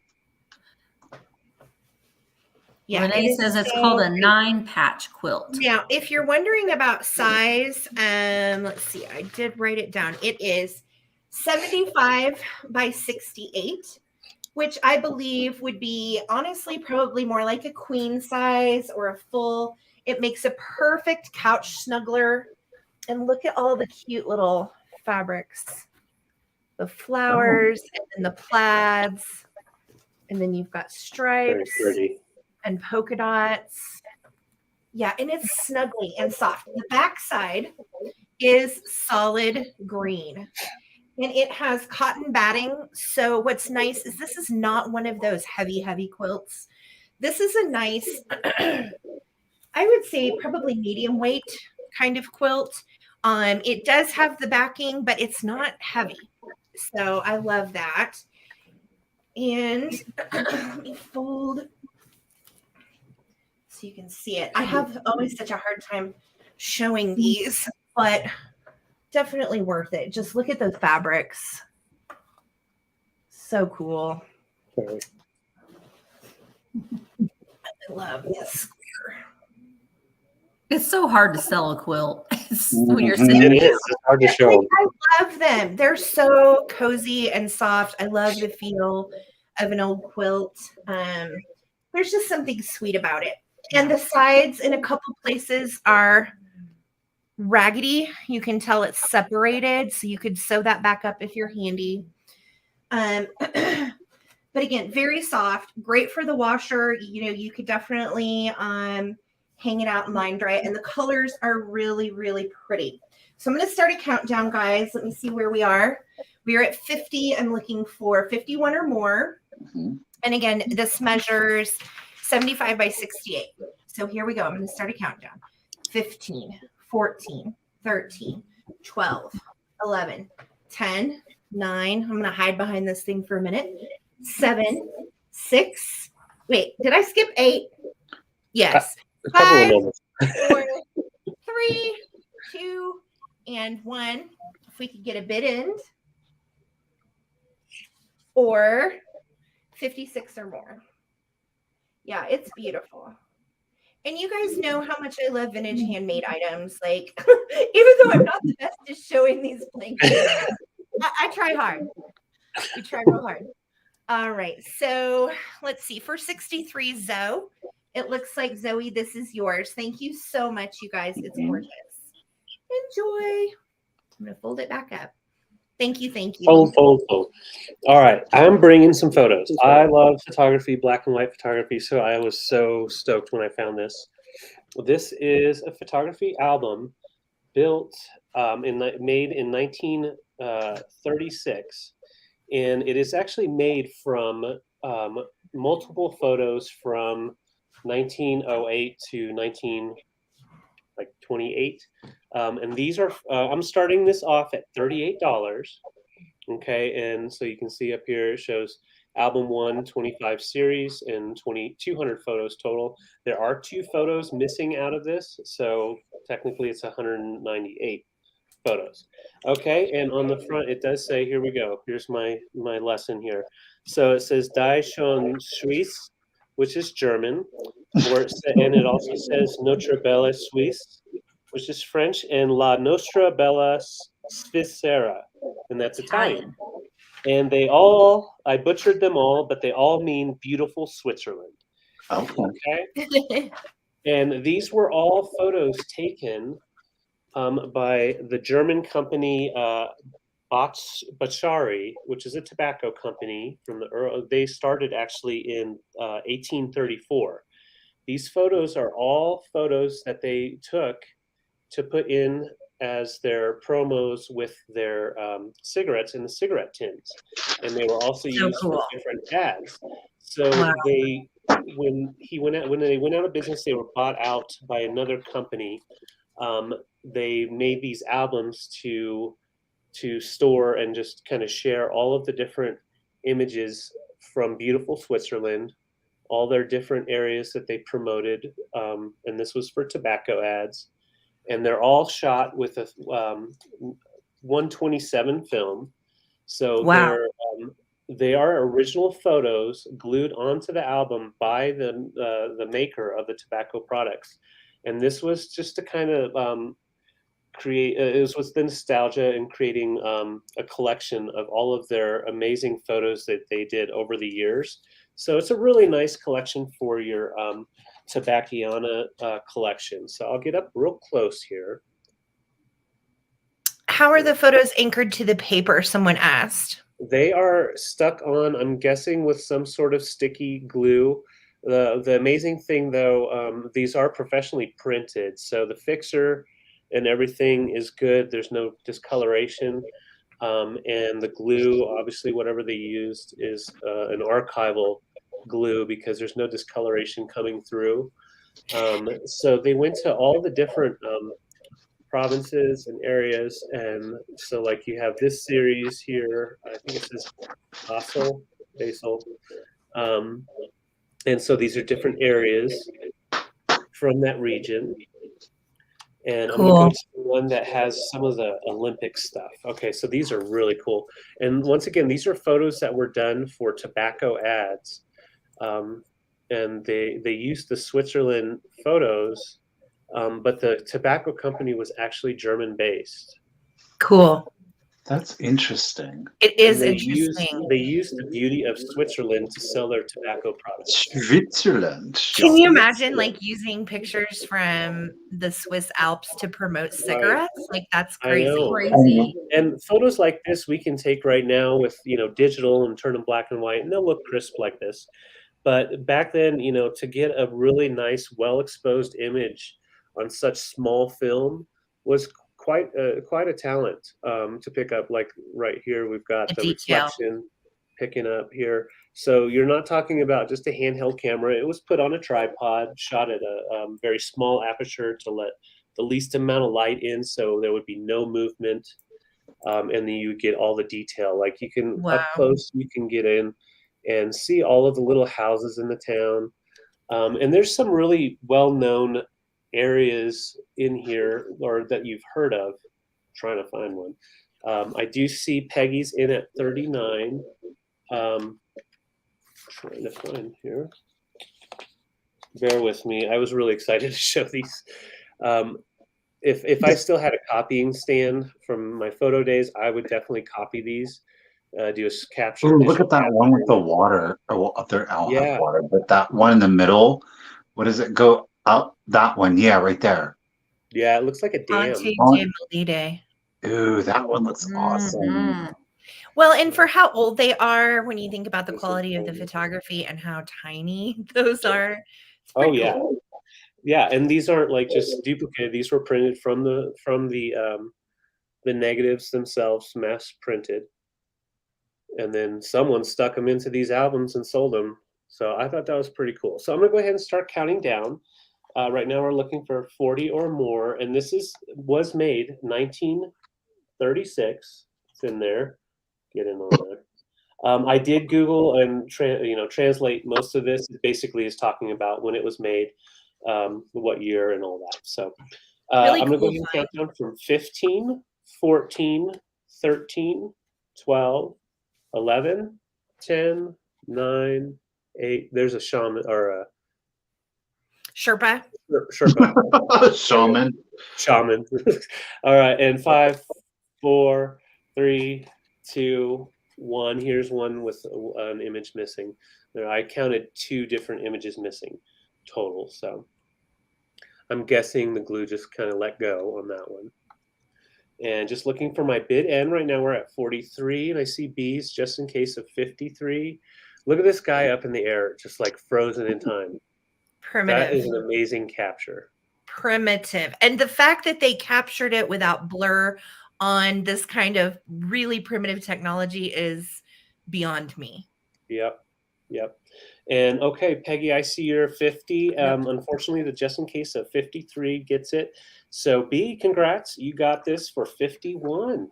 B: Yeah,
A: Renee
B: it is
A: says it's
B: so
A: called a
B: great.
A: 9-patch quilt.
B: Now, if you're wondering about size, let's see, I did write it down. It is 75 by 68, which I believe would be honestly probably more like a queen size or a full. It makes a perfect couch snuggler. And look at all the cute little fabrics, the flowers, and then the plaids, and then you've got
D: Very
B: stripes
D: pretty.
B: and polka dots. Yeah, and it's snuggly and soft. The back side is solid green, and it has cotton batting. So what's nice is this is not one of those heavy quilts. This is a nice, I would say probably medium weight kind of quilt. It does have the backing, but it's not heavy. So I love that. And let me fold so you can see it. I have always such a hard time showing these, but definitely worth it. Just look at those fabrics. So cool.
D: Very.
B: I love this square.
A: It's so hard to sell a quilt when you're
C: Mhm.
A: sitting.
D: It is. It's hard to show.
B: I love them. They're so cozy and soft. I love the feel of an old quilt. There's just something sweet about it. And the sides in a couple places are raggedy. You can tell it's separated, so you could sew that back up if you're handy. But again, very soft, great for the washer. You know, you could definitely hang it out and line dry it. And the colors are really, really pretty. So I'm going to start a countdown, guys. Let me see where we are. We are at 50. I'm looking for 51 or more.
C: Mhm.
B: And again, this measures 75 by 68. So here we go. I'm going to start a countdown. 15, 14, 13, 12, 11, 10, 9. I'm going to hide behind this thing for a minute. 7, 6. Wait, did I skip 8? Yes.
D: A couple of
B: 5,
D: moments.
B: 4, 3, 2, and 1. If we could get a bid end. Or 56 or more. Yeah, it's beautiful. And you guys know how much I love vintage handmade items. Like, even though I'm not the best at showing these blankets, I try hard. We try real hard. All right. So let's see. For 63, Zoe, it looks like Zoe, this is yours. Thank you so much, you guys. It's gorgeous. Enjoy. I'm going to fold it back up. Thank you. Thank you.
D: Fold. All right. I'm bringing some photos. I love photography, black and white photography. So I was so stoked when I found this. This is a photography album built made in 1936. And it is actually made from multiple photos from 1908 to 1928, and these are I'm starting this off at $38. Okay, and so you can see up here it shows album 1, 25 series, and 200 photos total. There are 2 photos missing out of this, so technically it's 198 photos. Okay, and on the front it does say, here we go, here's my lesson here. So it says Die schon Suisse, which is German, and it also says Notre Belle Suisse, which is French, and La Nostra Bella Svizzera, and that's Italian. And they all, I butchered them all, but they all mean beautiful Switzerland. Okay. And these were all photos taken by the German company Ttbsarahc, which is a tobacco company from they started actually in 1834. These photos are all photos that they took to put in as their promos with their cigarettes in the cigarette tins, and they were also used for different ads. So when they went out of business, they were bought out by another company. They made these albums to store and just kind of share all of the different images from beautiful Switzerland, all their different areas that they promoted, and this was for tobacco ads. And they're all shot with a 127 film. So they are original photos glued onto the album by the maker of the tobacco products. And this was just to kind of create, it was with the nostalgia and creating a collection of all of their amazing photos that they did over the years. So it's a really nice collection for your Tobacciana collection. So I'll get up real close here.
B: How are the photos anchored to the paper? Someone asked.
D: They are stuck on, I'm guessing, with some sort of sticky glue. The amazing thing, though, these are professionally printed, so the fixer and everything is good. There's no discoloration, and the glue, obviously, whatever they used is an archival glue because there's no discoloration coming through. So they went to all the different provinces and areas, and so like you have this series here, I think it says basil, and so these are different areas from that region. And I'm going to go to the one that has some of the Olympic stuff. Okay, so these are really cool. And once again, these are photos that were done for tobacco ads. And they used the Switzerland photos, but the tobacco company was actually German-based.
B: Cool.
C: That's interesting.
B: It is interesting.
D: They used the beauty of Switzerland to sell their tobacco products.
C: Switzerland.
B: Can you imagine like using pictures from the Swiss Alps to promote cigarettes? Like that's crazy.
A: Crazy.
D: And photos like this we can take right now with digital and turn them black and white, and they'll look crisp like this. But back then, to get a really nice, well-exposed image on such small film was quite a talent to pick up. Like right here, we've got the reflection picking up here. So you're not talking about just a handheld camera. It was put on a tripod, shot at a very small aperture to let the least amount of light in, so there would be no movement, and then you would get all the detail. Like you can up close, you can get in and see all of the little houses in the town. And there's some really well-known areas in here or that you've heard of. I'm trying to find one. I do see Peggy's in at 39. Trying to find here. Bear with me. I was really excited to show these. If I still had a copying stand from my photo days, I would definitely copy these. Do a capture.
C: Ooh, look at that one with the water. Oh, well, they're out of water, but that one in the middle, what does it go up? That one, yeah, right there.
D: Yeah, it looks like a dam.
C: Ooh, that one looks awesome.
B: Well, and for how old they are, when you think about the quality of the photography and how tiny those are.
D: Oh yeah, cool. Yeah, and these aren't like just duplicated. These were printed from the negatives themselves, mass printed. And then someone stuck them into these albums and sold them. So I thought that was pretty cool. So I'm going to go ahead and start counting down. Right now we're looking for 40 or more. And this was made 1936. It's in there. Get in on there. I did Google and translate most of this. It basically is talking about when it was made, what year and all that. So
B: Really
D: I'm going to go
B: cool
D: ahead and count down from 15, 14, 13, 12, 11, 10, 9, 8. There's a shaman or a
B: Sherpa.
C: Shaman.
D: Shaman. All right. And 5, 4, 3, 2, 1. Here's one with an image missing. I counted 2 different images missing total. So I'm guessing the glue just kind of let go on that one. And just looking for my bid end. Right now we're at 43, and I see B's just in case of 53. Look at this guy up in the air, just like frozen in time.
B: Primitive.
D: That is an amazing capture.
B: Primitive. And the fact that they captured it without blur on this kind of really primitive technology is beyond me.
D: Yep. And okay, Peggy, I see you're 50.
B: Yep.
D: Unfortunately, the just in case of 53 gets it. So B, congrats. You got this for 51.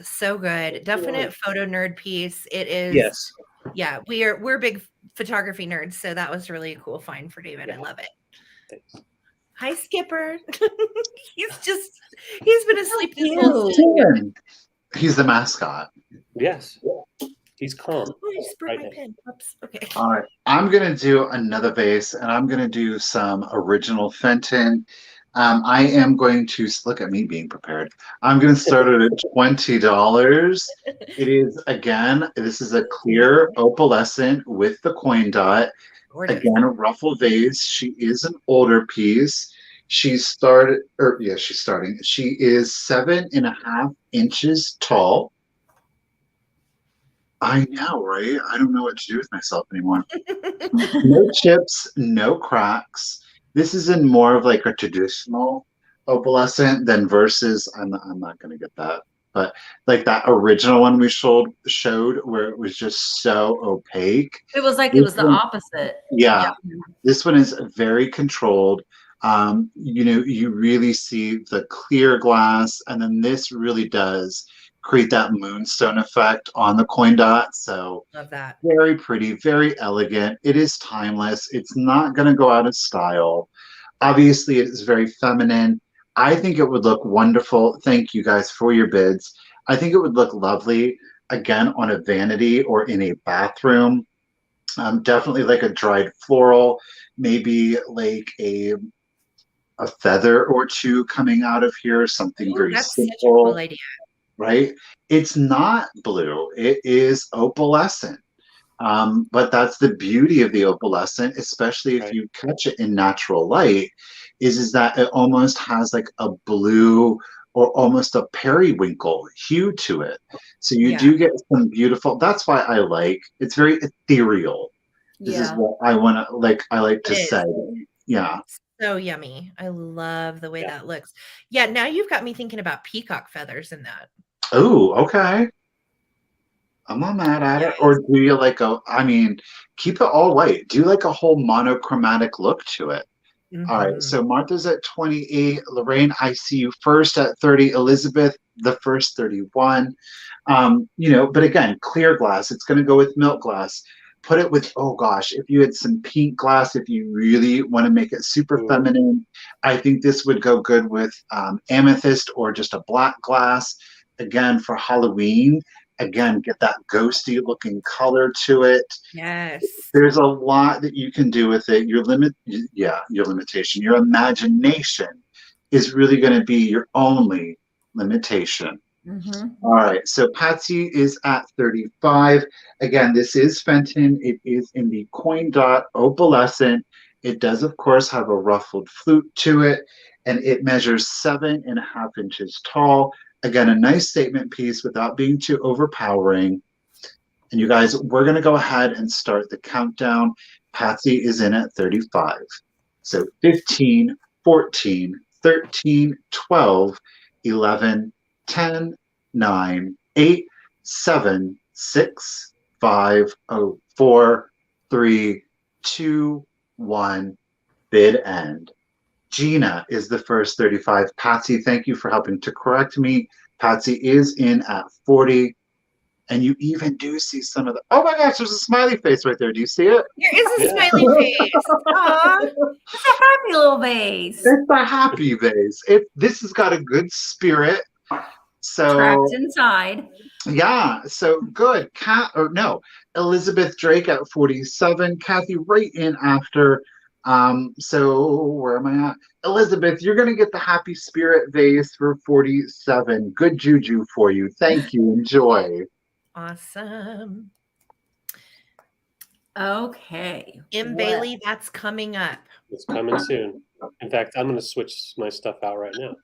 B: So good. Definite photo nerd piece. It is.
D: Yes.
B: Yeah, we're big photography nerds, so that was really a cool find for David. I love it.
D: Thanks.
B: Hi, Skipper. he's been asleep this whole time.
C: He's the mascot.
D: Yes. He's calm.
B: Oh, I just broke my pen. Oops. Okay.
C: All right. I'm going to do another vase, and I'm going to do some original Fenton. I am going to look at me being prepared. I'm going to start it at $20. It is, again, this is a clear opalescent with the coin dot.
B: Gorgeous.
C: Again, a ruffle vase. She is an older piece. She's starting. She is 7.5 inches tall. I know, right? I don't know what to do with myself anymore. No chips, no cracks. This is in more of like a traditional opalescent than versus. I'm not going to get that, but like that original one we showed where it was just so opaque.
A: It was like it was the opposite.
C: Yeah, this one is very controlled. You really see the clear glass, and then this really does create that moonstone effect on the coin dot. So
B: love that.
C: Very pretty, very elegant. It is timeless. It's not going to go out of style. Obviously, it is very feminine. I think it would look wonderful. Thank you guys for your bids. I think it would look lovely, again, on a vanity or in a bathroom. Definitely like a dried floral, maybe like a feather or two coming out of here, something very
B: that's
C: simple.
B: such a cool idea.
C: Right? It's not blue. It is opalescent. But that's the beauty of the opalescent, especially if you catch it in natural light, is that it almost has like a blue or almost a periwinkle hue to it. So you do get some beautiful, that's why I like, it's very ethereal. This is what I want to, I like to say. Yeah.
B: So yummy. I love the way that looks. Yeah, now you've got me thinking about peacock feathers in that.
C: Oh, okay. I'm not mad at it. Or do you keep it all white. Do like a whole monochromatic look to it.
B: Mm-hmm.
C: All right. So Martha's at 28. Lorraine, I see you first at 30. Elizabeth, the first 31. But again, clear glass. It's going to go with milk glass. Put it with, oh gosh, if you had some pink glass, if you really want to make it super feminine, I think this would go good with amethyst or just a black glass. Again, for Halloween, get that ghosty looking color to it.
B: Yes.
C: There's a lot that you can do with it. Your limitation, your imagination is really going to be your only limitation.
A: Mm-hmm.
C: All right. So Patsy is at 35. Again, this is Fenton. It is in the coin dot opalescent. It does, of course, have a ruffled flute to it, and it measures 7.5 inches tall. Again, a nice statement piece without being too overpowering. And you guys, we're going to go ahead and start the countdown. Patsy is in at 35. So 15, 14, 13, 12, 11, 10, 9, 8, 7, 6, 5, 4, 3, 2, 1. Bid end. Gina is the first 35. Patsy, thank you for helping to correct me. Patsy is in at 40. And you even do see some of the, oh my gosh, there's a smiley face right there. Do you see it?
B: There is a
D: Yeah.
B: smiley face. Aw.
A: It's a happy little vase.
C: It's a happy vase. This has got a good spirit. So
A: Trapped inside.
C: yeah, so good. Elizabeth Drake at 47. Kathy right in after. So where am I at? Elizabeth, you're gonna get the happy spirit vase for 47. Good juju for you. Thank you. Enjoy.
B: Awesome.
A: Okay.
B: Bailey, that's coming up.
D: It's coming soon. In fact, I'm going to switch my stuff out right now.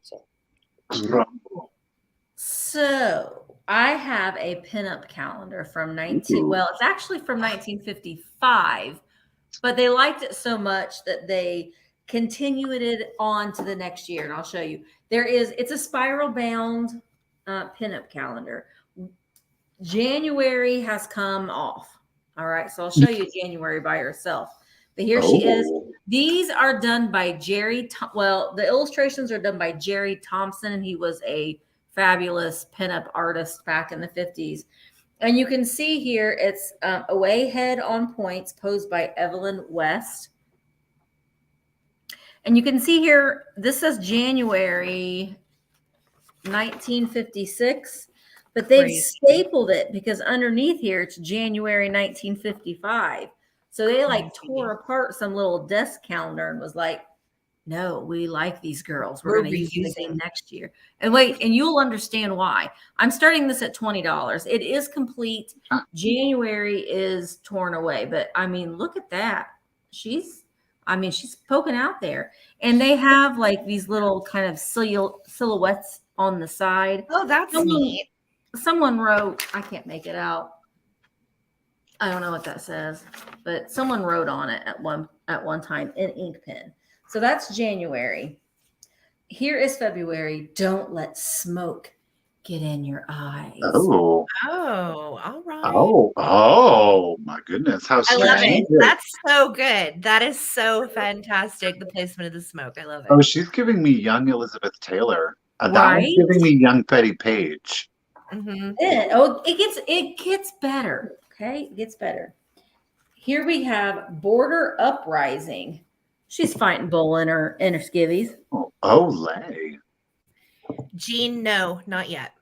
A: So I have a pinup calendar from it's actually from 1955, but they liked it so much that they continued it on to the next year. And I'll show you. It's a spiral bound pinup calendar. January has come off. All right. So I'll show you January by herself. But here she is. These are done by Jerry. The illustrations are done by Jerry Thompson, and he was a fabulous pinup artist back in the 50s. And you can see here, it's away head on points posed by Evelyn West. And you can see here, this says January 1956. But they've stapled it because underneath here, it's January 1955. So they tore apart some little desk calendar and was like, no, we like these girls. We're going to use them next year. And and you'll understand why. I'm starting this at $20. It is complete. January is torn away. But, I mean, look at that. She's poking out there. And they have, these little kind of silhouettes on the side.
B: Oh, that's neat.
A: Someone wrote, I can't make it out. I don't know what that says, but someone wrote on it at one time in ink pen. So that's January. Here is February. Don't let smoke get in your eyes.
C: Oh,
B: all right.
C: Oh, my goodness. How
B: I love it.
C: strategic.
B: That's so good. That is so fantastic. The placement of the smoke. I love it.
C: Oh, she's giving me young Elizabeth Taylor. That
A: Right?
C: one's giving me young Betty Page.
B: Mm-hmm.
A: It gets better. Okay, it gets better. Here we have Border Uprising. She's fighting bull in her skivvies.
C: Oh, Olay.
B: Jean, no, not yet.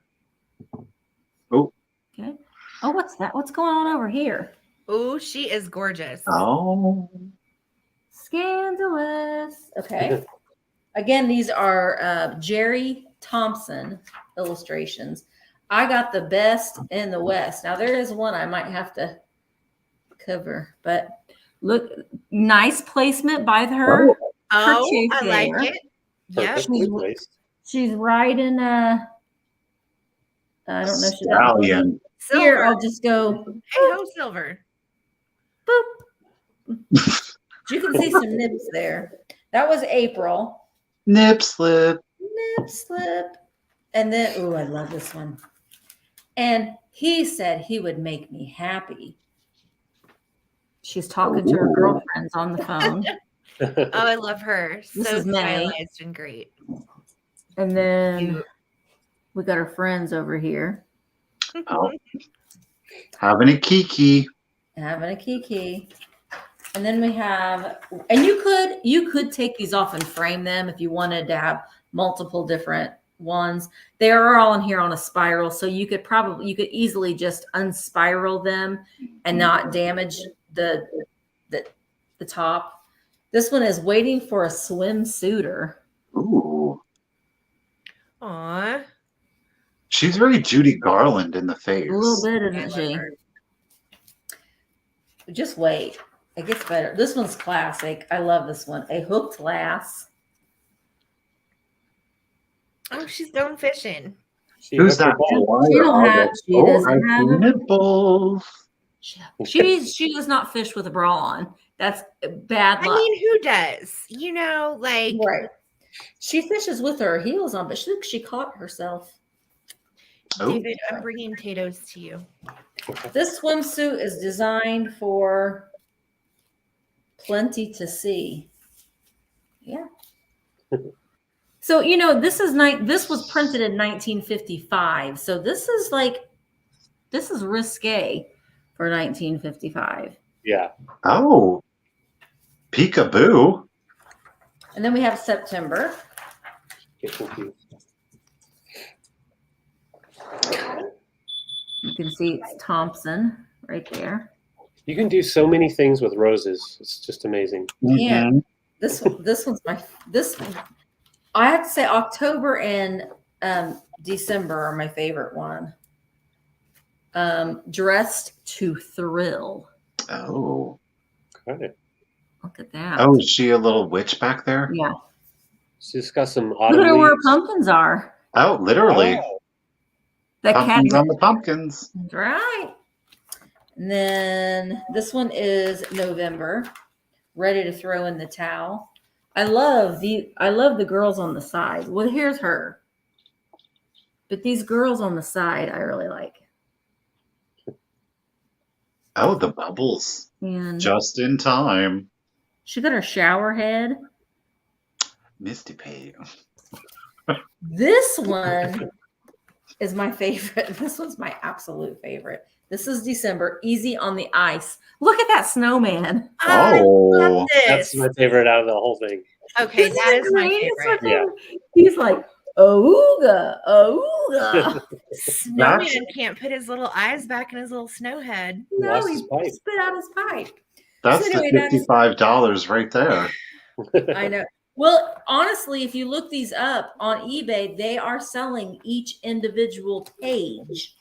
C: Oh.
A: Okay. Oh, what's that? What's going on over here?
B: Oh, she is gorgeous.
C: Oh.
A: Scandalous. Okay. Again, these are Jerry Thompson illustrations. I got the best in the West. Now, there is one I might have to cover, but look, nice placement by her.
B: Oh, I like it. Yep.
A: She's riding I don't know if she's
C: Stallion.
A: Here, I'll just go.
B: Hey ho, Silver.
A: Boop. You can see some nips there. That was April.
C: Nip slip.
A: Nip slip. And then, oh, I love this one. And he said he would make me happy. She's talking to her girlfriends on the phone.
B: Oh, I love her.
A: This
B: So
A: is May.
B: stylized and great.
A: And then we got our friends over here.
C: Oh. Having a kiki.
A: Having a kiki. And then we have, and you could take these off and frame them if you wanted to have multiple different ones. They are all in here on a spiral, so you could easily just unspiral them and not damage the top. This one is Waiting for a Swimsuiter.
C: Ooh.
B: Aw.
C: She's very Judy Garland in the face.
A: A little bit, isn't she? Just wait. It gets better. This one's classic. I love this one. A Hooked Lass.
B: Oh, she's going fishing.
C: Who's that?
A: She doesn't have
C: nipples.
A: She does not fish with a bra on. That's bad luck.
B: I mean, who does? You know, like
A: right. She fishes with her heels on, but she caught herself.
C: Oh.
B: David, I'm bringing potatoes to you.
A: This swimsuit is designed for plenty to see. Yeah. So, you know, this was printed in 1955. So this is risque for 1955.
D: Yeah.
C: Oh, peekaboo.
A: And then we have September.
D: Get confused.
A: You can see it's Thompson right there.
D: You can do so many things with roses. It's just amazing.
A: Yeah.
C: Mhm.
A: This one's I have to say October and December are my favorite one. Dressed to Thrill.
C: Oh.
D: Okay.
A: Look at that.
C: Oh, is she a little witch back there?
A: Yeah.
D: She's got some
A: Look
D: autumn
A: at her where
D: leaves.
A: pumpkins are.
C: Oh, literally.
D: Oh,
A: That
C: Pumpkins
A: cat.
C: on the pumpkins.
A: Right. And then this one is November. Ready to throw in the towel. I love the girls on the side. Well, here's her. But these girls on the side, I really like.
C: Oh, the bubbles.
A: And
C: Just in time.
A: she got her shower head.
C: Misty Pay.
A: This one is my favorite. This one's my absolute favorite. This is December. Easy on the ice. Look at that snowman.
B: I love
C: Oh.
D: that's
B: this.
D: my favorite out of the whole thing.
B: Okay,
A: Isn't
B: that
A: it
B: is my
A: great? It's
B: favorite.
D: Yeah.
A: He's like, ooga, ooga.
B: Snowman can't put his little eyes back in his little snow head.
A: No,
D: Lost
A: he
D: his pipe.
A: spit out his pipe.
C: That's
A: So anyway,
C: the $55 right there.
A: I know. Well, honestly, if you look these up on eBay, they are selling each individual page.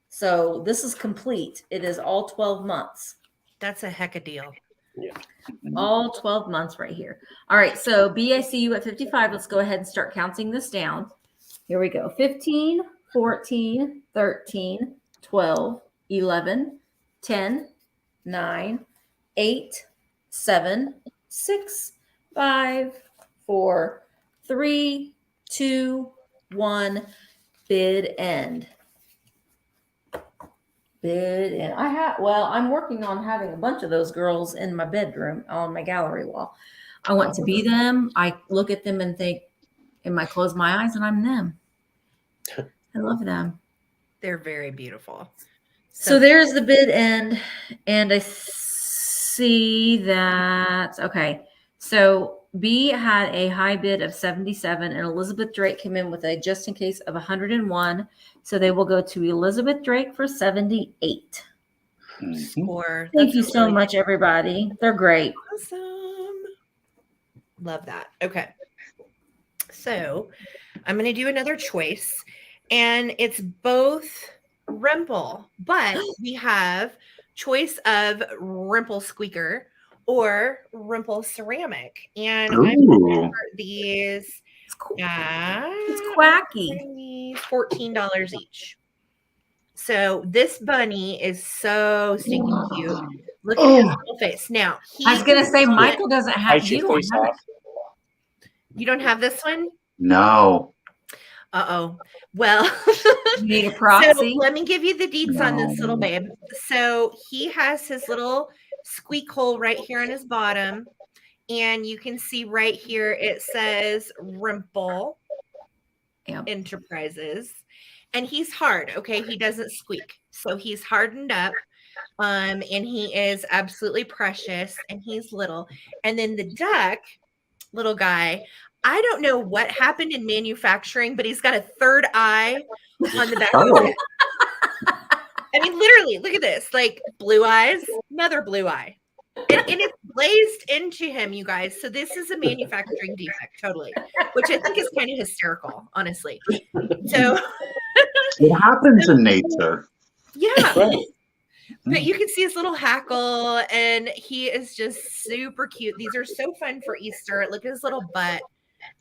A: So this is complete. It is all 12 months.
B: That's a heck of a deal.
A: All 12 months right here. All right. So BICU at 55. Let's go ahead and start counting this down. Here we go. 15, 14, 13, 12, 11, 10, 9, 8, 7, 6, 5, 4, 3, 2, 1. Bid end. Bid end. I'm working on having a bunch of those girls in my bedroom on my gallery wall. I want to be them. I look at them and think, and I close my eyes and I'm them. I love them.
B: They're very beautiful.
A: So there's the bid end, and I see that, okay. So B had a high bid of 77, and Elizabeth Drake came in with a just in case of 101. So they will go to Elizabeth Drake for 78.
C: Mhm.
B: Score.
A: Thank
B: That's
A: you so
B: really
A: much, everybody. They're great.
B: awesome. Love that. Okay. So I'm going to do another choice, and it's both Rimple, but we have choice of Rimple Squeaker or Rimple Ceramic. And I'm going to
C: Ooh.
B: start these
A: It's cool.
B: at
A: It's quacky.
B: $14 each. So this bunny is so stinking cute. Look at his little face. Now,
A: I was going to say, Michael doesn't have,
D: Bite
A: you
D: your
A: don't
D: face
A: have
D: off.
B: you don't have this one?
C: No.
B: Uh-oh. Well,
A: You need a
B: so
A: proxy.
B: let me give you the deets on this little
C: No.
B: babe. So he has his little squeak hole right here on his bottom. And you can see right here, it says Rimple
A: Yep.
B: Enterprises. And he's hard, okay? He doesn't squeak. So he's hardened up. And he is absolutely precious. And he's little. And then the duck, little guy, I don't know what happened in manufacturing, but he's got a third eye on the back of his
C: Oh.
B: head. I mean, literally, look at this. Like blue eyes, another blue eye. And it's glazed into him, you guys. So this is a manufacturing defect, totally, which I think is kind of hysterical, honestly. So
C: It happens in nature.
B: yeah.
D: Right.
B: But you can see his little hackle, and he is just super cute. These are so fun for Easter. Look at his little butt.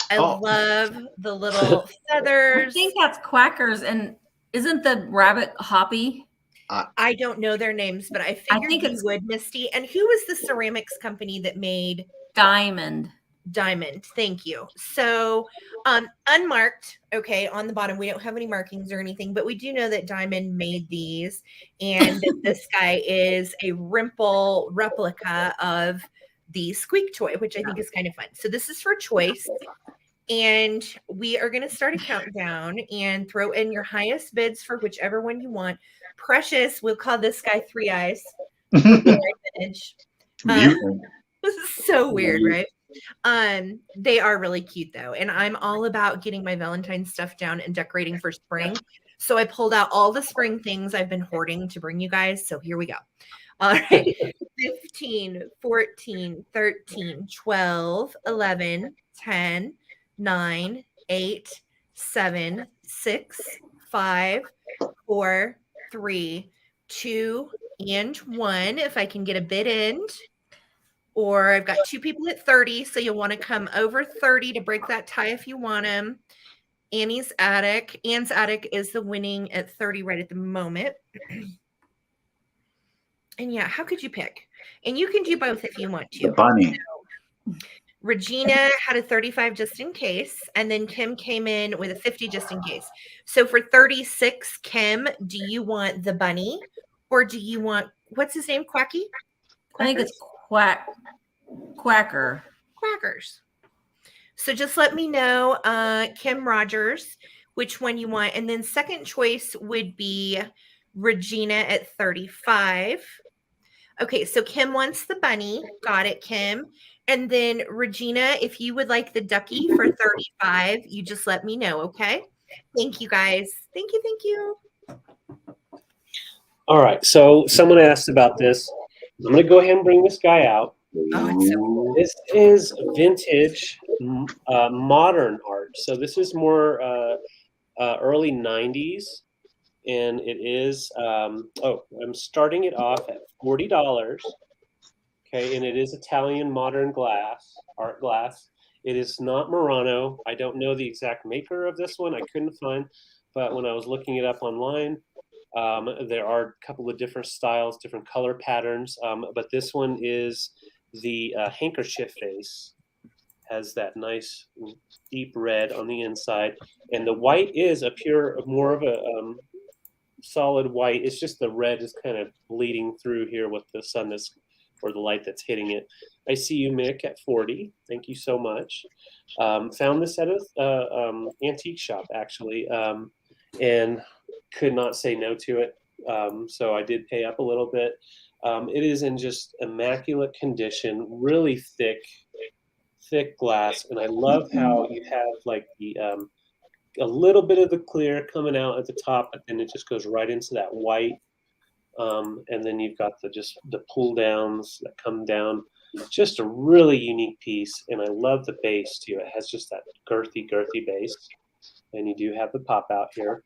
B: I
C: Oh.
B: love the little feathers.
A: I think that's Quackers. And isn't the rabbit Hoppy?
B: I don't know their names, but I figured
A: think
B: you
A: it's-
B: would, Misty. And who was the ceramics company that made
A: Diamond.
B: Diamond. Thank you. So unmarked, okay, on the bottom, we don't have any markings or anything, but we do know that Diamond made these, and that this guy is a Rimple replica of the squeak toy, which I think is kind of fun. So this is for choice, and we are going to start a countdown and throw in your highest bids for whichever one you want. Precious, we'll call this guy Three Eyes for vintage.
C: Mutant.
B: This is so weird, right? They are really cute though, and I'm all about getting my Valentine's stuff down and decorating for spring. So I pulled out all the spring things I've been hoarding to bring you guys. So here we go. All right. 15, 14, 13, 12, 11, 10, 9, 8, 7, 6, 5, 4, 3, 2, and 1. If I can get a bid end. Or I've got 2 people at 30, so you'll want to come over 30 to break that tie if you want them. Annie's Attic. Anne's Attic is the winning at 30 right at the moment. And yeah, how could you pick? And you can do both if you want to.
C: The bunny.
B: So, Regina had a 35 just in case, and then Kim came in with a 50 just in case. So for 36, Kim, do you want the bunny, or do you want, what's his name, Quacky?
A: I think it's
B: Quackers. So just let me know, Kim Rogers, which one you want. And then second choice would be Regina at 35. Okay, so Kim wants the bunny. Got it, Kim. And then Regina, if you would like the ducky for 35, you just let me know, okay? Thank you, guys. Thank you, thank you.
D: All right, so someone asked about this. I'm going to go ahead and bring this guy out.
B: Oh, it's so cool.
D: This is vintage modern art. So this is more early 90s. And it is, I'm starting it off at $40. Okay, and it is Italian modern glass, art glass. It is not Murano. I don't know the exact maker of this one. I couldn't find, but when I was looking it up online, there are a couple of different styles, different color patterns, but this one is the handkerchief face. Has that nice deep red on the inside, and the white is more of a solid white. It's just the red is kind of bleeding through here with the sun or the light that's hitting it. I see you, Mick, at 40. Thank you so much. Found this at a antique shop actually, and could not say no to it. So I did pay up a little bit. It is in just immaculate condition, really thick glass, and I love how you have like the a little bit of the clear coming out at the top, but then it just goes right into that white, and then you've got the pull downs that come down. Just a really unique piece, and I love the base too. It has just that girthy base, and you do have the pop out here.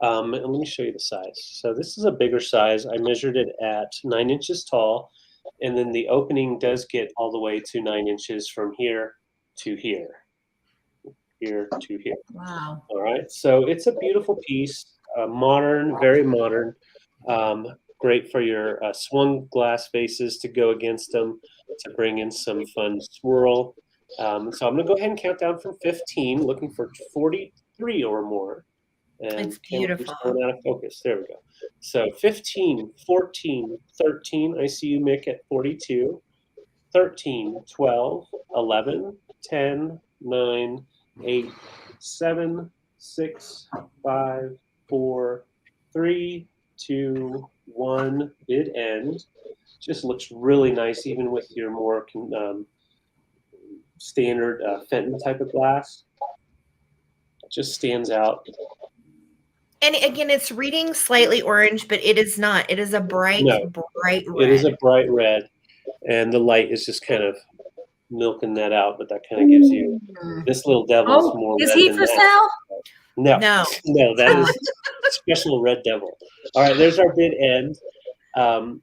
D: And let me show you the size. So this is a bigger size. I measured it at 9 inches tall, and then the opening does get all the way to 9 inches from here to here. Here to here.
A: Wow.
D: All right. So it's a beautiful piece, modern, very modern. Great for your swung glass vases to go against them, to bring in some fun swirl. So I'm going to go ahead and count down from 15, looking for 43 or more. And
B: it's beautiful.
D: Going out of focus. There we go. So 15, 14, 13. I see you, Mick, at 42. 13, 12, 11, 10, 9, 8, 7, 6, 5, 4, 3, 2, 1. Bid end. Just looks really nice, even with your more standard Fenton type of glass. It just stands out.
B: And again, it's reading slightly orange, but it is not. It is a bright red.
D: It is a bright red, and the light is just kind of milking that out, but that kind of gives you this little devil is more
A: is
D: red
A: he
D: than
A: for
D: that.
A: sale?
D: No, that is special red devil. All right, there's our bid end. And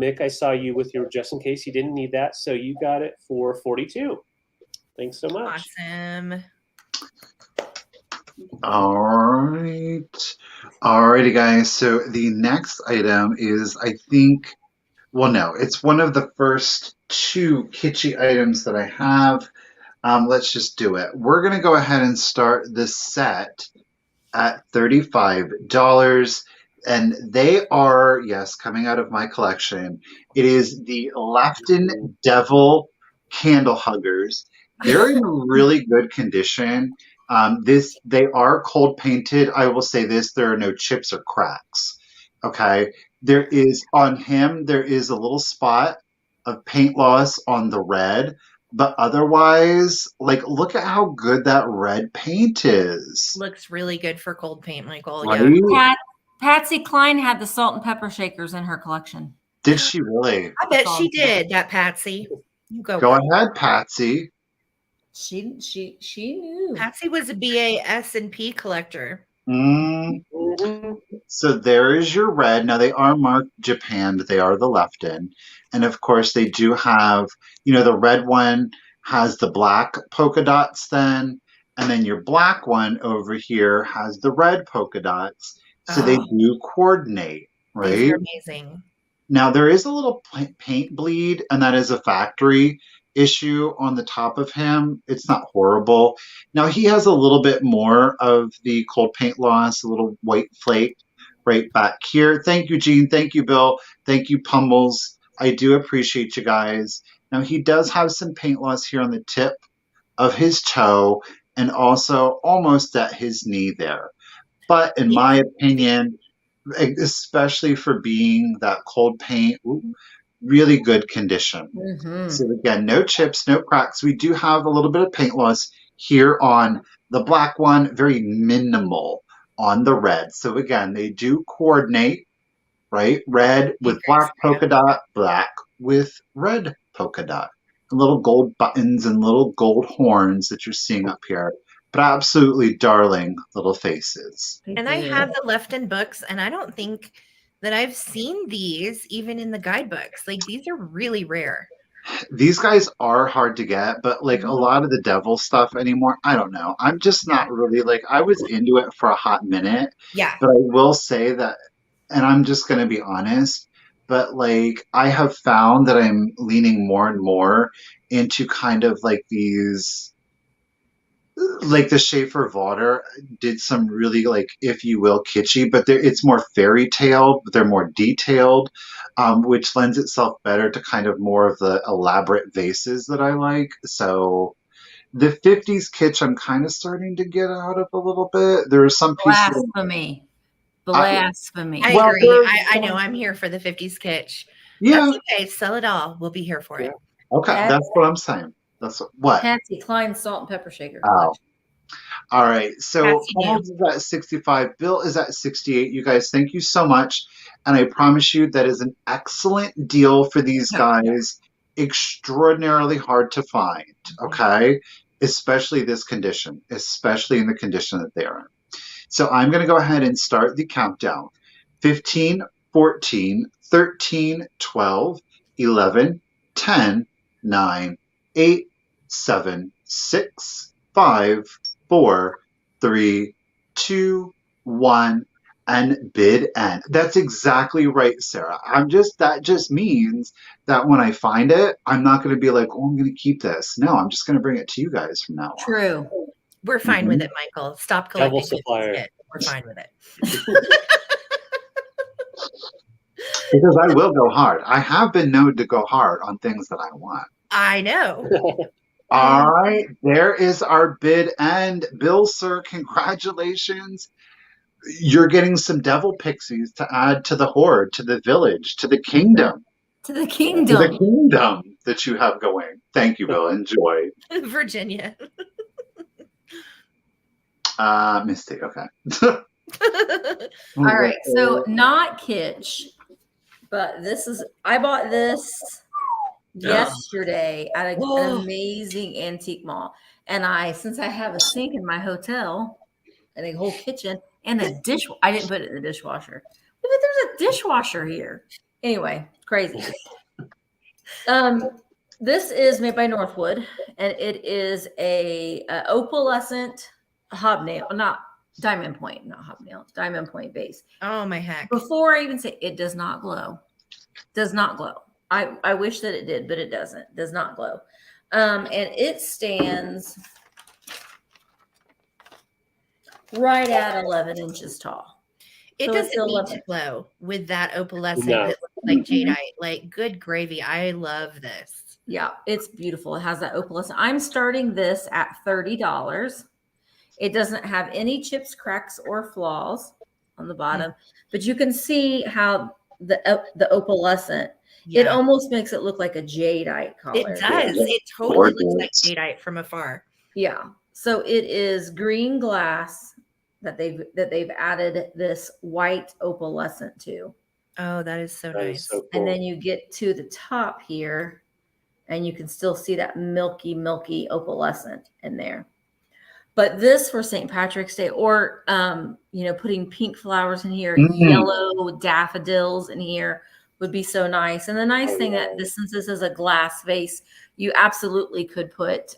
D: Mick, I saw you with your just in case you didn't need that, so you got it for 42. Thanks so much.
B: Awesome.
C: All right. Alrighty, guys. So the next item is, I think, Well, no, it's one of the first two kitschy items that I have. Let's just do it. We're going to go ahead and start this set at $35. And they are, yes, coming out of my collection. It is the Lafton Devil candle huggers. They're in really good condition. They are cold painted. I will say this: there are no chips or cracks. Okay, there is on him. There is a little spot of paint loss on the red, but otherwise, like, look at how good that red paint is.
B: Looks really good for cold paint, Michael.
C: Right?
B: Yeah.
A: Patsy Cline had the salt and pepper shakers in her collection.
C: Did she really?
B: I bet she did, that Patsy. You go.
C: Go ahead, Patsy.
A: She knew.
B: Patsy was a BAS&P collector.
C: So there is your red. Now they are marked Japan, but they are the Lefton. And of course they do have, the red one has the black polka dots then, and then your black one over here has the red polka dots. So they do coordinate, right?
B: These are amazing.
C: Now there is a little paint bleed, and that is a factory issue on the top of him. It's not horrible. Now he has a little bit more of the cold paint loss, a little white flake right back here. Thank you, Jean. Thank you, Bill. Thank you, Pummels. I do appreciate you guys. Now he does have some paint loss here on the tip of his toe and also almost at his knee there. But in my opinion, especially for being that cold paint, really good condition. So again, no chips, no cracks. We do have a little bit of paint loss here on the black one, very minimal on the red. So again, they do coordinate, right? Red with black polka dot, black with red polka dot. And little gold buttons and little gold horns that you're seeing up here. But absolutely darling little faces.
B: And I have the Lefton books, and I don't think that I've seen these even in the guidebooks. Like, these are really rare.
C: These guys are hard to get, but like a lot of the devil stuff anymore, I don't know. I'm just not really like, I was into it for a hot minute.
B: Yeah.
C: But I will say that, and I'm just going to be honest, but like I have found that I'm leaning more and more into kind of like these, like the Schaefer Vader did some really, like, if you will, kitschy, but it's more fairy tale, but they're more detailed, which lends itself better to kind of more of the elaborate vases that I like. So the 50s kitsch I'm kind of starting to get out of a little bit. There are some pieces.
A: Blasphemy.
B: I agree. I know I'm here for the 50s kitsch.
C: Yeah.
B: That's okay. Sell it all. We'll be here for it.
C: Okay. That's what I'm saying. That's what?
A: Patsy Cline salt and pepper shaker.
C: Oh. All right. So
B: Patsy
C: Paul is at 65. Bill is at 68. You guys, thank you so much. And I promise you that is an excellent deal for these guys. Extraordinarily hard to find. Okay. Especially this condition, especially in the condition that they're in. So I'm going to go ahead and start the countdown. 15, 14, 13, 12, 11, 10, 9, 8, 7, 6, 5, 4, 3, 2, 1, and bid end. That's exactly right, Sarah. That just means that when I find it, I'm not going to be like, oh, I'm going to keep this. No, I'm just going to bring it to you guys from now on.
A: True.
B: We're fine with it, Michael. Stop collecting.
D: Supplier.
B: We're fine with it.
C: Because I will go hard. I have been known to go hard on things that I want.
B: I know.
C: All right, there is our bid end. Bill, sir, congratulations. You're getting some devil pixies to add to the horde, to the village, to the kingdom.
A: To the kingdom.
C: To the kingdom that you have going. Thank you, Bill. Enjoy.
B: Virginia.
C: Misty, okay.
A: All right, so not kitsch, but I bought this yesterday at an amazing antique mall. And since I have a sink in my hotel and a whole kitchen and a I didn't put it in the dishwasher. But there's a dishwasher here. Anyway, crazy. This is made by Northwood, and it is a opalescent hobnail, not diamond point, not hobnail, diamond point base.
B: Oh my heck.
A: Before I even say it does not glow. Does not glow. I wish that it did, but it doesn't. Does not glow. And it stands right at 11 inches tall.
B: It
A: So it's
B: doesn't need
A: 11.
B: to glow with that opalescent
D: No.
B: that looks like jadeite. Like, good gravy. I love this.
A: Yeah, it's beautiful. It has that opalescent. I'm starting this at $30. It doesn't have any chips, cracks, or flaws on the bottom, but you can see how the opalescent, it
B: Yeah,
A: almost makes it look like a jadeite color.
B: it does. It totally looks like
C: Gorgeous.
B: jadeite from afar.
A: Yeah. So it is green glass that they've added this white opalescent to.
B: Oh, that is so
D: That
B: nice.
D: is so cool.
A: And then you get to the top here and you can still see that milky opalescent in there. But this for St. Patrick's Day, or putting pink flowers in here, yellow daffodils in here would be so nice. And the nice thing that since this is a glass vase, you absolutely could put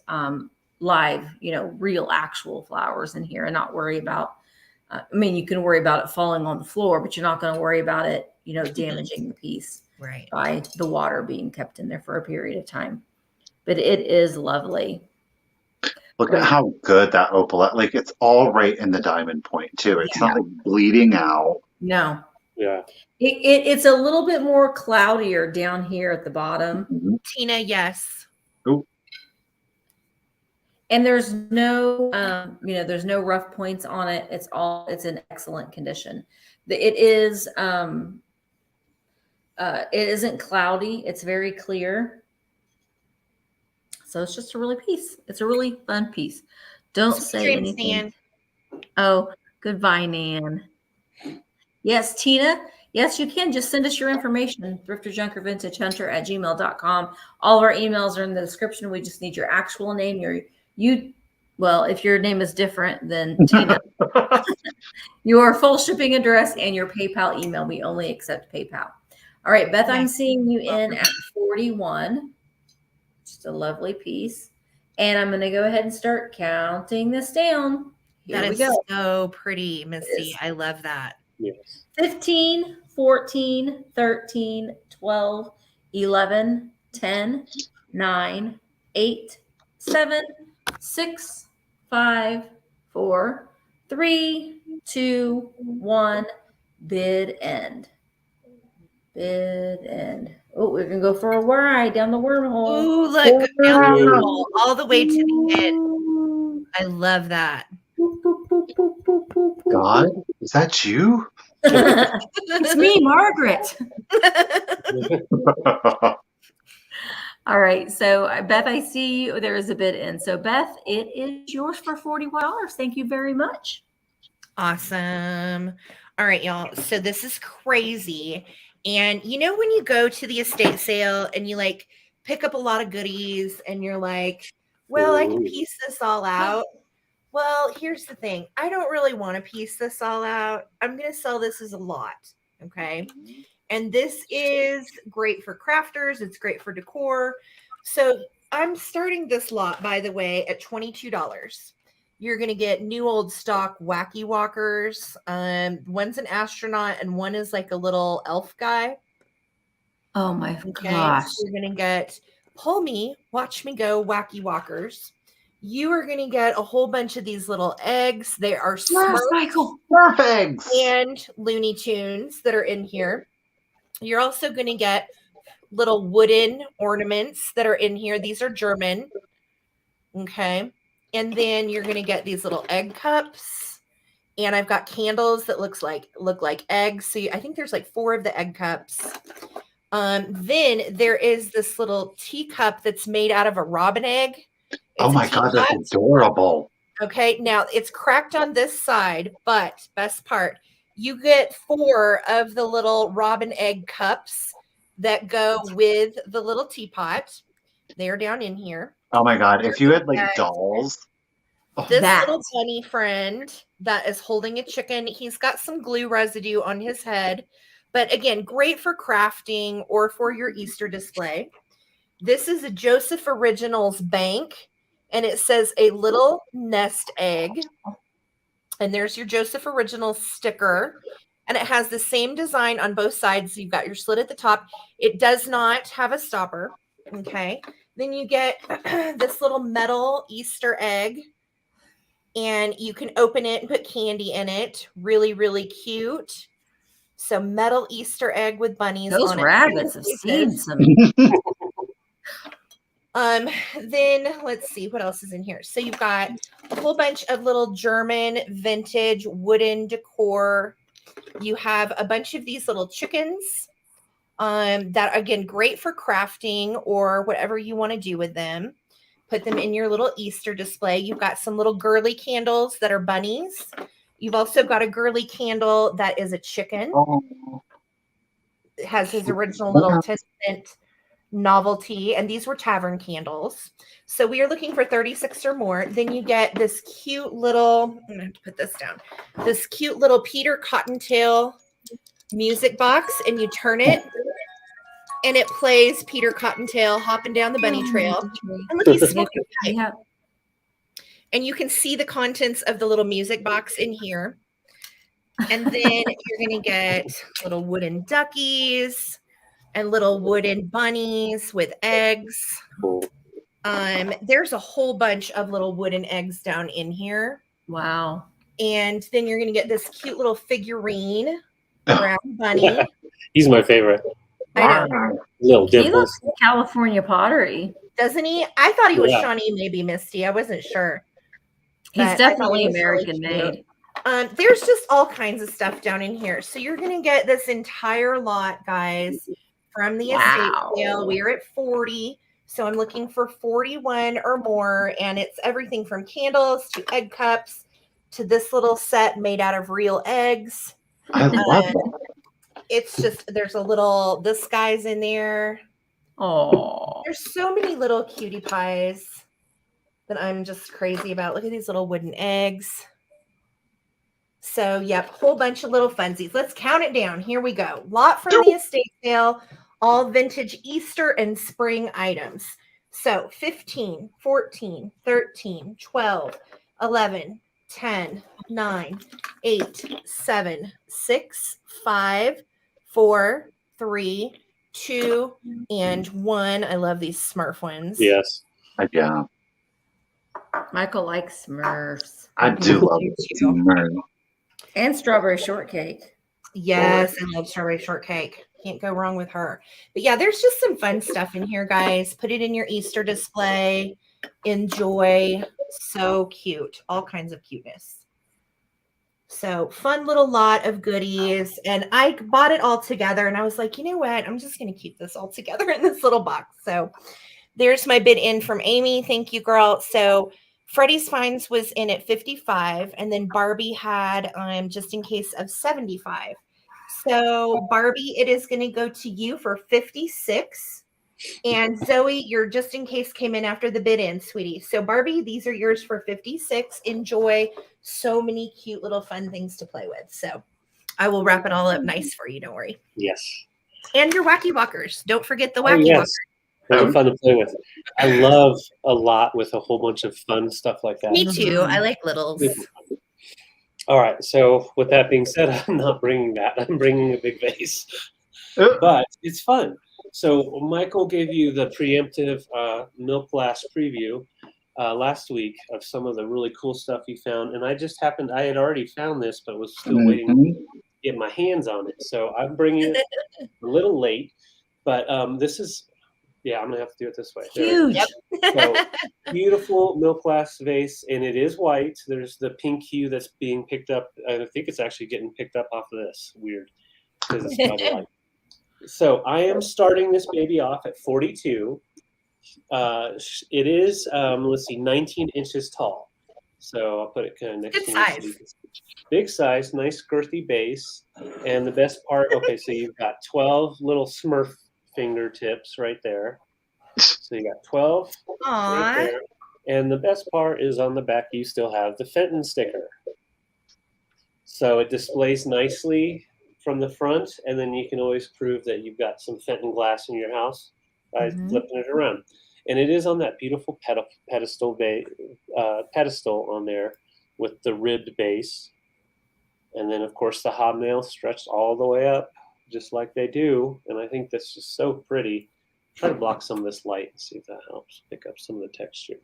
A: live, real actual flowers in here and not worry about. You can worry about it falling on the floor, but you're not going to worry about it, damaging the piece
B: Right.
A: by the water being kept in there for a period of time. But it is lovely.
C: Look at how good that opal, like it's all right in the diamond point too. It's not like bleeding out.
A: No.
D: Yeah.
A: It's a little bit more cloudier down here at the bottom.
C: Mhm.
B: Tina, yes.
C: Ooh.
A: And there's no, there's no rough points on it. It's in excellent condition. It isn't cloudy. It's very clear. So it's just a really fun piece. Don't say
B: Dreams,
A: anything.
B: Nan.
A: Oh, goodbye, Nan. Yes, Tina. Yes, you can. Just send us your information. thrifterjunkervintagehunter@gmail.com. All of our emails are in the description. We just need your actual name. Well, if your name is different than Tina, your full shipping address and your PayPal email. We only accept PayPal. All right, Beth, I'm seeing you in at 41. Just a lovely piece. And I'm going to go ahead and start counting this down. Here we go.
B: So pretty, Misty. I love that.
D: Yes.
A: 15, 14, 13, 12, 11, 10, 9, 8, 7, 6, 5, 4, 3, 2, 1. Bid end. Bid end. Oh, we're going to go for a ride down the wormhole.
B: Ooh, look. Beautiful. All the way to the end. I love that.
C: God, is that you?
A: It's me, Margaret. All right. So, Beth, I see you. There is a bid in. So, Beth, it is yours for $41. Thank you very much.
B: Awesome. All right, y'all. So this is crazy. And when you go to the estate sale and you like pick up a lot of goodies and you're like, well, I can piece this all out. Well, here's the thing. I don't really want to piece this all out. I'm going to sell this as a lot. Okay. And this is great for crafters. It's great for decor. So I'm starting this lot, by the way, at $22. You're going to get new old stock wacky walkers. One's an astronaut and one is like a little elf guy.
A: Oh my
B: Okay.
A: gosh.
B: So you're going to get pull me, watch me go wacky walkers. You are going to get a whole bunch of these little eggs. They are
A: Michael.
C: Smurf eggs.
B: and Looney Tunes that are in here. You're also going to get little wooden ornaments that are in here. These are German. Okay. And then you're going to get these little egg cups. And I've got candles that look like eggs. So I think there's like 4 of the egg cups. Then there is this little teacup that's made out of a robin egg.
C: Oh my God, that's adorable.
B: Okay, now it's cracked on this side, but best part, you get 4 of the little robin egg cups that go with the little teapot. They're down in here.
C: Oh my God, if you had like dolls.
B: This little bunny friend that is holding a chicken, he's got some glue residue on his head. But again, great for crafting or for your Easter display. This is a Joseph Originals bank, and it says a little nest egg. And there's your Joseph Originals sticker. and it has the same design on both sides. You've got your slit at the top. It does not have a stopper. Okay. Then you get this little metal Easter egg, and you can open it and put candy in it. Really, really cute. So metal Easter egg with bunnies
A: Those
B: on it.
A: rabbits have seen some.
B: Then let's see what else is in here. So you've got a whole bunch of little German vintage wooden decor. You have a bunch of these little chickens that, again, great for crafting or whatever you want to do with them. Put them in your little Easter display. You've got some little girly candles that are bunnies. You've also got a girly candle that is a chicken. It has his original little 10-cent novelty, and these were tavern candles. So we are looking for 36 or more. Then you get this cute little, I'm gonna have to put this down, this cute little Peter Cottontail music box, and you turn it and it plays Peter Cottontail hopping down the bunny trail. And look, he's smoking a pipe. And you can see the contents of the little music box in here. And then you're going to get little wooden duckies and little wooden bunnies with eggs. There's a whole bunch of little wooden eggs down in here.
A: Wow.
B: And then you're going to get this cute little figurine brown bunny.
D: He's my favorite.
B: I know.
D: Little
A: He
D: dimples.
A: looks like California pottery.
B: Doesn't he? I thought he was
D: Yeah.
B: Shawnee, maybe Misty. I wasn't sure.
A: He's
B: But I thought
A: definitely
B: he was really
A: American
B: cute.
A: made.
B: There's just all kinds of stuff down in here. So you're going to get this entire lot, guys, from the estate sale. We are at 40. So I'm looking for 41 or more. And it's everything from candles to egg cups to this little set made out of real eggs.
C: I love that.
B: It's just, there's a little, this guy's in there.
A: Oh,
B: There's so many little cutie pies that I'm just crazy about. Look at these little wooden eggs. So, yep, whole bunch of little funsies. Let's count it down. Here we go. Lot from the estate sale, all vintage Easter and spring items. So 15, 14, 13, 12, 11, 10, 9, 8, 7, 6, 5, 4, 3, 2, and 1. I love these Smurf ones.
D: Yes.
C: Yeah,
A: Michael likes Smurfs.
C: I do love
B: Me
C: it.
B: too.
A: And strawberry shortcake.
B: Yes, I love strawberry shortcake. Can't go wrong with her. But yeah, there's just some fun stuff in here, guys. Put it in your Easter display. Enjoy. So cute. All kinds of cuteness. So fun little lot of goodies. And I bought it all together and I was like, you know what? I'm just going to keep this all together in this little box. So there's my bid in from Amy. Thank you, girl. So Freddie's Finds was in at 55, and then Barbie had just in case of 75. So Barbie, it is going to go to you for 56. And Zoe, your just in case came in after the bid in, sweetie. So Barbie, these are yours for 56. Enjoy. So many cute little fun things to play with. So I will wrap it all up nice for you. Don't worry.
D: Yes.
B: And your wacky walkers. Don't forget the
D: Oh,
B: wacky
D: yes.
B: walkers.
D: They're fun to play with. I love a lot with a whole bunch of fun stuff like that.
B: Me too. I like littles.
D: All right. So with that being said, I'm not bringing that. I'm bringing a big vase, but it's fun. So Michael gave you the preemptive milk glass preview last week of some of the really cool stuff he found, and I had already found this, but was still waiting to get my hands on it. So I'm bringing it a little late, but this is. Yeah, I'm gonna have to do it this way.
A: Huge.
D: So, beautiful milk glass vase, and it is white. There's the pink hue that's being picked up. I think it's actually getting picked up off of this. Weird, because it's by the light. So I am starting this baby off at 42. It is, let's see, 19 inches tall. So I'll put it kind of next to you. Big size, nice girthy base, and the best part. Okay, so you've got 12 little Smurf fingertips right there. So you got 12 right there. And the best part is on the back, you still have the Fenton sticker. So it displays nicely from the front, and then you can always prove that you've got some Fenton glass in your house by flipping it around. And it is on that beautiful pedestal on there with the ribbed base. And then, of course, the hobnail stretched all the way up, just like they do. And I think that's just so pretty. Try to block some of this light and see if that helps pick up some of the texture.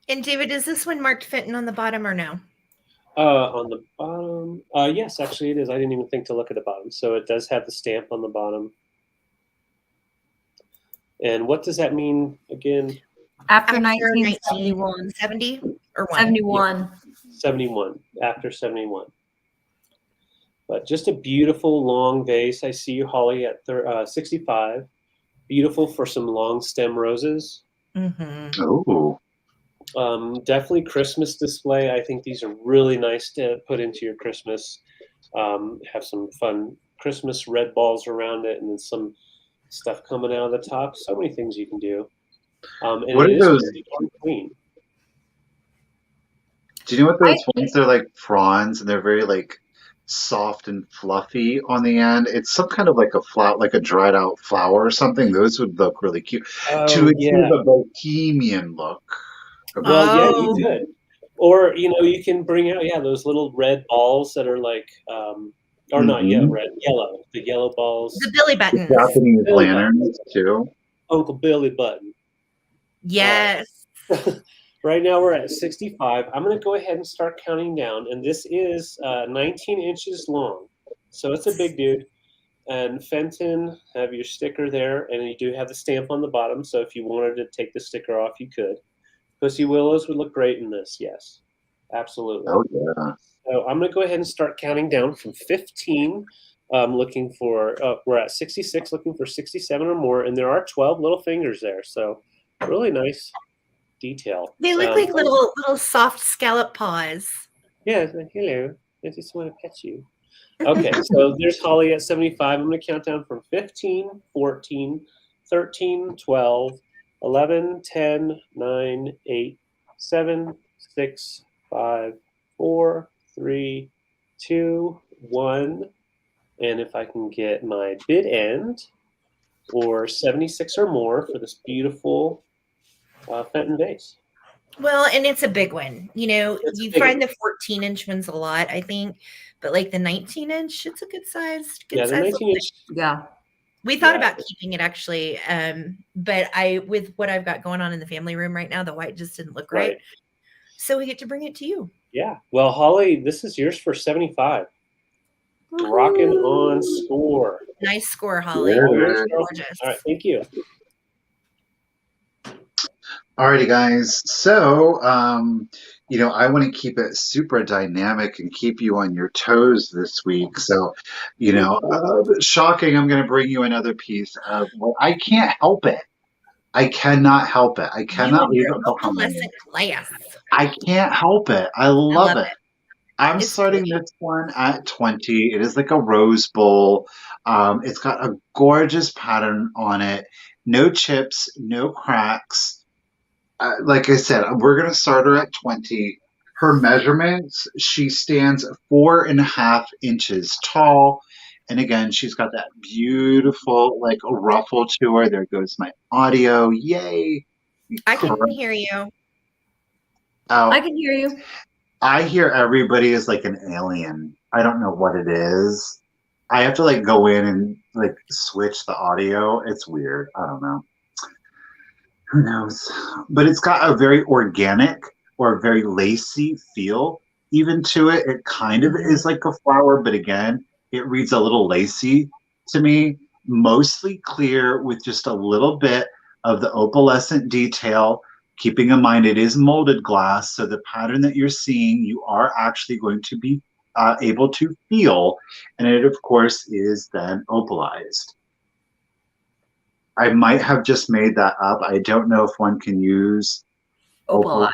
B: And David, is this one marked Fenton on the bottom or no?
D: On the bottom, yes, actually it is. I didn't even think to look at the bottom. So it does have the stamp on the bottom. And what does that mean again?
A: After 1971.
B: 70 or 1?
A: 71.
D: 71, after 71. But just a beautiful long vase. I see you, Holly, at 65. Beautiful for some long stem roses.
B: Mm-hmm.
C: Oh.
D: Definitely Christmas display. I think these are really nice to put into your Christmas. Have some fun Christmas red balls around it, and then some stuff coming out of the top. So many things you can do. And
C: What
D: it
C: are
D: is
C: those?
D: clean.
C: Do you know what those ones? They're like fronds, and they're very like soft and fluffy on the end. It's some kind of like a flower, like a dried out flower or something. Those would look really cute to
D: Oh,
C: achieve
D: yeah.
C: a bohemian look.
D: Well, yeah,
B: Oh.
D: you could. Or, you can bring out, those little red balls that are like, or not yet red, yellow. The yellow balls.
B: The Billy buttons.
C: Japanese
D: Billy
C: lanterns too.
D: Uncle Billy button.
B: Yes.
D: Right now we're at 65. I'm going to go ahead and start counting down. And this is 19 inches long. So it's a big dude. And Fenton, have your sticker there. And you do have the stamp on the bottom. So if you wanted to take the sticker off, you could. Pussy Willows would look great in this, yes. Absolutely.
C: Oh yeah.
D: So I'm going to go ahead and start counting down from 15. Looking for, we're at 66, looking for 67 or more. And there are 12 little fingers there. So really nice detail.
B: They look like little soft scallop paws.
D: Yeah, hello. I just want to pet you. Okay, so there's Holly at 75. I'm going to count down from 15, 14, 13, 12, 11, 10, 9, 8, 7, 6, 5, 4, 3, 2, 1. And if I can get my bid end, or 76 or more for this beautiful Fenton vase.
B: Well, and it's a big one.
D: It's a
B: You
D: big
B: find
D: one.
B: the 14-inch ones a lot, I think. But like the 19-inch, it's a good size.
D: Yeah, the 19-inch.
A: Yeah.
B: We thought
D: Yeah.
B: about keeping it actually, but with what I've got going on in the family room right now, the white just didn't look right. So we get to bring it to you.
D: Yeah. Well, Holly, this is yours for 75. Rocking on score.
B: Nice score, Holly.
C: Yeah.
B: Gorgeous.
D: All right, thank you.
C: Alrighty, guys. So, I want to keep it super dynamic and keep you on your toes this week. So, shocking, I'm going to bring you another piece of what I can't help it. I cannot help it. I cannot leave it behind.
B: Opalescent glass.
C: I can't help it. I love it. I'm
B: It's
C: starting
B: pretty.
C: this one at 20. It is like a rose bowl. It's got a gorgeous pattern on it. No chips, no cracks. Like I said, we're going to start her at 20. Her measurements, she stands 4.5 inches tall. And again, she's got that beautiful, like, ruffle to her. There goes my audio. Yay.
B: I can hear you.
C: Oh,
A: I can hear you.
C: I hear everybody is like an alien. I don't know what it is. I have to like go in and like switch the audio. It's weird. I don't know. Who knows? But it's got a very organic or very lacy feel even to it. It kind of is like a flower, but again, it reads a little lacy to me. Mostly clear with just a little bit of the opalescent detail. Keeping in mind it is molded glass, so the pattern that you're seeing, you are actually going to be able to feel, and it, of course, is then opalized. I might have just made that up. I don't know if one can use
A: Opalized.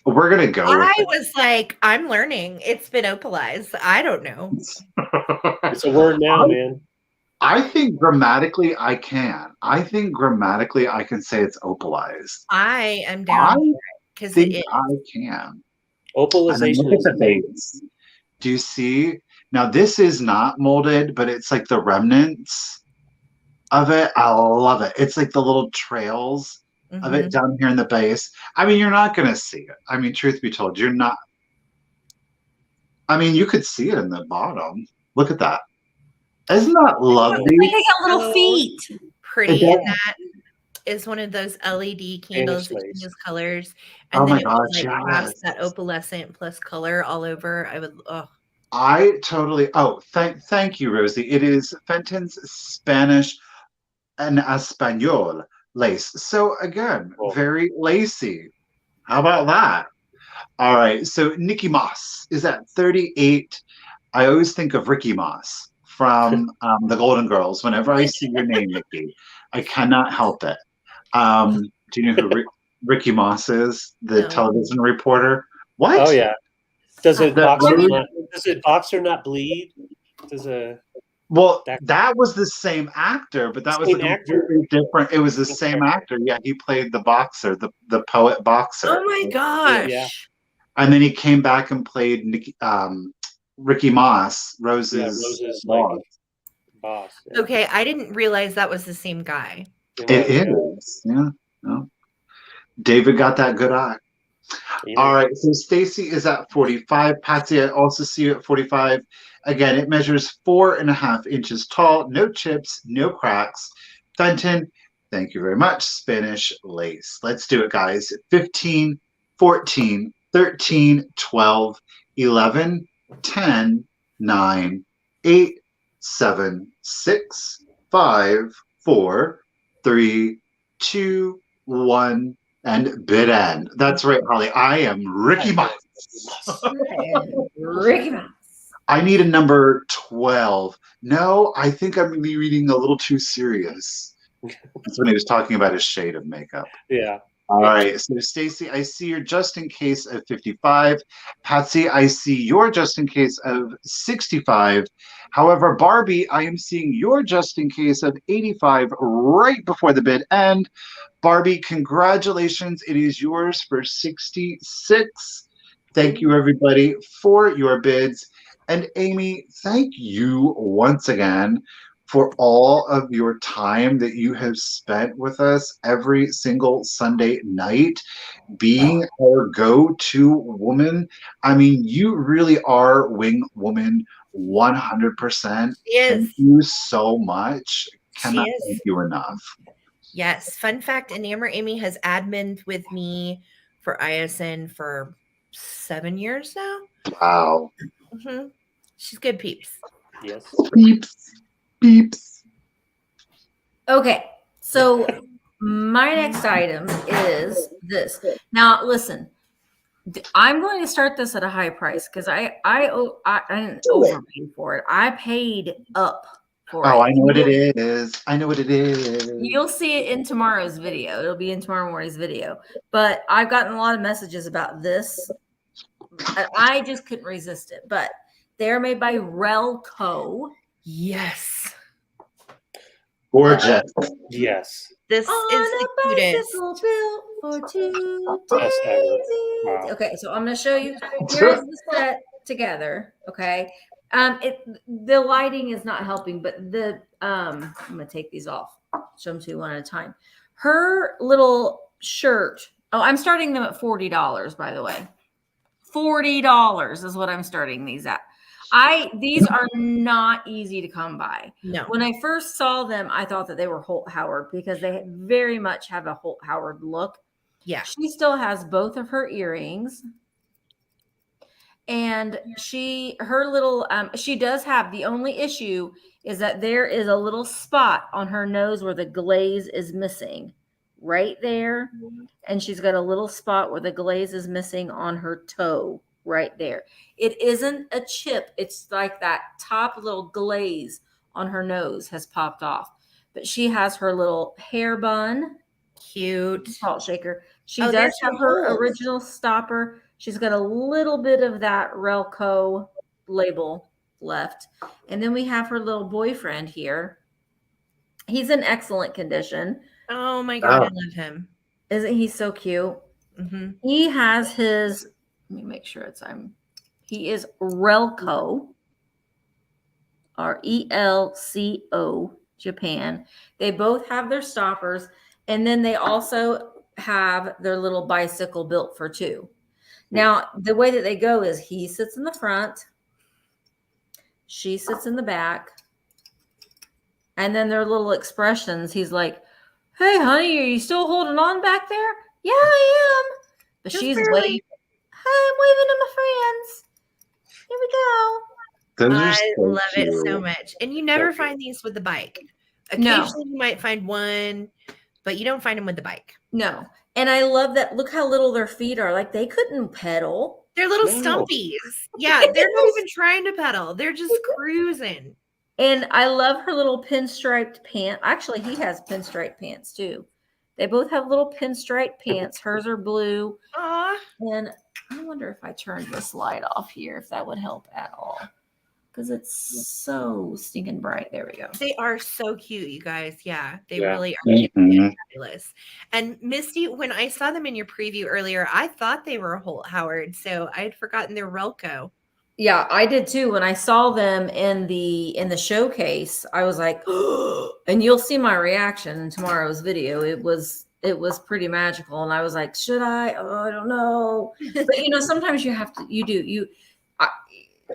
C: We're going to go with
B: I
C: it.
B: was like, I'm learning. It's been opalized. I don't know.
D: It's a word now, man.
C: I think grammatically I can. I think grammatically I can say it's opalized.
B: I am down for it because
C: think
B: it is.
C: I can.
D: Opalization
C: Look at
D: is
C: the base. Do you see? Now this is not molded, but it's like the remnants of it. I love it. It's like the little trails of it down here in the base. I mean, you're not going to see it. I mean, truth be told, you're not. I mean, you could see it in the bottom. Look at that. Isn't that lovely?
A: Like they got little feet.
B: Pretty.
C: It
B: And that is one of those LED candles that
D: lace.
B: changes colors.
C: Oh
B: And then
C: my
B: it would
C: gosh,
B: like cast
C: yes.
B: that opalescent plus color all over. I would, oh,
C: I totally. Oh, thank you, Rosie. It is Fenton's Spanish and Espanol lace. So again,
D: Cool.
C: very lacy. How about that? All right. So Nikki Moss is at 38. I always think of Ricky Moss from the Golden Girls whenever I see your name, Nikki. I cannot help it. Do you know who Ricky Moss is? The
B: No.
C: television reporter. What?
D: Oh yeah. Does it
C: The
D: boxer not bleed?
C: Well,
D: That-
C: that was the same actor, but that was a
D: Same actor?
C: completely different. It was the same actor. Yeah, he played the boxer, the poet boxer.
B: oh my gosh.
D: Yeah.
C: And then he came back and played Ricky Moss, Rose's,
D: Rose's
C: boss.
D: boss. Yeah.
B: Okay, I didn't realize that was the same guy.
C: It is. Yeah. No. David got that good eye.
D: Yeah.
C: All right, so Stacy is at 45. Patsy, I also see you at 45. Again, it measures 4.5 inches tall, no chips, no cracks. Fenton, thank you very much. Spanish lace. Let's do it, guys. 15, 14, 13, 12, 11, 10, 9, 8, 7, 6, 5, 4, 3, 2, 1. And bid end. That's right, Holly. I am Ricky Moss.
A: Ricky Mouse.
C: I need a number 12. No, I think I'm going to be reading a little too serious. That's when he was talking about his shade of makeup.
D: Yeah.
C: All right. So, Stacy, I see your just in case of 55. Patsy, I see your just in case of 65. However, Barbie, I am seeing your just in case of 85 right before the bid end. Barbie, congratulations. It is yours for 66. Thank you, everybody, for your bids. And Amy, thank you once again for all of your time that you have spent with us every single Sunday night, being our go-to woman. I mean, you really are wing woman 100%.
B: She is.
C: Thank you so much. Cannot
B: She is.
C: thank you enough.
B: Yes. Fun fact, Enamor Amy has admined with me for ISN for 7 years now.
C: Wow.
B: Mm-hmm. She's good peeps.
D: Yes.
C: Beeps. Beeps.
A: Okay, so my next item is this. Now, listen, I'm going to start this at a high price because I didn't overpay for it. I paid up for it.
C: Oh, I know what it is. I know what it is.
A: You'll see it in tomorrow's video. It'll be in tomorrow morning's video. But I've gotten a lot of messages about this. I just couldn't resist it. But they're made by Romco.
B: Yes.
C: Gorgeous.
D: Yes.
B: This
A: On
B: is
A: a
B: the cutest.
A: bicycle built for two
D: Best ever.
A: daisies.
D: Wow.
A: Okay, so I'm going to show you. Here's the set together. Okay. The lighting is not helping, but I'm going to take these off. Show them to you one at a time. Her little shirt. Oh, I'm starting them at $40, by the way. $40 is what I'm starting these at. These are not easy to come by.
B: No.
A: When I first saw them, I thought that they were Holt Howard because they very much have a Holt Howard look.
B: Yeah.
A: She still has both of her earrings. And she does have, the only issue is that there is a little spot on her nose where the glaze is missing right there. And she's got a little spot where the glaze is missing on her toe right there. It isn't a chip. It's like that top little glaze on her nose has popped off. But she has her little hair bun.
B: Cute.
A: Salt shaker. She
B: Oh,
A: does
B: there's
A: have
B: some
A: her
B: holes.
A: original stopper. She's got a little bit of that Romco label left. And then we have her little boyfriend here. He's in excellent condition.
B: Oh my God,
C: Oh.
B: I love him.
A: Isn't he so cute?
B: Mm-hmm.
A: He has his, let me make sure he is Relco, Relco, Japan. They both have their stoppers. And then they also have their little bicycle built for two. Now, the way that they go is he sits in the front She sits in the back. And then their little expressions. He's like, "Hey, honey, are you still holding on back there?" "Yeah, I am." But
B: Just
A: she's
B: barely.
A: waving. "Hi, I'm waving to my friends. Here we go."
C: Those are
B: I
C: so
B: love it so
C: cute.
B: much. And you never
D: So
B: find these with the bike.
A: No.
B: Occasionally you might find one, but you don't find them with the bike.
A: No. And I love that. Look how little their feet are. Like they couldn't pedal.
B: They're little
D: No.
B: stumpies. Yeah, they're not even trying to pedal. They're just cruising.
A: And I love her little pinstriped pants. Actually, he has pinstriped pants too. They both have little pinstriped pants. Hers are blue.
B: Aw.
A: And I wonder if I turned this light off here, if that would help at all. Because it's so stinking bright. There we go.
B: They are so cute, you guys. Yeah, they
D: Yeah.
B: really are
C: Mhm.
B: fabulous. And Misty, when I saw them in your preview earlier, I thought they were Holt Howard, so I had forgotten they're Relco.
A: Yeah, I did too. When I saw them in the showcase, I was like, and you'll see my reaction in tomorrow's video. It was pretty magical, and I was like, should I? Oh, I don't know. But sometimes you have to.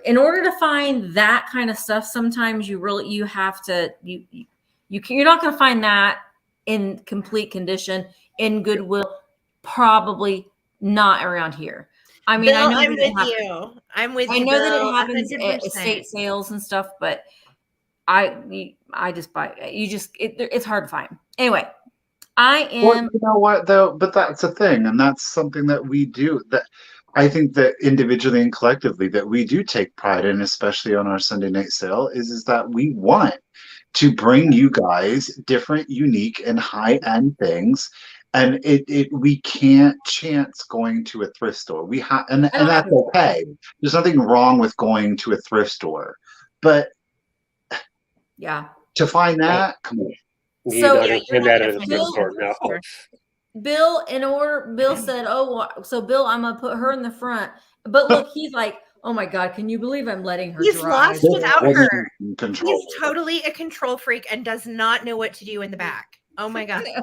A: In order to find that kind of stuff, sometimes you have to. You're not going to find that in complete condition in Goodwill. Probably not around here. I mean,
B: Bill,
A: I know
B: I'm
A: that it
B: with
A: happens.
B: you. I'm with
A: I
B: you.
A: know that
B: Bill,
A: it happens at
B: 100%.
A: estate sales and stuff, but I just buy it's hard to find. Anyway, I
C: Well,
A: am
C: you know what though? But that's a thing, and that's something that we do. That I think that individually and collectively that we do take pride in, especially on our Sunday night sale, is that we want to bring you guys different, unique, and high-end things. And we can't chance going to a thrift store. We have, and that's okay. There's nothing wrong with going to a thrift store, but
A: yeah.
C: to find that, come on.
D: You're
A: So-
D: not
B: Yeah,
D: going to
B: you're
D: find
B: not
D: that
B: gonna
D: at a
B: find
D: thrift
A: that
D: store.
B: at a
D: No.
B: thrift store.
A: Bill said, "Oh, so Bill, I'm gonna put her in the front." But look, he's like, "Oh my God, can you believe I'm letting her
B: He's
A: drive?"
B: lost without
C: Wasn't
B: her.
C: in control.
B: He's totally a control freak and does not know what to do in the back. Oh my God.
A: And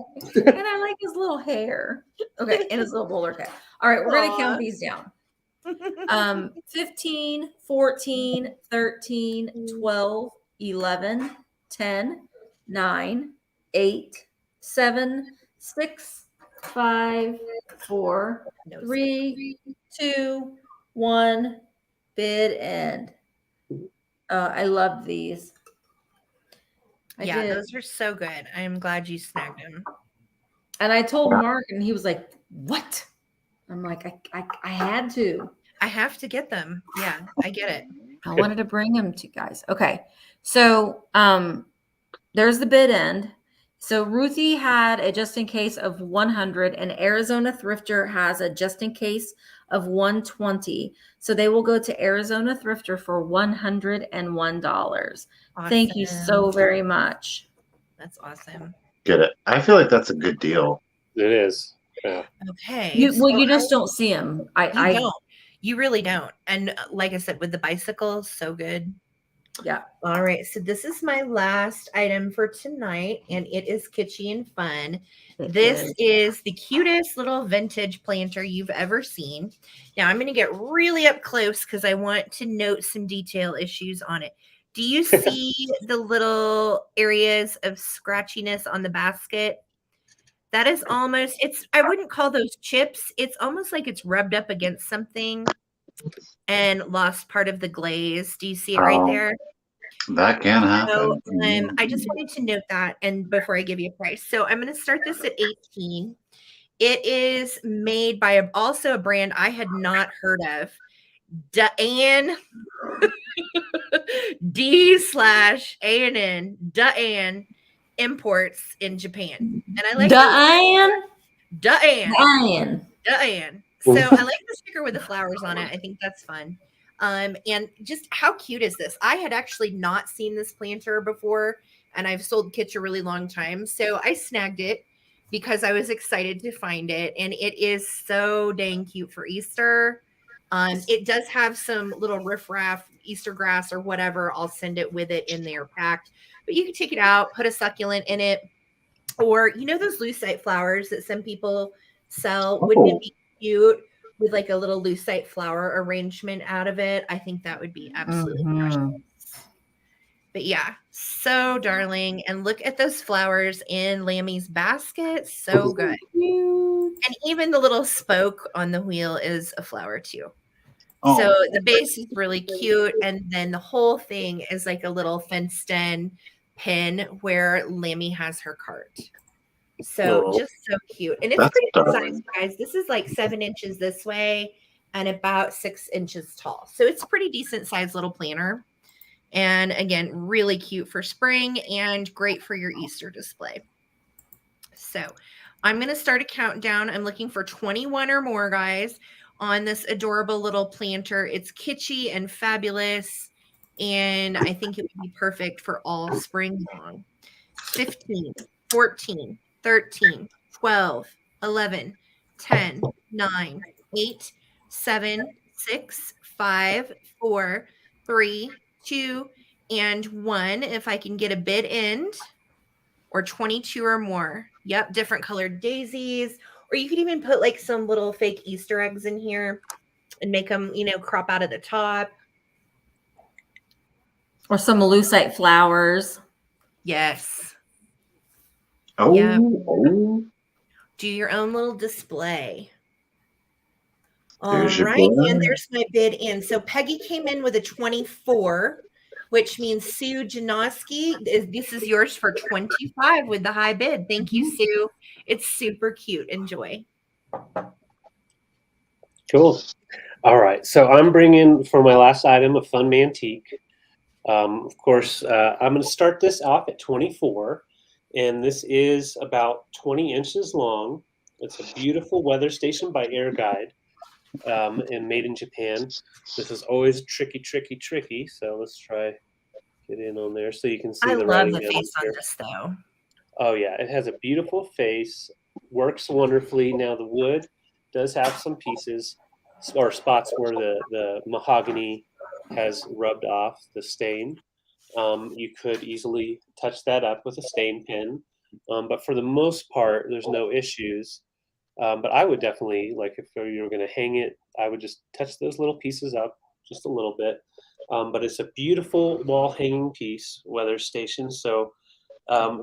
A: I like his little hair. Okay, and his little bowler cap. All right, we're gonna
B: Aw.
A: count these down. 15, 14, 13, 12, 11, 10, 9, 8, 7, 6, 5, 4,
B: No,
A: 3, 2, 1. Bid end. I love these. I
B: yeah,
A: did.
B: those are so good. I am glad you snagged them.
A: And I told Mark, and he was like, "What?" I'm like, I had to.
B: I have to get them. Yeah, I get it.
A: I wanted to bring them to you guys. Okay. So there's the bid end. So Ruthie had a just in case of 100, and Arizona Thrifter has a just in case of 120. So they will go to Arizona Thrifter for $101. Thank you so
B: Awesome.
A: very much.
B: That's awesome.
C: Get it? I feel like that's a good deal.
D: It is. Yeah.
B: Okay.
A: You
B: so
A: just don't see them.
B: you don't. You really don't. And like I said, with the bicycles, so good.
A: Yeah.
B: All right. So this is my last item for tonight, and it is kitschy and fun. This is the cutest little vintage planter you've ever seen. Now I'm going to get really up close because I want to note some detail issues on it. Do you see the little areas of scratchiness on the basket? That is almost, I wouldn't call those chips. It's almost like it's rubbed up against something and lost part of the glaze. Do you see it right there?
C: That can
B: So
C: happen.
B: I just wanted to note that, and before I give you a price. So I'm going to start this at 18. It is made by also a brand I had not heard of. D/ANN Imports in Japan. And I like
A: Diane.
B: So I like the sticker with the flowers on it. I think that's fun. And just how cute is this? I had actually not seen this planter before, and I've sold kitsch a really long time. So I snagged it because I was excited to find it. And it is so dang cute for Easter. It does have some little riffraff Easter grass or whatever. I'll send it with it in there packed. But you can take it out, put a succulent in it. Or, you know, those lucite flowers that some people sell? Wouldn't it be cute with like a little lucite flower arrangement out of it? I think that would be absolutely precious. But yeah, so darling. And look at those flowers in Lammy's basket. So good. And even the little spoke on the wheel is a flower too.
C: Oh.
B: So the base is really cute. And then the whole thing is like a little fenced in pin where Lammy has her cart. So just so cute. And it's pretty good size, guys. This is like 7 inches this way and about 6 inches tall. So it's a pretty decent sized little planter. And again, really cute for spring and great for your Easter display. So I'm going to start a countdown. I'm looking for 21 or more, guys, on this adorable little planter. It's kitschy and fabulous. And I think it would be perfect for all spring long. 15, 14, 13, 12, 11, 10, 9, 8, 7, 6, 5, 4, 3, 2, and 1. If I can get a bid end, or 22 or more. Yep, different colored daisies. Or you could even put like some little fake Easter eggs in here and make them, you know, crop out of the top.
A: Or some lucite flowers.
B: Yes.
C: Oh,
B: Yeah.
C: oh.
B: Do your own little display. All
C: There's your
B: right,
C: bid.
B: and there's my bid in. So Peggy came in with a 24, which means Sue Janoski, this is yours for 25 with the high bid. Thank you, Sue. It's super cute. Enjoy.
D: Cool. All right. So I'm bringing for my last item a fun mantique. Of course, I'm going to start this off at 24, and this is about 20 inches long. It's a beautiful weather station by Air Guide, and made in Japan. This is always tricky. So let's try get in on there so you can see
B: I
D: the
B: love
D: writing
B: the
D: down
B: face on
D: here.
B: this though.
D: Oh yeah, it has a beautiful face, works wonderfully. Now the wood does have some pieces or spots where the mahogany has rubbed off the stain. You could easily touch that up with a stain pen, but for the most part, there's no issues. But I would definitely, like if you were going to hang it, I would just touch those little pieces up just a little bit. But it's a beautiful wall hanging piece, weather station. So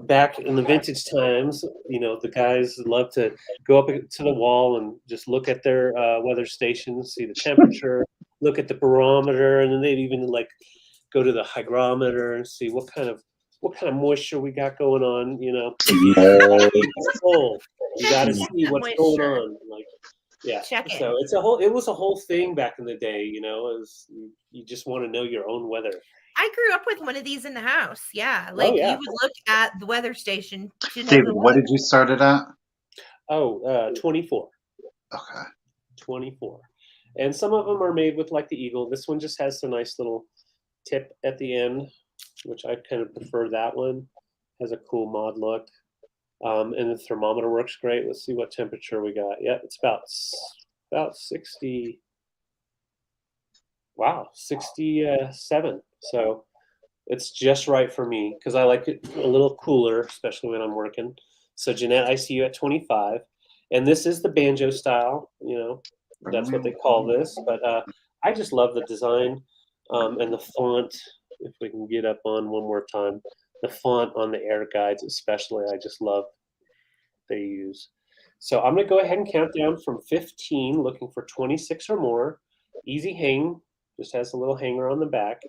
D: back in the vintage times, you know, the guys love to go up to the wall and just look at their weather stations, see the temperature, look at the barometer, and then they'd even like go to the hygrometer and see what kind of moisture we got going on. You know, you got to see what's going on. Like, yeah.
B: Check it.
D: So it was a whole thing back in the day. You know, you just want to know your own weather.
B: I grew up with one of these in the house. Yeah. Like you would look at the weather station.
C: David, what did you start it at?
D: 24.
C: Okay.
D: 24. And some of them are made with like the eagle. This one just has a nice little tip at the end, which I kind of prefer that one. Has a cool mod look. And the thermometer works great. Let's see what temperature we got. Yeah, it's about 60. Wow, 67. So it's just right for me because I like it a little cooler, especially when I'm working. So Jeanette, I see you at 25. And this is the banjo style, you know, that's what they call this. But I just love the design and the font. If we can get up on one more time, the font on the air guides especially, I just love they use. So I'm going to go ahead and count down from 15, looking for 26 or more. Easy hang, just has a little hanger on the back.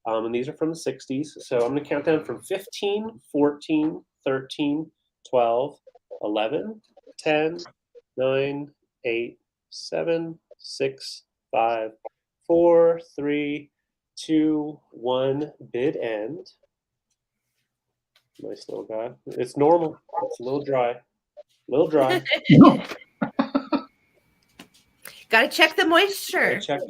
D: And these are from the 60s. So I'm going to count down from 15, 14, 13, 12, 11, 10, 9, 8, 7, 6, 5, 4, 3, 2, 1. Bid end. Nice little guy. It's normal. It's a little dry.
B: Gotta check the moisture.
D: Check it.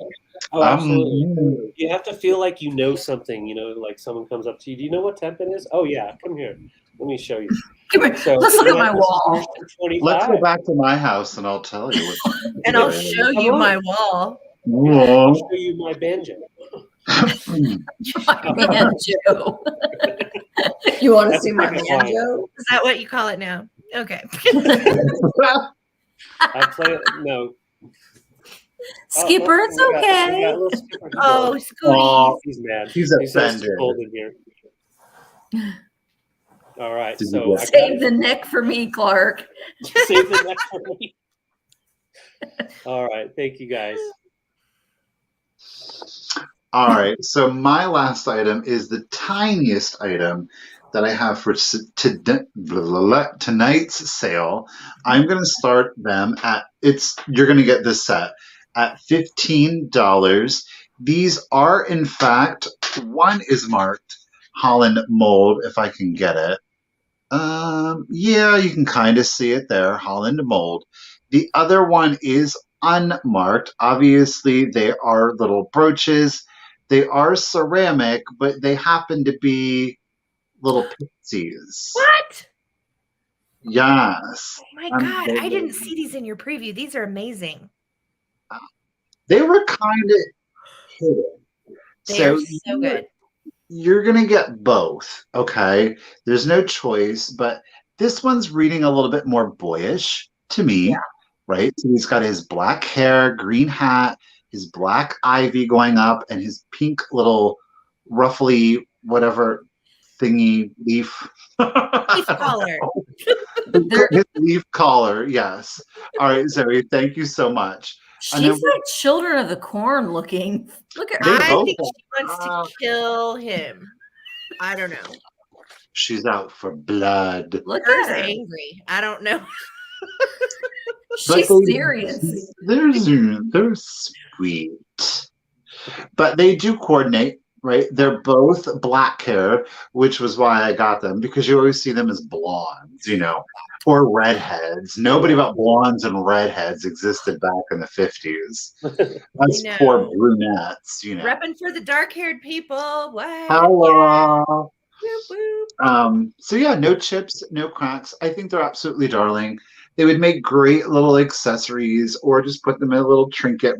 D: Oh, absolutely. You have to feel like you know something, you know, like someone comes up to you. Do you know what temp it is? Oh, yeah. Come here. Let me show you.
A: Come here.
D: So,
A: let's look at my wall.
C: Let's go back to my house and I'll tell you.
B: And I'll show you my wall.
D: I'll show you my banjo.
A: My banjo. You want to see my banjo?
B: Is that what you call it now? Okay.
D: I play it. No.
A: Skipper, it's
D: we got
A: okay.
D: little Skipper.
B: Oh,
C: Aw,
B: Scooties.
D: He's mad.
C: he's
D: He says
C: offended.
D: it's cold in here. All right,
C: Did you
D: so
C: get-
A: Save the neck for me, Clark.
D: save the next for me. All right, thank you guys.
C: All right, so my last item is the tiniest item that I have for tonight's sale. I'm going to start them at you're going to get this set at $15. These are in fact, one is marked Holland mold if I can get it. Yeah, you can kind of see it there, Holland mold. The other one is unmarked. Obviously, they are little brooches. They are ceramic, but they happen to be little pixies.
B: What?
C: Yes.
B: Oh my God. I didn't see these in your preview. These are amazing.
C: They were kind of hidden.
B: They are so good.
C: You're going to get both, okay? There's no choice, but this one's reading a little bit more boyish to me, right? So he's got his black hair, green hat, his black ivy going up, and his pink little ruffly whatever thingy leaf.
B: Leaf collar.
C: His leaf collar, yes. All right, Zoe, thank you so much.
A: She's like Children of the Corn looking. Look at
C: They
A: her.
B: I
C: both
B: think she wants to kill him. I don't know.
C: She's out for blood.
A: Look
B: Her's
A: at her.
B: angry. I don't know.
A: She's serious.
C: They're sweet. But they do coordinate, right? They're both black hair, which was why I got them, because you always see them as blondes, or redheads. Nobody but blondes and redheads existed back in the 50s. Us poor brunettes,
B: Repping for the dark-haired people. What?
C: Hello.
B: Boop, boop.
C: So yeah, no chips, no cracks. I think they're absolutely darling. They would make great little accessories, or just put them in a little trinket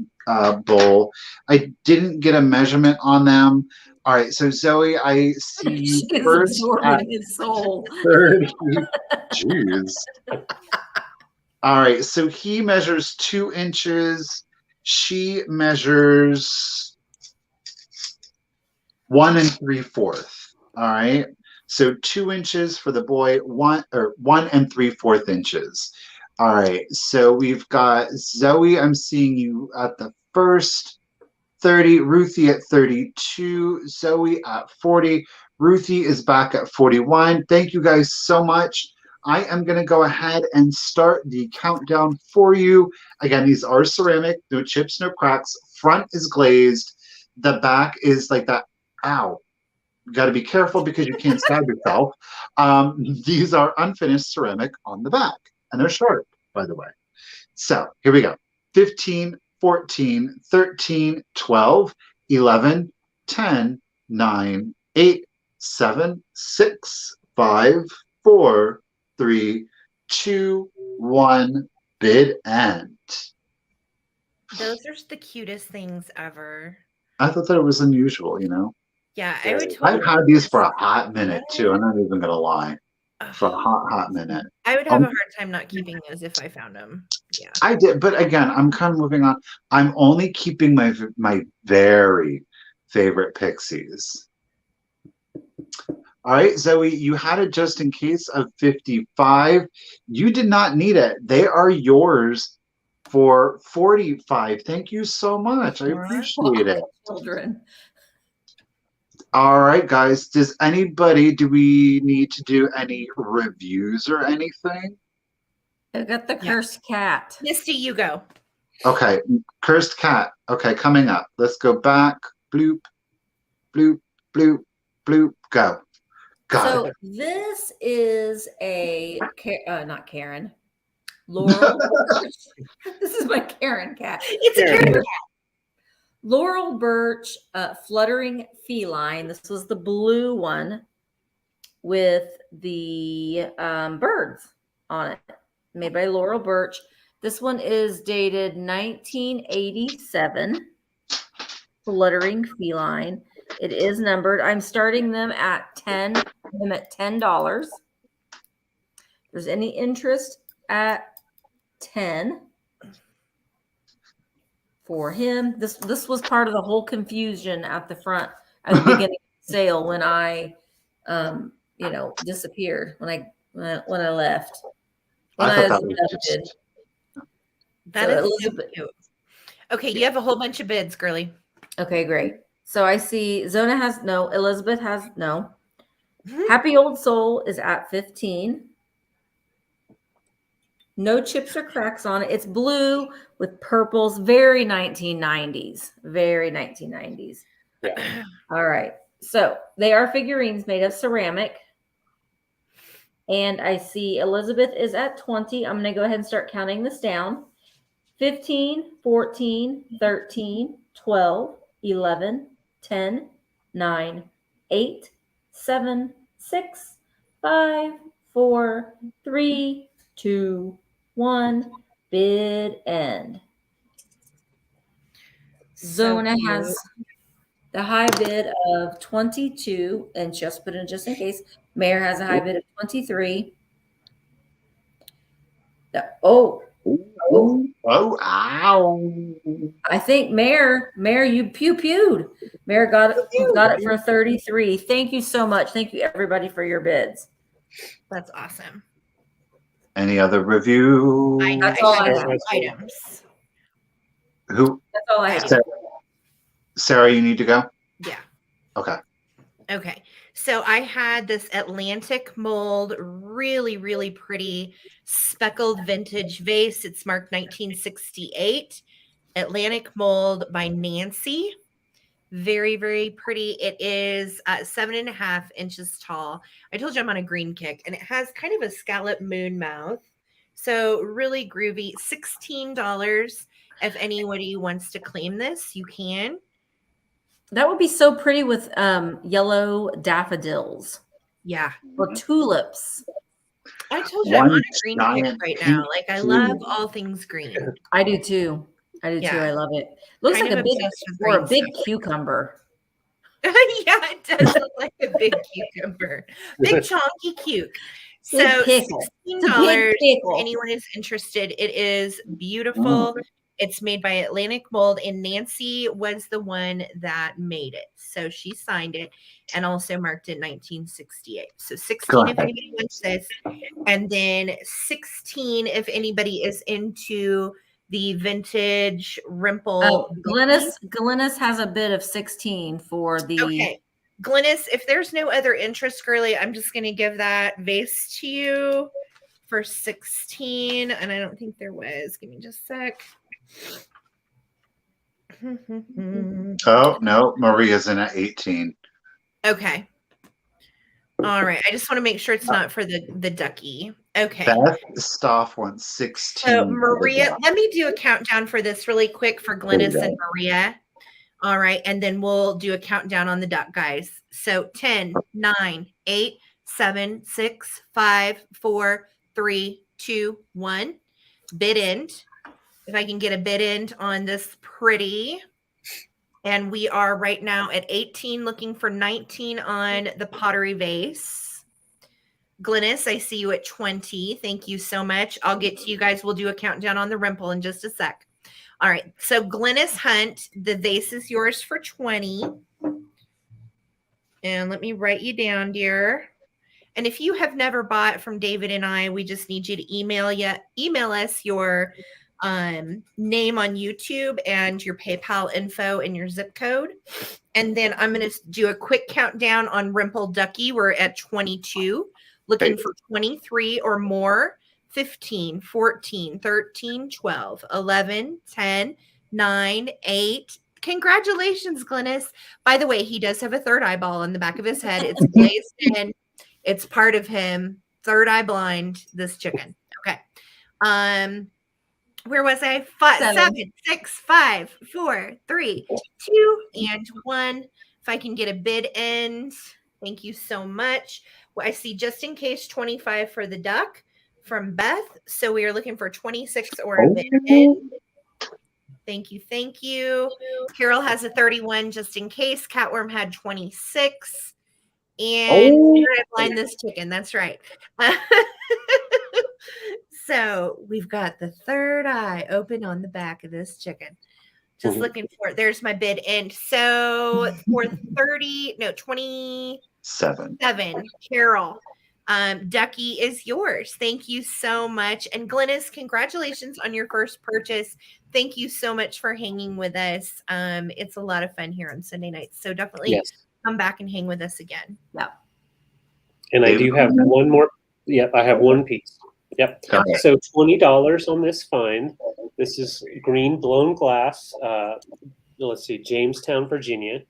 C: bowl. I didn't get a measurement on them. All right, so Zoe, I see you
A: She's
C: first at
A: absorbing his soul.
C: 30. Jeez. All right, so he measures 2 inches. She measures 1 3/4. All right. So 2 inches for the boy, 1 3/4 inches. All right. So we've got Zoe. I'm seeing you at the first 30, Ruthie at 32, Zoe at 40. Ruthie is back at 41. Thank you guys so much. I am going to go ahead and start the countdown for you. Again, these are ceramic, no chips, no cracks. Front is glazed. The back is like that. Ow. You got to be careful because you can't stab yourself. These are unfinished ceramic on the back, and they're sharp, by the way. So here we go. 15, 14, 13, 12, 11, 10, 9, 8, 7, 6, 5, 4, 3, 2, 1, bid end.
B: Those are the cutest things ever.
C: I thought that it was unusual,
B: Yeah, I would totally.
C: I've had these for a hot minute, too. I'm not even going to lie. For a hot minute.
B: I would have a hard time not keeping those if I found them. Yeah.
C: I did, but again, I'm kind of moving on. I'm only keeping my very favorite pixies. All right, Zoe, you had it just in case of 55. You did not need it. They are yours for 45. Thank you so much. I appreciate it.
A: Children.
C: All right, guys. Do we need to do any reviews or anything?
A: I got the cursed cat.
B: Misty, you go.
C: Okay, cursed cat. Okay, coming up. Let's go back. Bloop, bloop, bloop, bloop. Go. Got it.
A: This is not Karen. Laurel. This is my Karen cat.
B: It's a Karen cat.
A: Laurel birch, fluttering feline. This was the blue one with the birds on it, made by Laurel Birch. This one is dated 1987. Fluttering feline. It is numbered. I'm starting them at $10. I'm at $10. If there's any interest at 10. for him. This was part of the whole confusion at the front at the beginning of the sale when I disappeared when I left. When
C: I
A: I
C: thought that was
A: abducted.
C: just
B: That
A: So
B: is so
A: Elizabeth.
B: cute. Okay, you have a whole bunch of bids, girly.
A: Okay, great. So I see Zona has no, Elizabeth has no.
B: Mhm.
A: Happy Old Soul is at 15. No chips or cracks on it. It's blue with purples. Very 1990s. Very 1990s.
D: Yeah.
A: All right. So they are figurines made of ceramic. And I see Elizabeth is at 20. I'm going to go ahead and start counting this down. 15, 14, 13, 12, 11, 10, 9, 8, 7, 6, 5, 4, 3, 2, 1. Bid end. Zona has the high bid of 22, and just put in just in case. Mayor has a high bid of 23. Oh,
C: ow.
A: I think Mayor, you pewed. Mayor got it for 33. Thank you so much. Thank you everybody for your bids.
B: That's awesome.
C: Any other review?
A: That's all I have.
B: Items.
C: Who?
A: That's all I have.
C: Sarah, you need to go?
B: Yeah.
C: Okay.
B: Okay. So I had this Atlantic mold, really, really pretty speckled vintage vase. It's marked 1968. Atlantic mold by Nancy. Very, very pretty. It is 7.5 inches tall. I told you I'm on a green kick, and it has kind of a scallop moon mouth. So really groovy. $16. If anybody wants to claim this, you can.
A: That would be so pretty with yellow daffodils.
B: Yeah.
A: Or tulips.
B: I told you I'm on a green kick right now.
C: pink
B: Like I love all things green.
A: I do too.
B: Yeah.
A: I love it. Looks
B: Kind
A: like
B: of
A: a
B: obsessed with
A: big
B: green
A: big cucumber.
B: Yeah, it does look like a big cucumber. Big chunky cuke. So
A: Big pickle. It's a
B: $16
A: big pickle.
B: if anyone is interested. It is beautiful. It's made by Atlantic Mold, and Nancy was the one that made it. So she signed it and also marked it 1968. So 16 if anybody wants this. And then 16 if anybody is into the vintage rimple.
A: Glennis has a bid of 16 for the.
B: Okay. Glennis, if there's no other interest, girly, I'm just going to give that vase to you for 16. And I don't think there was. Give me just a sec.
C: Oh, no. Maria's in at 18.
B: Okay. All right. I just want to make sure it's not for the ducky. Okay.
C: Beth Stoff wants 16.
B: So Maria, let me do a countdown for this really quick for Glennis and Maria. All right. And then we'll do a countdown on the duck, guys. So 10, 9, 8, 7, 6, 5, 4, 3, 2, 1. Bid end. If I can get a bid end on this pretty. And we are right now at 18, looking for 19 on the pottery vase. Glennis, I see you at 20. Thank you so much. I'll get to you guys. We'll do a countdown on the rimple in just a sec. All right. So Glennis Hunt, the vase is yours for 20. And let me write you down, dear. And if you have never bought from David and I, we just need you to email us your name on YouTube and your PayPal info and your zip code. And then I'm going to do a quick countdown on Rimple Ducky. We're at 22, looking for 23 or more. 15, 14, 13, 12, 11, 10, 9, 8. Congratulations, Glennis. By the way, he does have a third eyeball in the back of his head. It's glazed in. It's part of him. Third eye blind, this chicken. Okay. Where was I? 7, 6, 5, 4, 3, 2, and 1. If I can get a bid end. Thank you so much. Well, I see just in case 25 for the duck from Beth. So we are looking for 26 or a bid end. Thank you. Thank you. Carol has a 31 just in case. Catworm had 26. And I blind this chicken. That's right. So we've got the third eye open on the back of this chicken. Just looking for it. There's my bid in. So for 27,
C: 7.
B: Carol, Ducky is yours. Thank you so much. And Glennis, congratulations on your first purchase. Thank you so much for hanging with us. It's a lot of fun here on Sunday nights. So definitely come back and hang with us again.
A: Yeah.
D: And I do have one more. Yep, I have one piece. Yep.
C: Okay.
D: So $20 on this find. This is green blown glass. Let's see, Jamestown, Virginia.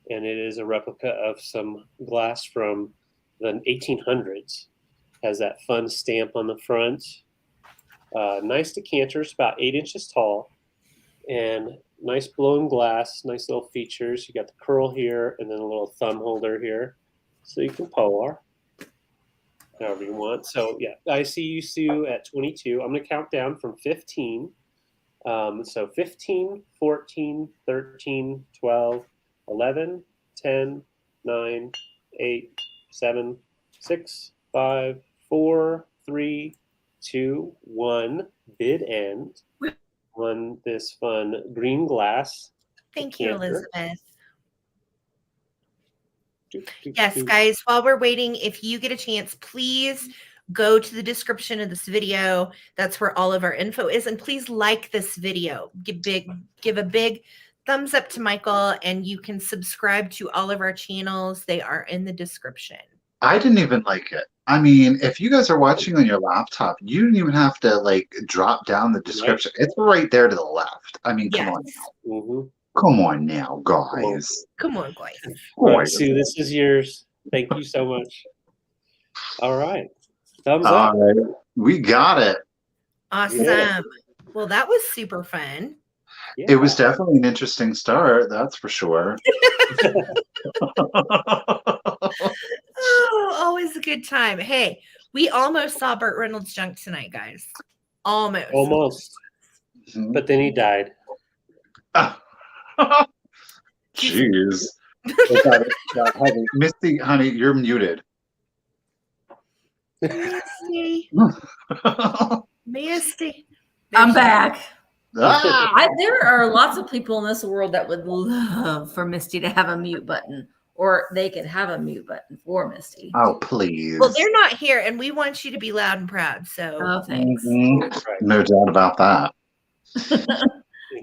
D: And it is a replica of some glass from the 1800s. Has that fun stamp on the front. Nice decanters, about 8 inches tall. And nice blown glass, nice little features. You got the curl here and then a little thumb holder here. So you can pour however you want. So yeah, I see you, Sue, at 22. I'm going to count down from 15. So 15, 14, 13, 12, 11, 10, 9, 8, 7, 6, 5, 4, 3, 2, 1. Bid end on this fun green glass.
B: Thank you, Elizabeth.
D: Do, do,
B: Yes,
D: do.
B: guys, while we're waiting, if you get a chance, please go to the description of this video. That's where all of our info is. And please like this video. Give a big thumbs up to Michael, and you can subscribe to all of our channels. They are in the description.
C: I didn't even like it. I mean, if you guys are watching on your laptop, you don't even have to like drop down the description. It's right there to the left. I mean, come on now.
D: Mm-hmm.
C: Come on now, guys.
B: Come on, guys.
D: All right, Sue, this is yours. Thank you so much. All right. Thumbs up.
C: All right. We got it.
B: Awesome.
D: Yeah.
B: Well, that was super fun.
D: Yeah.
C: It was definitely an interesting start, that's for sure.
B: Oh, always a good time. Hey, we almost saw Burt Reynolds' junk tonight, guys. Almost.
D: Almost.
C: Mhm.
D: But then he died.
C: Jeez. Misty, honey, you're muted.
B: Misty. Misty.
A: I'm back.
C: Ah!
A: There are lots of people in this world that would love for Misty to have a mute button, or they could have a mute button for Misty.
C: Oh, please.
B: Well, they're not here, and we want you to be loud and proud. So,
A: Oh, thanks.
C: Mhm.
D: Right.
C: No doubt about that.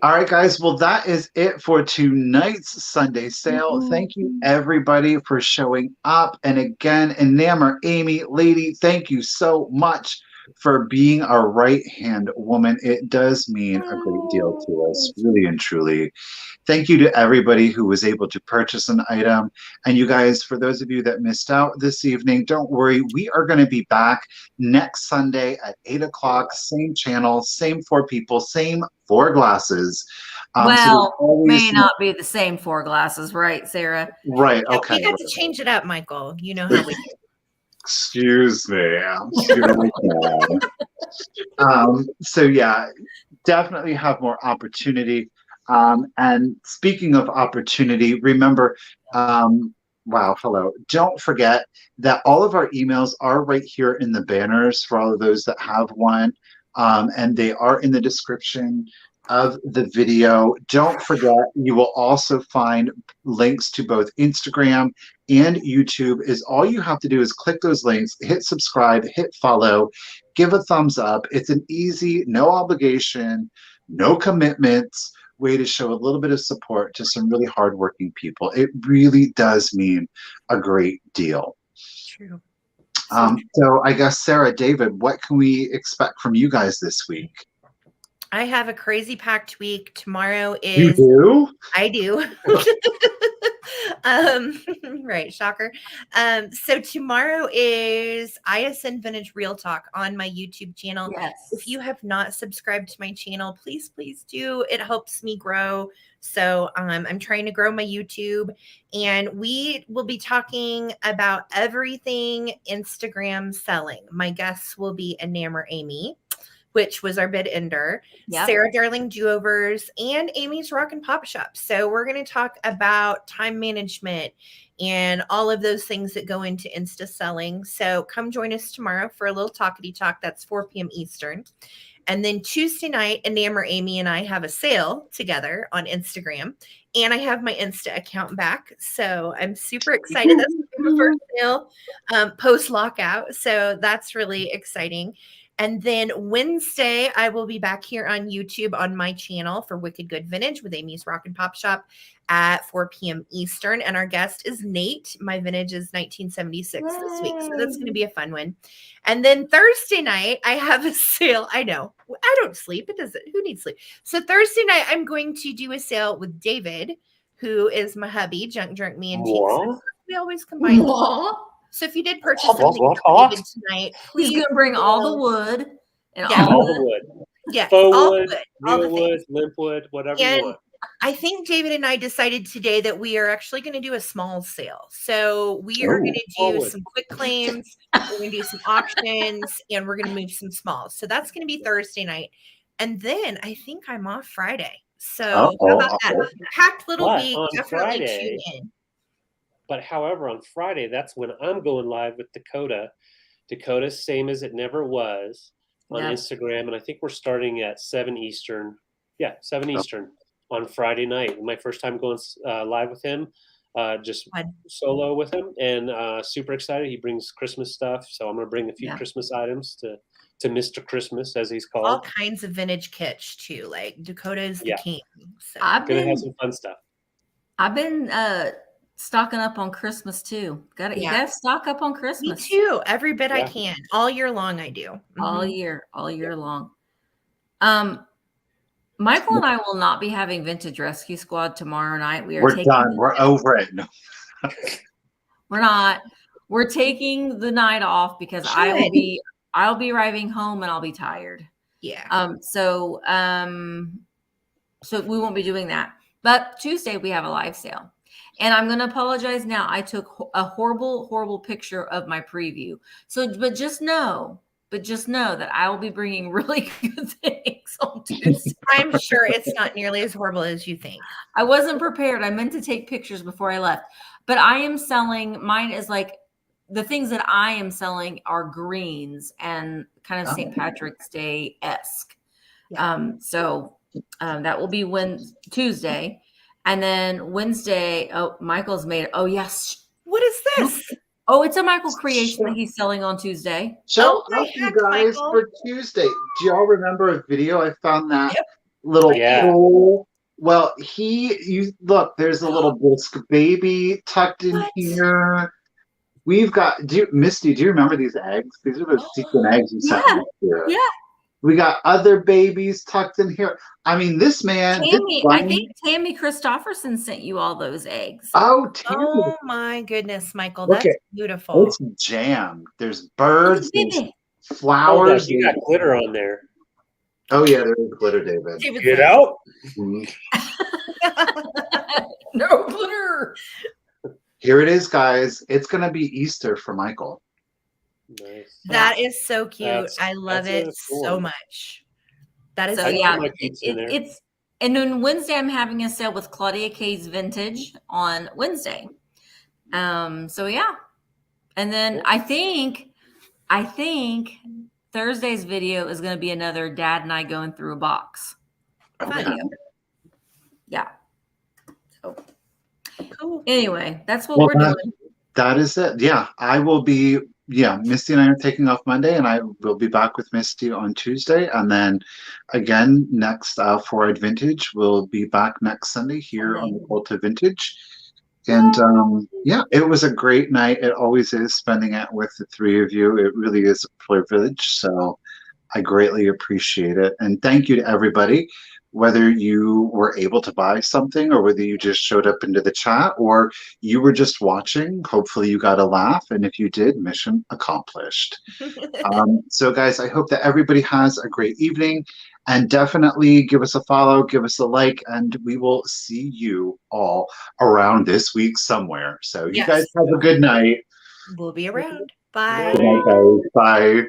C: All right, guys. Well, that is it for tonight's Sunday sale. Thank you, everybody, for showing up. And again, Enamor, Amy, Lady, thank you so much for being our right-hand woman. It does mean a great deal to us, really and truly. Thank you to everybody who was able to purchase an item. And you guys, for those of you that missed out this evening, don't worry. We are going to be back next Sunday at 8 o'clock. Same channel, same 4 people, same 4 glasses.
A: Well,
C: always
A: may not be the same 4 glasses, right, Sarah?
C: right.
B: yeah,
C: Okay.
B: we got to change it up, Michael. You know how we do.
C: Excuse me. So yeah, definitely have more opportunity. And speaking of opportunity, remember, wow, hello. Don't forget that all of our emails are right here in the banners for all of those that have one. And they are in the description of the video. Don't forget, you will also find links to both Instagram and YouTube. Is all you have to do is click those links, hit subscribe, hit follow, give a thumbs up. It's an easy, no obligation, no commitments way to show a little bit of support to some really hardworking people. It really does mean a great deal.
B: True.
C: So I guess, Sarah, David, what can we expect from you guys this week?
B: I have a crazy packed week. Tomorrow
C: You
B: is
C: do?
B: I do. Right, shocker. So tomorrow is ISN Vintage Real Talk on my YouTube channel.
A: Yes.
B: If you have not subscribed to my channel, please do. It helps me grow. So I'm trying to grow my YouTube, and we will be talking about everything Instagram selling. My guests will be Enamor Amy, which was our bid ender,
A: Yep.
B: Sarah Darling Do-Overs, and Amy's Rock and Pop Shop. So we're going to talk about time management and all of those things that go into Insta selling. So come join us tomorrow for a little talkity talk. That's 4 p.m. Eastern. And then Tuesday night, Enamor Amy and I have a sale together on Instagram. And I have my Insta account back. So I'm super excited. That's the first sale post lockout. So that's really exciting. And then Wednesday, I will be back here on YouTube on my channel for Wicked Good Vintage with Amy's Rock and Pop Shop at 4 p.m. Eastern. And our guest is Nate. My vintage is 1976 this week. So that's going to be a fun one. And then Thursday night, I have a sale. I know. I don't sleep. It doesn't. Who needs sleep? So Thursday night, I'm going to do a sale with David, who is my hubby, Junk Drunk Me and Cheeks. We always combine. So if you did purchase something from David tonight, please.
A: He's gonna bring all the wood and
D: all the wood.
B: Yeah,
D: faux
B: all
D: wood,
B: wood, all the
D: real wood, limp wood, whatever
B: And
D: you want.
B: I think David and I decided today that we are actually going to do a small sale. So we are going to do some quick claims, we're going to do some auctions, and we're going to move some smalls. So that's going to be Thursday night. And then I think I'm off Friday. So how about that? Packed little week. Definitely tune in.
D: But however, on Friday, that's when I'm going live with Dakota. Dakota's same as it never was on Instagram. And I think we're starting at 7 Eastern. Yeah, 7 Eastern on Friday night. My first time going live with him, just solo with him. And super excited. He brings Christmas stuff. So I'm going to bring a few Christmas items to Mr. Christmas, as he's called.
B: All kinds of vintage kitsch, too. Like Dakota is the king. So.
D: I'm going to have some fun stuff.
A: I've been stocking up on Christmas too. You gotta stock up on Christmas.
B: Me too. Every bit I can. All year long I do.
A: All year long. Michael and I will not be having Vintage Rescue Squad tomorrow night.
C: We're done. We're over it. No.
A: We're not. We're taking the night off because I'll be arriving home and I'll be tired.
B: Yeah.
A: So we won't be doing that. But Tuesday we have a live sale. And I'm going to apologize now. I took a horrible, horrible picture of my preview. So, but just know that I will be bringing really good things on Tuesday.
B: I'm sure it's not nearly as horrible as you think.
A: I wasn't prepared. I meant to take pictures before I left. But I am selling, mine is like, the things that I am selling are greens and kind of St. Patrick's Day-esque.
B: Yeah.
A: That will be Tuesday. And then Wednesday, Michael's made it. Oh, yes.
B: What is this?
A: Oh, it's a Michael creation that he's selling on Tuesday.
C: Shout out you guys for Tuesday. Do y'all remember a video? I found that little pool. Well, look, there's a little bisque baby tucked in here. We've got, Misty, do you remember these eggs? These are the sequin eggs you sent me here.
A: Yeah.
C: We got other babies tucked in here. I mean, this man.
A: I think Tammy Christopherson sent you all those eggs.
C: Oh, Tammy.
B: Oh my goodness, Michael. That's beautiful.
C: It's jammed. There's birds, there's flowers.
D: You got glitter on there.
C: Oh, yeah, there is glitter, David.
D: Get out.
A: No glitter.
C: Here it is, guys. It's going to be Easter for Michael.
B: Nice. That is so cute. I love it so much. That is
A: it's and then Wednesday I'm having a sale with Claudia K's Vintage on Wednesday. And then I think Thursday's video is going to be another Dad and I going through a box video. Yeah. So cool. Anyway, that's what we're doing.
C: That is it. Yeah, I will be. Yeah, Misty and I are taking off Monday, and I will be back with Misty on Tuesday. And then again, next for Vintage, we'll be back next Sunday here on the Cult of Vintage. And it was a great night. It always is spending it with the three of you. It really is a privilege. So I greatly appreciate it. And thank you to everybody, whether you were able to buy something or whether you just showed up into the chat or you were just watching. Hopefully you got a laugh. And if you did, mission accomplished. So guys, I hope that everybody has a great evening and definitely give us a follow, give us a like, and we will see you all around this week somewhere. So you guys have a good night.
B: We'll be around. Bye.
C: Good night, guys. Bye.